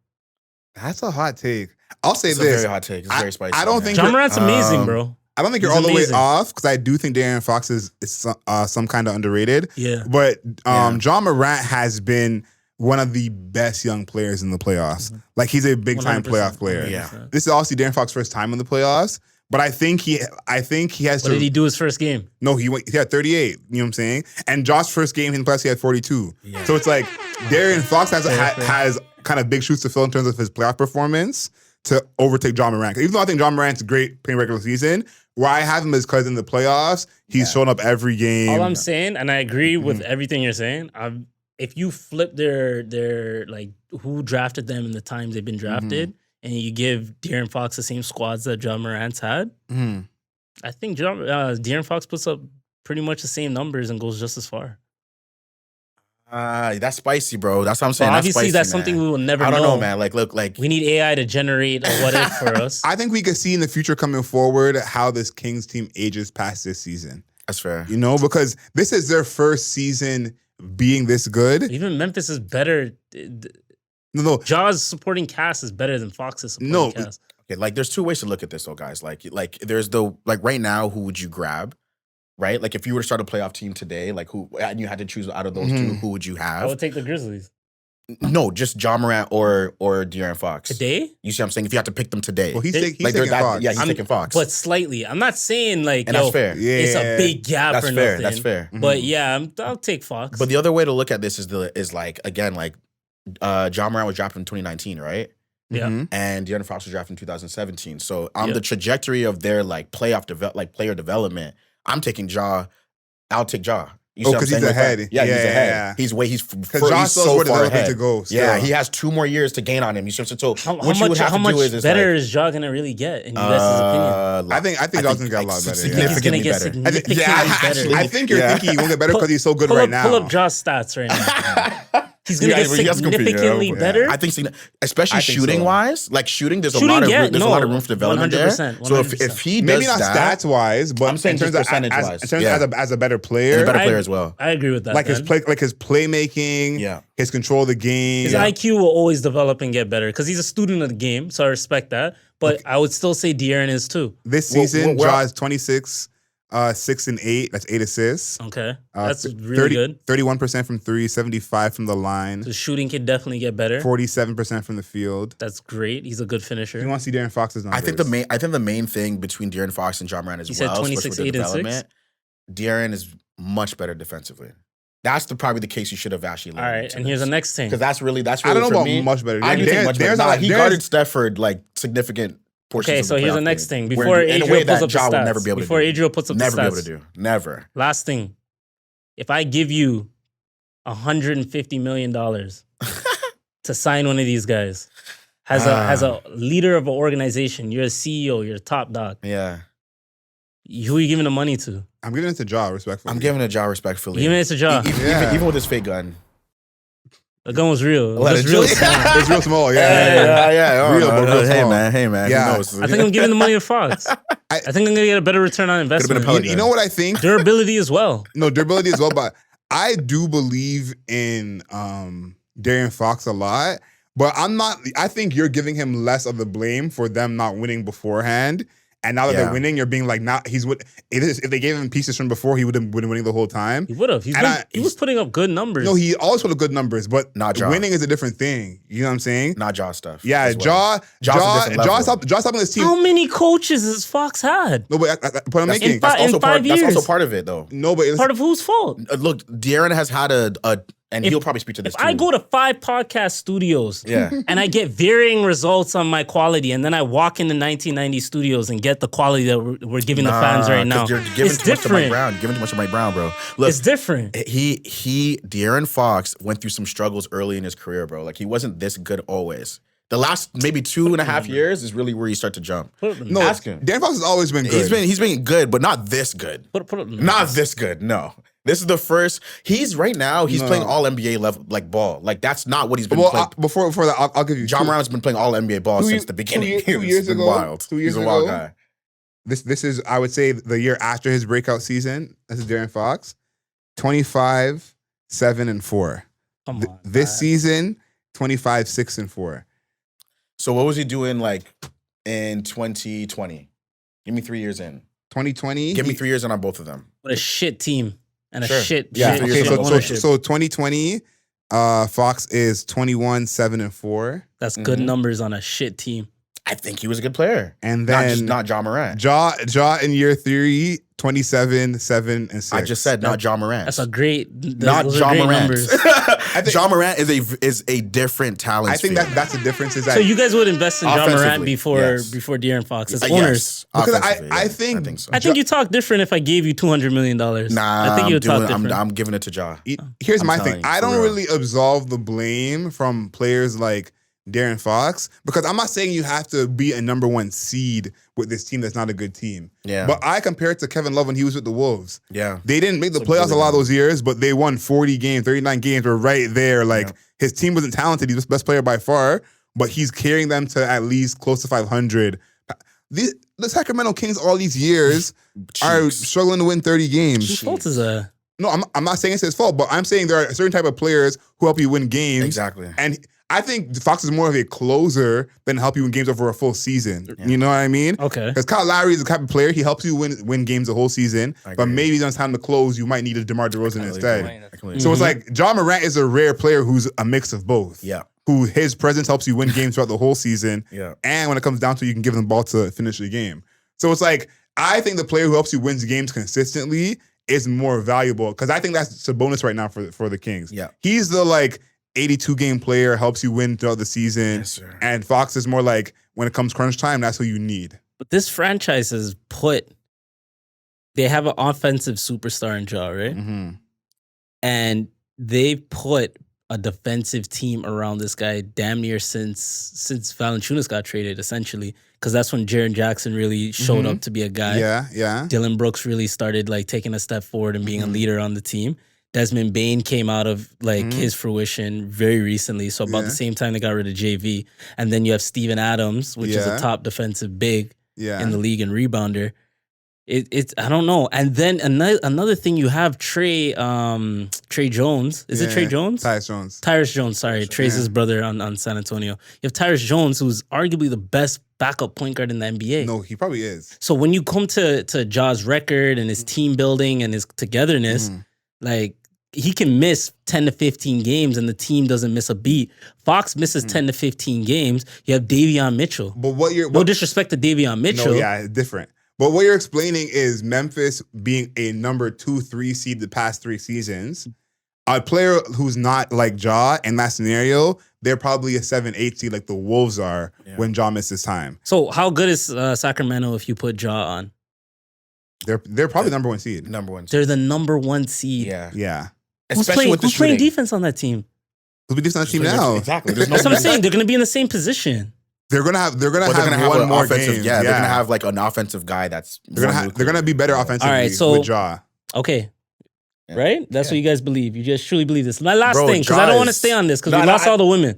Speaker 2: That's a hot take. I'll say
Speaker 3: It's a
Speaker 2: this.
Speaker 3: very hot take. It's very spicy.
Speaker 2: I don't
Speaker 3: man.
Speaker 2: think
Speaker 1: Ja Morant's amazing,
Speaker 2: um,
Speaker 1: bro.
Speaker 2: I don't think you're
Speaker 1: He's
Speaker 2: all the
Speaker 1: amazing.
Speaker 2: way off because I do think De'Aaron Fox is some kind of underrated.
Speaker 1: Yeah.
Speaker 2: But
Speaker 3: Yeah.
Speaker 2: Ja Morant has been one of the best young players in the playoffs. Like he's a big time
Speaker 1: 100%,
Speaker 2: playoff player.
Speaker 1: 100%.
Speaker 3: Yeah.
Speaker 2: This is obviously De'Aaron Fox's first time in the playoffs. But I think he has
Speaker 1: What
Speaker 2: to.
Speaker 1: did he do his first game?
Speaker 2: No, he had 38. You know what I'm saying? And Josh's first game in the playoffs, he had 42.
Speaker 3: Yeah.
Speaker 2: So it's like De'Aaron Fox has kind of big shoes to fill in terms of his playoff performance to overtake Ja Morant. Even though I think Ja Morant's great playing regular season, where I have him is because in the playoffs, he's shown up every game.
Speaker 1: All I'm saying, and I agree with everything you're saying, if you flip their like who drafted them and the times they've been drafted, and you give De'Aaron Fox the same squads that Ja Morant's had,
Speaker 2: Mhm.
Speaker 1: I think De'Aaron Fox puts up pretty much the same numbers and goes just as far.
Speaker 3: That's spicy, bro. That's what I'm
Speaker 1: But
Speaker 3: saying.
Speaker 1: obviously, that's
Speaker 3: spicy,
Speaker 1: something
Speaker 3: man.
Speaker 1: we will never
Speaker 3: I don't
Speaker 1: know.
Speaker 3: know, man. Like, look, like
Speaker 1: We need AI to generate a what if for us.
Speaker 2: I think we could see in the future coming forward how this Kings team ages past this season.
Speaker 3: that's fair.
Speaker 2: You know, because this is their first season being this good.
Speaker 1: Even Memphis is better.
Speaker 2: No,
Speaker 1: Ja's supporting cast is better than Fox's supporting
Speaker 2: No.
Speaker 1: cast.
Speaker 3: Okay, like there's two ways to look at this, though, guys. Like there's the like right now, who would you grab? Right, like if you were to start a playoff team today, like who, and you had to choose out of those two, who would you
Speaker 1: I
Speaker 3: have?
Speaker 1: would take the Grizzlies
Speaker 3: No, just Ja Morant or De'Aaron Fox.
Speaker 1: today,
Speaker 3: You see what I'm saying? If you had to pick them today,
Speaker 2: well, he's
Speaker 3: like
Speaker 2: taking Fox.
Speaker 3: yeah, he's taking Fox.
Speaker 1: but slightly. I'm not saying like
Speaker 3: and that's fair.
Speaker 2: Yeah,
Speaker 1: it's a big gap
Speaker 3: That's
Speaker 1: or
Speaker 3: fair.
Speaker 1: nothing.
Speaker 3: That's fair.
Speaker 1: But yeah, I'll take Fox.
Speaker 3: But the other way to look at this is like again, like Ja Morant was drafted in 2019, right?
Speaker 1: yeah,
Speaker 2: Mhm.
Speaker 3: And De'Aaron Fox was drafted in 2017. So on
Speaker 1: Yeah.
Speaker 3: the trajectory of their like player development, I'm taking Ja. I'll take Ja. You
Speaker 2: Oh,
Speaker 3: see what I'm
Speaker 2: 'cause he's
Speaker 3: saying with
Speaker 2: ahead.
Speaker 3: that? Yeah,
Speaker 2: Yeah,
Speaker 3: he's
Speaker 2: yeah,
Speaker 3: ahead.
Speaker 2: yeah.
Speaker 3: He's
Speaker 2: Because Josh
Speaker 3: so
Speaker 2: knows where
Speaker 3: far
Speaker 2: development
Speaker 3: ahead.
Speaker 2: to go.
Speaker 3: Yeah,
Speaker 2: still.
Speaker 3: he has 2 more years to gain on him. You see what I'm saying? So
Speaker 1: how
Speaker 3: what you would have to
Speaker 1: much
Speaker 3: do is
Speaker 1: better
Speaker 3: like,
Speaker 1: is Ja gonna really get in you guys' opinion?
Speaker 2: I think Johnson got a lot better, yeah.
Speaker 1: I think he's gonna
Speaker 3: Significantly
Speaker 1: get
Speaker 3: better.
Speaker 1: significantly better.
Speaker 2: I think you're
Speaker 3: Yeah.
Speaker 2: thinking he won't get better because he's so good
Speaker 1: pull
Speaker 2: right
Speaker 1: up,
Speaker 2: now.
Speaker 1: Pull up Ja's stats right now. He's gonna
Speaker 3: Yeah,
Speaker 1: get
Speaker 3: he has to compete, yeah.
Speaker 1: significantly
Speaker 3: Yeah.
Speaker 1: better.
Speaker 3: I think, especially
Speaker 2: I think
Speaker 3: shooting
Speaker 2: so.
Speaker 3: wise, like shooting, there's a
Speaker 1: Shooting,
Speaker 3: lot of
Speaker 1: yeah,
Speaker 3: there's a
Speaker 1: no,
Speaker 3: lot of room for development there.
Speaker 1: 100%,
Speaker 3: So if he does
Speaker 2: Maybe not
Speaker 3: that,
Speaker 2: stats wise, but
Speaker 3: I'm saying
Speaker 2: in terms
Speaker 3: just
Speaker 2: of
Speaker 3: percentage-wise.
Speaker 2: in terms
Speaker 3: Yeah.
Speaker 2: as a better
Speaker 3: he's
Speaker 2: player,
Speaker 3: a better
Speaker 1: I-
Speaker 3: player as well.
Speaker 1: I agree with that.
Speaker 2: like his
Speaker 1: man.
Speaker 2: playmaking,
Speaker 3: Yeah.
Speaker 2: his control of the game.
Speaker 1: His IQ will always develop and get better because he's a student of the game, so I respect that. But I would still say De'Aaron is too.
Speaker 2: This
Speaker 3: Well,
Speaker 2: season,
Speaker 3: well,
Speaker 2: Ja is 26. 6 and 8. That's 8 assists.
Speaker 1: Okay. That's really good.
Speaker 2: 31% from 3, 75 from the line.
Speaker 1: The shooting can definitely get better.
Speaker 2: 47% from the field.
Speaker 1: That's great. He's a good finisher.
Speaker 2: You want to see De'Aaron Fox's numbers?
Speaker 3: I think the main thing between De'Aaron Fox and John Moran is
Speaker 1: said 26, 8, and 6.
Speaker 3: De'Aaron is much better defensively. That's probably the case you should have actually learned.
Speaker 1: All right, and here's the next thing.
Speaker 3: Because that's really
Speaker 2: I don't know
Speaker 3: for
Speaker 2: about
Speaker 3: me,
Speaker 2: much better.
Speaker 3: I do think much better. Nah, he guarded Steph for like significant portions.
Speaker 1: Okay,
Speaker 3: of
Speaker 1: so
Speaker 3: the
Speaker 1: here's the
Speaker 3: playoff
Speaker 1: next
Speaker 3: game,
Speaker 1: thing. Before Adriel pulls up the stats.
Speaker 3: Never be able
Speaker 1: Before
Speaker 3: to do.
Speaker 1: Adriel puts up
Speaker 3: Never
Speaker 1: the
Speaker 3: be
Speaker 1: stats.
Speaker 3: able to do. Never.
Speaker 1: Last thing. If I give you $150 million to sign one of these guys, as a leader of an organization, you're a CEO, you're a top dog.
Speaker 3: Yeah.
Speaker 1: Who are you giving the money to?
Speaker 2: I'm giving it to Ja, respectfully.
Speaker 3: I'm giving it to Ja respectfully.
Speaker 1: Giving it to Ja.
Speaker 3: Even with his fake gun.
Speaker 1: The gun was real. It
Speaker 3: Let
Speaker 1: was
Speaker 3: it
Speaker 1: real
Speaker 3: chill.
Speaker 1: small.
Speaker 2: It's real small. Yeah.
Speaker 3: Oh,
Speaker 2: Real, but real
Speaker 3: hey
Speaker 2: small.
Speaker 3: man.
Speaker 2: Yeah.
Speaker 3: Who knows?
Speaker 1: I think I'm giving the money to Fox. I think I'm going to get a better return on investment.
Speaker 3: Could've been a
Speaker 2: You know what I think?
Speaker 1: Durability as well.
Speaker 2: No, durability as well, but I do believe in De'Aaron Fox a lot. But I think you're giving him less of the blame for them not winning beforehand. And now that they're winning, you're being like, if they gave him pieces from before, he would have been winning the whole time.
Speaker 1: He would have. He was putting up good numbers.
Speaker 2: No, he always put up good numbers, but
Speaker 3: Not Ja.
Speaker 2: winning is a different thing. You know what I'm saying?
Speaker 3: Not Ja stuff.
Speaker 2: Yeah,
Speaker 3: as well.
Speaker 2: Ja's helping this team.
Speaker 1: How many coaches has Fox had?
Speaker 2: No, but I'm
Speaker 3: That's,
Speaker 2: making.
Speaker 3: that's, also
Speaker 1: in
Speaker 3: part,
Speaker 1: 5
Speaker 3: that's
Speaker 1: years.
Speaker 3: also part of it, though.
Speaker 2: No, but
Speaker 1: Part of whose fault?
Speaker 3: Look, De'Aaron has had and he'll probably speak to this
Speaker 1: If
Speaker 3: too.
Speaker 1: I go to 5 podcast studios and I get varying results on my quality, and then I walk into 1990 studios and get the quality that we're giving the fans right now,
Speaker 3: You're giving
Speaker 1: it's
Speaker 3: too much to Mike
Speaker 1: different.
Speaker 3: Brown. You're giving too much to Mike Brown, bro. Look,
Speaker 1: It's different.
Speaker 3: De'Aaron Fox went through some struggles early in his career, bro. Like he wasn't this good always. The last maybe 2.5 years is really where you start to jump.
Speaker 2: no,
Speaker 3: Ask him.
Speaker 2: De'Aaron Fox has always been good.
Speaker 3: He's been good, but not this good. Not this good. No. This is the first. He's playing all NBA level like ball. Like that's not what he's been playing.
Speaker 2: Before that, I'll give you.
Speaker 3: John Brown's been playing all NBA ball since the beginning.
Speaker 2: 2 years ago.
Speaker 3: Wild.
Speaker 2: 2 years
Speaker 3: He's a
Speaker 2: ago.
Speaker 3: wild guy.
Speaker 2: This is, I would say, the year after his breakout season. This is De'Aaron Fox, 25, 7 and 4.
Speaker 1: Come on,
Speaker 2: This season, 25, 6 and 4.
Speaker 3: So what was he doing like in 2020? Give me 3 years in.
Speaker 2: 2020.
Speaker 3: Give me 3 years in on both of them.
Speaker 1: What a shit team and a
Speaker 3: Sure.
Speaker 1: shit.
Speaker 3: Yeah,
Speaker 1: shit,
Speaker 3: okay,
Speaker 1: shit
Speaker 3: so
Speaker 1: ownership.
Speaker 2: 2020, Fox is 21, 7 and 4.
Speaker 1: That's good numbers on a shit team.
Speaker 3: I think he was a good player.
Speaker 2: And then
Speaker 3: not John Morant.
Speaker 2: Ja in year 3, 27, 7 and 6.
Speaker 3: I just said not John Morant.
Speaker 1: That's a great.
Speaker 3: not
Speaker 1: those are
Speaker 3: John
Speaker 1: great
Speaker 3: Morant.
Speaker 1: numbers.
Speaker 3: John Morant is a different talent.
Speaker 2: I think that's the difference. Is that
Speaker 1: So you guys would invest in John Morant
Speaker 3: Offensively,
Speaker 1: before
Speaker 3: yes.
Speaker 1: De'Aaron Fox as
Speaker 3: Yes,
Speaker 1: owners?
Speaker 2: Because
Speaker 3: offensively,
Speaker 2: I
Speaker 3: yeah.
Speaker 2: think-
Speaker 3: I think so.
Speaker 1: I think you talk different if I gave you $200 million.
Speaker 3: Nah,
Speaker 1: I think you would talk different.
Speaker 3: I'm giving it to Ja.
Speaker 2: Here's
Speaker 3: I'm
Speaker 2: my
Speaker 3: telling
Speaker 2: thing.
Speaker 3: you,
Speaker 2: I
Speaker 3: for
Speaker 2: don't
Speaker 3: real.
Speaker 2: really absolve the blame from players like De'Aaron Fox because I'm not saying you have to be a number 1 seed with this team that's not a good team.
Speaker 3: Yeah.
Speaker 2: But I compare it to Kevin Love when he was with the Wolves.
Speaker 3: Yeah.
Speaker 2: They didn't make the playoffs a lot of those years, but they won 40 games, 39 games. Were right there. Like his team wasn't talented. He was the best player by far, but he's carrying them to at least close to 500. The Sacramento Kings all these years are struggling to win 30 games.
Speaker 1: Whose fault is that?
Speaker 2: No, I'm not saying it's his fault, but I'm saying there are a certain type of players who help you win games.
Speaker 3: Exactly.
Speaker 2: And I think Fox is more of a closer than help you win games over a full season.
Speaker 3: Yeah.
Speaker 2: You know what I mean?
Speaker 1: Okay.
Speaker 2: Because Kyle Lowry is the type of player, he helps you win games the whole season, but maybe when it's time to close, you might need a DeMar DeRozan instead. So it's like John Morant is a rare player who's a mix of both.
Speaker 3: Yeah.
Speaker 2: Who his presence helps you win games throughout the whole season.
Speaker 3: Yeah.
Speaker 2: And when it comes down to it, you can give them the ball to finish the game. So it's like, I think the player who helps you win games consistently is more valuable because I think that's a bonus right now for the Kings.
Speaker 3: Yeah.
Speaker 2: He's the 82 game player, helps you win throughout the season.
Speaker 3: Yes, sir.
Speaker 2: And Fox is more like when it comes crunch time, that's who you need.
Speaker 1: But this franchise has they have an offensive superstar in Ja, right?
Speaker 2: Mm-hmm.
Speaker 1: And they put a defensive team around this guy damn near since Valanciunas got traded, essentially, because that's when Jaren Jackson really showed up to be a guy.
Speaker 2: Yeah.
Speaker 1: Dylan Brooks really started taking a step forward and being a leader on the team. Desmond Bane came out of his fruition very recently, so about the same time they got rid of JV. And then you have Steven Adams, which is a top defensive big in the league and rebounder. It's I don't know. And then another thing, you have Trey Jones. Is it Trey Jones? Tyrus Jones. Sorry, Trey's his brother on San Antonio. You have Tyrus Jones, who's arguably the best backup point guard in the NBA.
Speaker 2: No, he probably is.
Speaker 1: So when you come to Ja's record and his team building and his togetherness, like he can miss 10 to 15 games and the team doesn't miss a beat. Fox misses 10 to 15 games. You have Davion Mitchell.
Speaker 2: But
Speaker 1: no disrespect to Davion Mitchell.
Speaker 2: No, yeah, it's different. But what you're explaining is Memphis being a number 2-3 seed the past 3 seasons. A player who's not like Ja in that scenario, they're probably a 7-8 seed like the Wolves are when Ja misses time.
Speaker 1: So how good is Sacramento if you put Ja on?
Speaker 2: They're probably number 1 seed.
Speaker 1: They're the number 1 seed.
Speaker 2: Yeah.
Speaker 3: Especially
Speaker 1: who's playing defense on that team?
Speaker 2: Who's defense on that team now?
Speaker 3: Exactly.
Speaker 1: That's what I'm saying. They're going to be in the same position.
Speaker 2: They're gonna have one more
Speaker 3: offensive
Speaker 2: game.
Speaker 3: Yeah, they're gonna have like an offensive guy that's
Speaker 2: they're gonna be better offensively with Ja.
Speaker 1: Okay. Yeah. Right? That's what you guys believe. You just truly believe this. My last thing, because I don't want to stay on this because we lost all the women.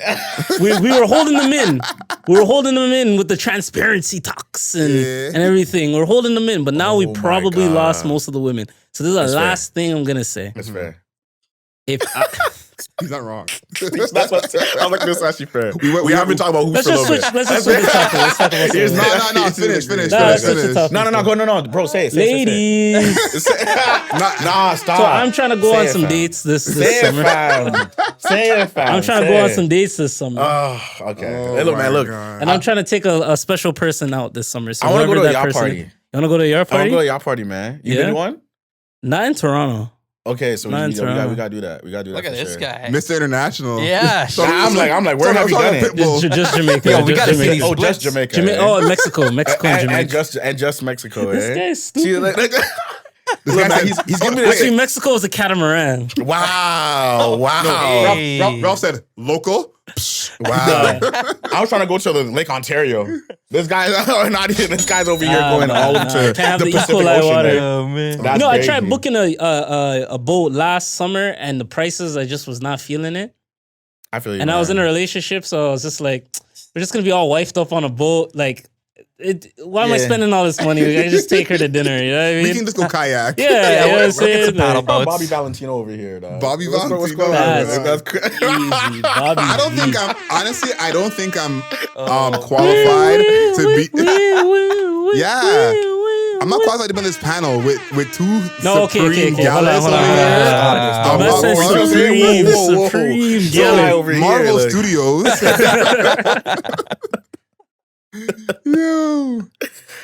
Speaker 1: we were holding them in. We were holding them in with the transparency talks and everything. We're holding them in, but now we probably lost most of the women. So this is the last thing I'm gonna say.
Speaker 3: That's fair.
Speaker 2: He's not wrong.
Speaker 3: That's what I'm like. This is actually fair. We haven't been talking about hoops for a little bit.
Speaker 1: Let's just switch the topic. Let's talk about
Speaker 2: No. Finish.
Speaker 3: No. Bro, say it.
Speaker 1: Ladies.
Speaker 3: Stop.
Speaker 1: So I'm trying to go on some dates this summer.
Speaker 3: Say it, fam.
Speaker 1: I'm trying to go on some dates this summer.
Speaker 3: Oh, okay. Hey, look, man, look.
Speaker 1: And I'm trying to take a special person out this summer. So
Speaker 3: I want to go to a yacht party.
Speaker 1: You want to go to a yacht party?
Speaker 3: I want to go to a yacht party, man. You been to one?
Speaker 1: Not in Toronto.
Speaker 3: Okay, so we gotta do that.
Speaker 4: Look at this guy,
Speaker 2: Mr. International.
Speaker 4: Yeah,
Speaker 3: I'm like, where have you done it?
Speaker 1: Just Jamaica.
Speaker 4: Yo, we gotta see these.
Speaker 3: Just Jamaica.
Speaker 1: Mexico, and Jamaica.
Speaker 3: And just Mexico.
Speaker 1: This guy's stupid.
Speaker 3: He's giving me
Speaker 1: actually, Mexico is a catamaran.
Speaker 3: Wow.
Speaker 2: No, Ralph said local.
Speaker 3: Wow. I was trying to go to the Lake Ontario. This guy's over here going all over to the Pacific Ocean.
Speaker 1: Water.
Speaker 3: Oh man.
Speaker 1: I tried booking a boat last summer and the prices, I just was not feeling it.
Speaker 3: I feel you.
Speaker 1: And I was in a relationship, so I was just like, we're just gonna be all wifed up on a boat, like. Why am I spending all this money? I just take her to dinner. You know what I mean?
Speaker 2: We can just go kayak.
Speaker 1: Yeah,
Speaker 4: we'll get some paddle boats.
Speaker 3: Bobby Valentino over here, dog.
Speaker 2: Bobby Valentino.
Speaker 3: What's going on?
Speaker 1: That's crazy. Bobby
Speaker 2: I don't think I'm qualified to be. Yeah. I'm not qualified to be on this panel with two supreme gallus over here.
Speaker 1: Supreme gallus
Speaker 3: over here.
Speaker 2: Marvel Studios.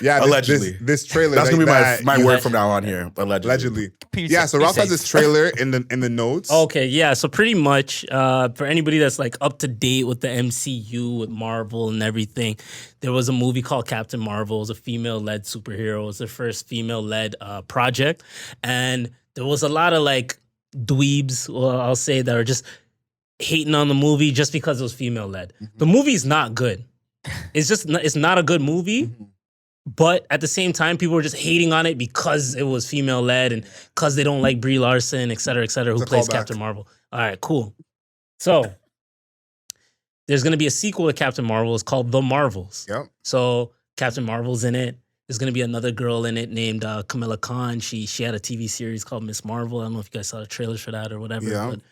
Speaker 2: Yeah,
Speaker 3: allegedly.
Speaker 2: This trailer.
Speaker 3: That's gonna be my word from now on here. Allegedly.
Speaker 2: Yeah. So Ralph has this trailer in the notes.
Speaker 1: Okay. Yeah. So pretty much, for anybody that's like up to date with the MCU, with Marvel and everything, there was a movie called Captain Marvel. It was a female-led superhero. It was their first female-led project, and there was a lot of like dweebs, well, I'll say, that are just hating on the movie just because it was female-led. Mm-hmm. The movie's not good. It's not a good movie, but at the same time, people were just hating on it because it was female led and because they don't like Brie Larson, et cetera, who plays Captain Marvel. All right, cool. So there's gonna be a sequel to Captain Marvel. It's called The Marvels.
Speaker 2: Yep.
Speaker 1: So Captain Marvel's in it. There's gonna be another girl in it named Kamala Khan. She had a TV series called Miss Marvel. I don't know if you guys saw the trailers for that or whatever.
Speaker 2: Yeah.
Speaker 1: But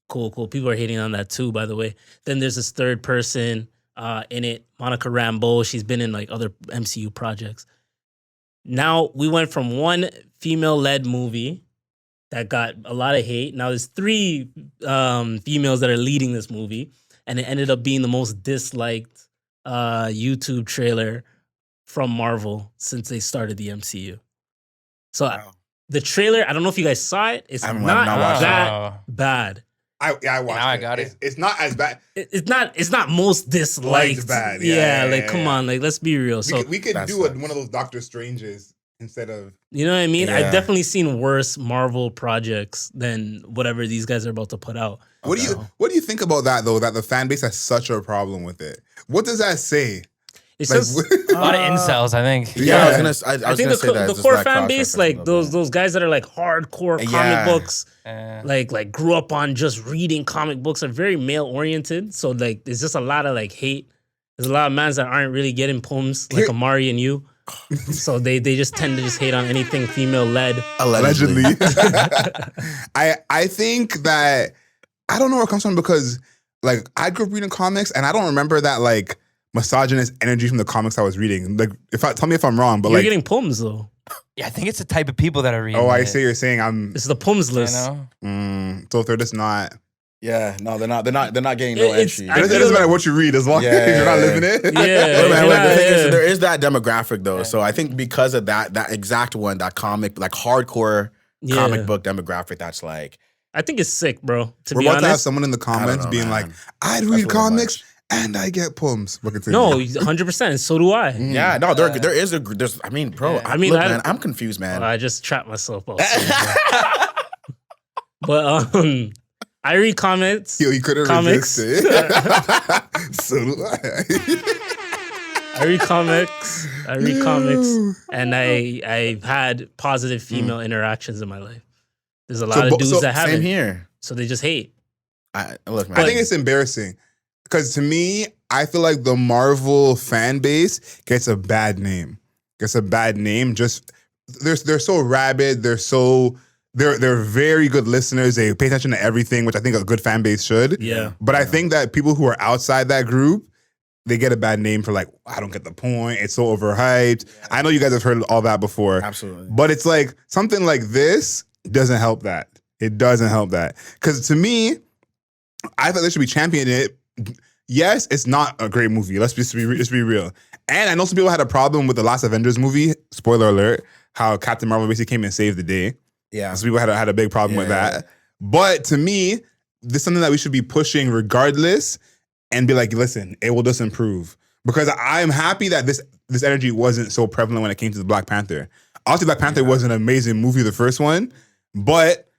Speaker 1: cool. People are hating on that too, by the way. Then there's this third person in it, Monica Rambeau. She's been in like other MCU projects. Now we went from one female-led movie that got a lot of hate. Now there's 3 females that are leading this movie, and it ended up being the most disliked YouTube trailer from Marvel since they started the MCU. So the trailer, I don't know if you guys saw it. It's not that bad.
Speaker 2: I watched it.
Speaker 4: I got it.
Speaker 2: It's not as bad.
Speaker 1: It's not most disliked.
Speaker 2: Bad. Come
Speaker 1: on, like let's be real.
Speaker 2: We could do one of those Doctor Stranges instead of.
Speaker 1: You know what I mean?
Speaker 2: Yeah.
Speaker 1: I've definitely seen worse Marvel projects than whatever these guys are about to put out.
Speaker 2: What do you think about that though? That the fan base has such a problem with it. What does that say?
Speaker 1: It's
Speaker 2: like,
Speaker 1: just
Speaker 4: a lot of incels, I think.
Speaker 3: Yeah,
Speaker 1: I think the core fan base, like those guys that are like hardcore comic books, like grew up on just reading comic books, are very male oriented. So like, there's just a lot of like hate. There's a lot of mans that aren't really getting poems like Omari and you. So they just tend to just hate on anything female led.
Speaker 2: Allegedly. I think that I don't know where it comes from because like I grew up reading comics and I don't remember that like misogynist energy from the comics I was reading. Like tell me if I'm wrong, but
Speaker 1: You're
Speaker 2: like
Speaker 1: getting poems though.
Speaker 4: Yeah, I think it's the type of people that are reading.
Speaker 2: I
Speaker 4: it,
Speaker 2: see you're saying I'm
Speaker 1: It's the poems
Speaker 4: you
Speaker 1: list.
Speaker 4: know?
Speaker 2: so if they're just not
Speaker 3: Yeah, no, they're not getting no
Speaker 1: It's-
Speaker 3: entry.
Speaker 1: I
Speaker 2: it doesn't
Speaker 1: feel
Speaker 2: matter
Speaker 1: like-
Speaker 2: what you read as long
Speaker 3: Yeah,
Speaker 2: as you're not
Speaker 3: yeah,
Speaker 2: living it.
Speaker 1: Yeah,
Speaker 3: Look, man,
Speaker 1: you're
Speaker 3: like, the
Speaker 1: not-
Speaker 3: thing is,
Speaker 1: yeah.
Speaker 3: there is that demographic though. So I think because of that exact one, that comic, like hardcore comic book demographic, that's like
Speaker 1: I think it's sick, bro. To
Speaker 2: We're
Speaker 1: be
Speaker 2: about to have
Speaker 1: honest,
Speaker 2: someone in the comments
Speaker 3: know,
Speaker 2: being
Speaker 3: man.
Speaker 2: like, I'd
Speaker 3: That's a
Speaker 2: read
Speaker 3: little
Speaker 2: comics
Speaker 3: much.
Speaker 2: and I get poems. But continue.
Speaker 1: no, 100%. So do I.
Speaker 3: yeah, no, there's I mean, bro,
Speaker 4: Yeah.
Speaker 3: I
Speaker 1: I mean,
Speaker 3: look,
Speaker 1: I-
Speaker 3: man, I'm confused, man.
Speaker 1: I just trapped myself also. But I read comments.
Speaker 2: Yo, you couldn't
Speaker 1: Comics.
Speaker 2: resist it. So do I.
Speaker 1: I read comics. And I've had positive female interactions in my life. There's a lot of dudes that haven't.
Speaker 3: Same here.
Speaker 1: So they just hate.
Speaker 3: Look, man.
Speaker 2: I think it's embarrassing because to me, I feel like the Marvel fan base gets a bad name. Just they're so rabid. They're very good listeners. They pay attention to everything, which I think a good fan base should.
Speaker 1: Yeah.
Speaker 2: But I think that people who are outside that group, they get a bad name for like, I don't get the point. It's so overhyped. I know you guys have heard all that before.
Speaker 3: Absolutely.
Speaker 2: But it's like something like this doesn't help that. It doesn't help that. Because to me, I thought they should be championing it. Yes, it's not a great movie. Let's just be real. And I know some people had a problem with the last Avengers movie. Spoiler alert: how Captain Marvel basically came and saved the day.
Speaker 3: Yeah.
Speaker 2: Some people had a big problem with that. But to me, this is something that we should be pushing regardless, and be like, listen, it will just improve. Because I'm happy that this energy wasn't so prevalent when it came to the Black Panther. Obviously, Black Panther was an amazing movie, the first one, but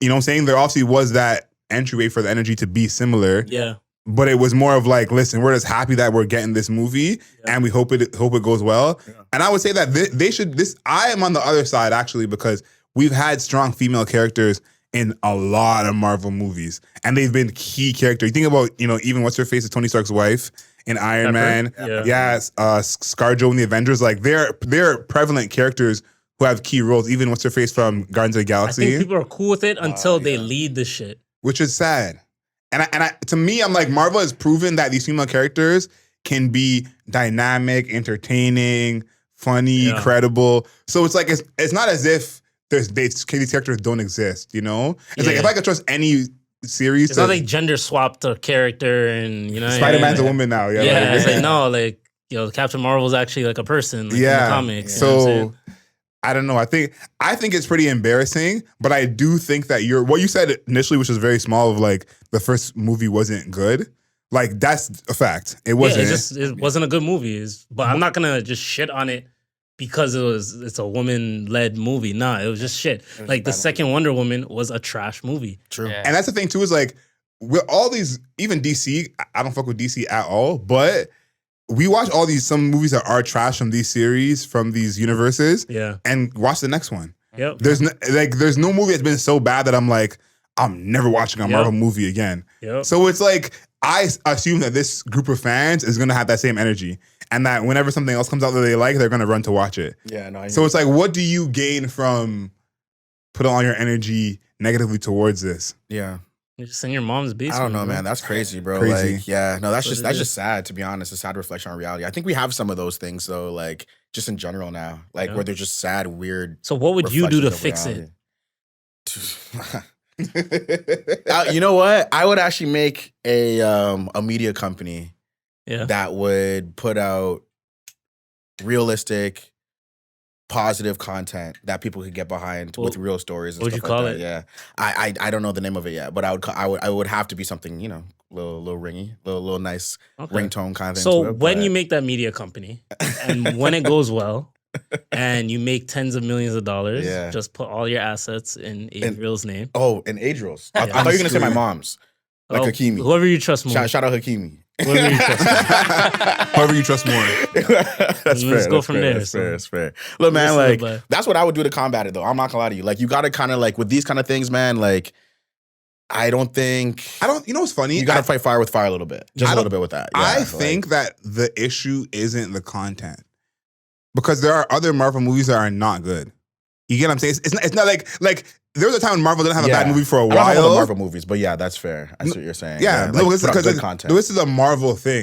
Speaker 2: you know what I'm saying? There obviously was that entryway for the energy to be similar.
Speaker 1: Yeah.
Speaker 2: But it was more of like, listen, we're just happy that we're getting this movie and we hope it goes well. Yeah. And I would say that they should, I am on the other side actually, because we've had strong female characters in a lot of Marvel movies and they've been key characters. You think about, even what's her face is Tony Stark's wife in Iron Man. Yeah. ScarJo in the Avengers. Like they're prevalent characters who have key roles, even what's her face from Guardians of the Galaxy.
Speaker 1: I think people are cool with it until they lead the shit.
Speaker 2: Which is sad. And to me, I'm like, Marvel has proven that these female characters can be dynamic, entertaining, funny, credible. So it's like, it's not as if these characters don't exist, It's like, if I could trust any series.
Speaker 1: It's not like gender swapped a character and,
Speaker 2: Spider-Man's a woman now.
Speaker 1: Yeah. It's like, no, Captain Marvel's actually like a person in the comics.
Speaker 2: So I don't know. I think it's pretty embarrassing, but I do think that what you said initially, which was very small, of like the first movie wasn't good. Like that's a fact. It wasn't.
Speaker 1: Yeah, it wasn't a good movie. But I'm not gonna just shit on it because it's a woman-led movie. Nah, it was just shit. Like the second Wonder Woman was a trash movie.
Speaker 3: True.
Speaker 4: Yeah.
Speaker 2: And that's the thing too, is like with all these, even DC, I don't fuck with DC at all, but we watch some movies that are trash from these series, from these universes, and watch the next one.
Speaker 1: Yep.
Speaker 2: There's no movie that's been so bad that I'm like, I'm never watching a Marvel movie again.
Speaker 1: Yep.
Speaker 2: So it's like, I assume that this group of fans is gonna have that same energy, and that whenever something else comes out that they like, they're gonna run to watch it.
Speaker 3: Yeah, no.
Speaker 2: So it's like, what do you gain from putting all your energy negatively towards this?
Speaker 3: Yeah.
Speaker 1: You just in your mom's basement.
Speaker 3: I don't know, man. That's crazy, bro.
Speaker 2: Crazy.
Speaker 3: Like, that's just sad, to be honest. A sad reflection on reality. I think we have some of those things, though, like just in general now, like where they're just sad, weird.
Speaker 1: So what would you do to fix
Speaker 3: it? You know what? I would actually make a media company that would put out realistic, positive content that people could get behind with real stories. And
Speaker 1: what would
Speaker 3: stuff
Speaker 1: you call
Speaker 3: like
Speaker 1: it?
Speaker 3: That. Yeah, I don't know the name of it yet, but I would have to be something little ringy, little nice ringtone kind of thing.
Speaker 1: So when you make that media company, and when it goes well, and you make tens of millions of dollars, just put all your assets in Adriel's name.
Speaker 3: Oh, in Adriel's. I thought you were gonna say my mom's, like Hakimi.
Speaker 1: Whoever you trust more.
Speaker 3: Shout out Hakimi.
Speaker 1: Whoever you trust more.
Speaker 2: Whoever you trust more.
Speaker 3: That's fair.
Speaker 1: Let's go from there.
Speaker 3: That's fair. Look, man, like that's what I would do to combat it, though. I'm not gonna lie to you. Like, you gotta kind of like with these kind of things, man. Like, I don't. You know what's funny?
Speaker 2: You
Speaker 3: gotta fight fire with fire a little bit, just a little bit with that. Yeah,
Speaker 2: I think that the issue isn't the content. Because there are other Marvel movies that are not good. You get what I'm saying? It's not like there was a time when Marvel didn't have a bad movie for a while.
Speaker 3: I don't know the Marvel movies, but yeah, that's fair. I see what you're saying.
Speaker 2: Yeah,
Speaker 3: like,
Speaker 2: because
Speaker 3: good content.
Speaker 2: this is a Marvel thing.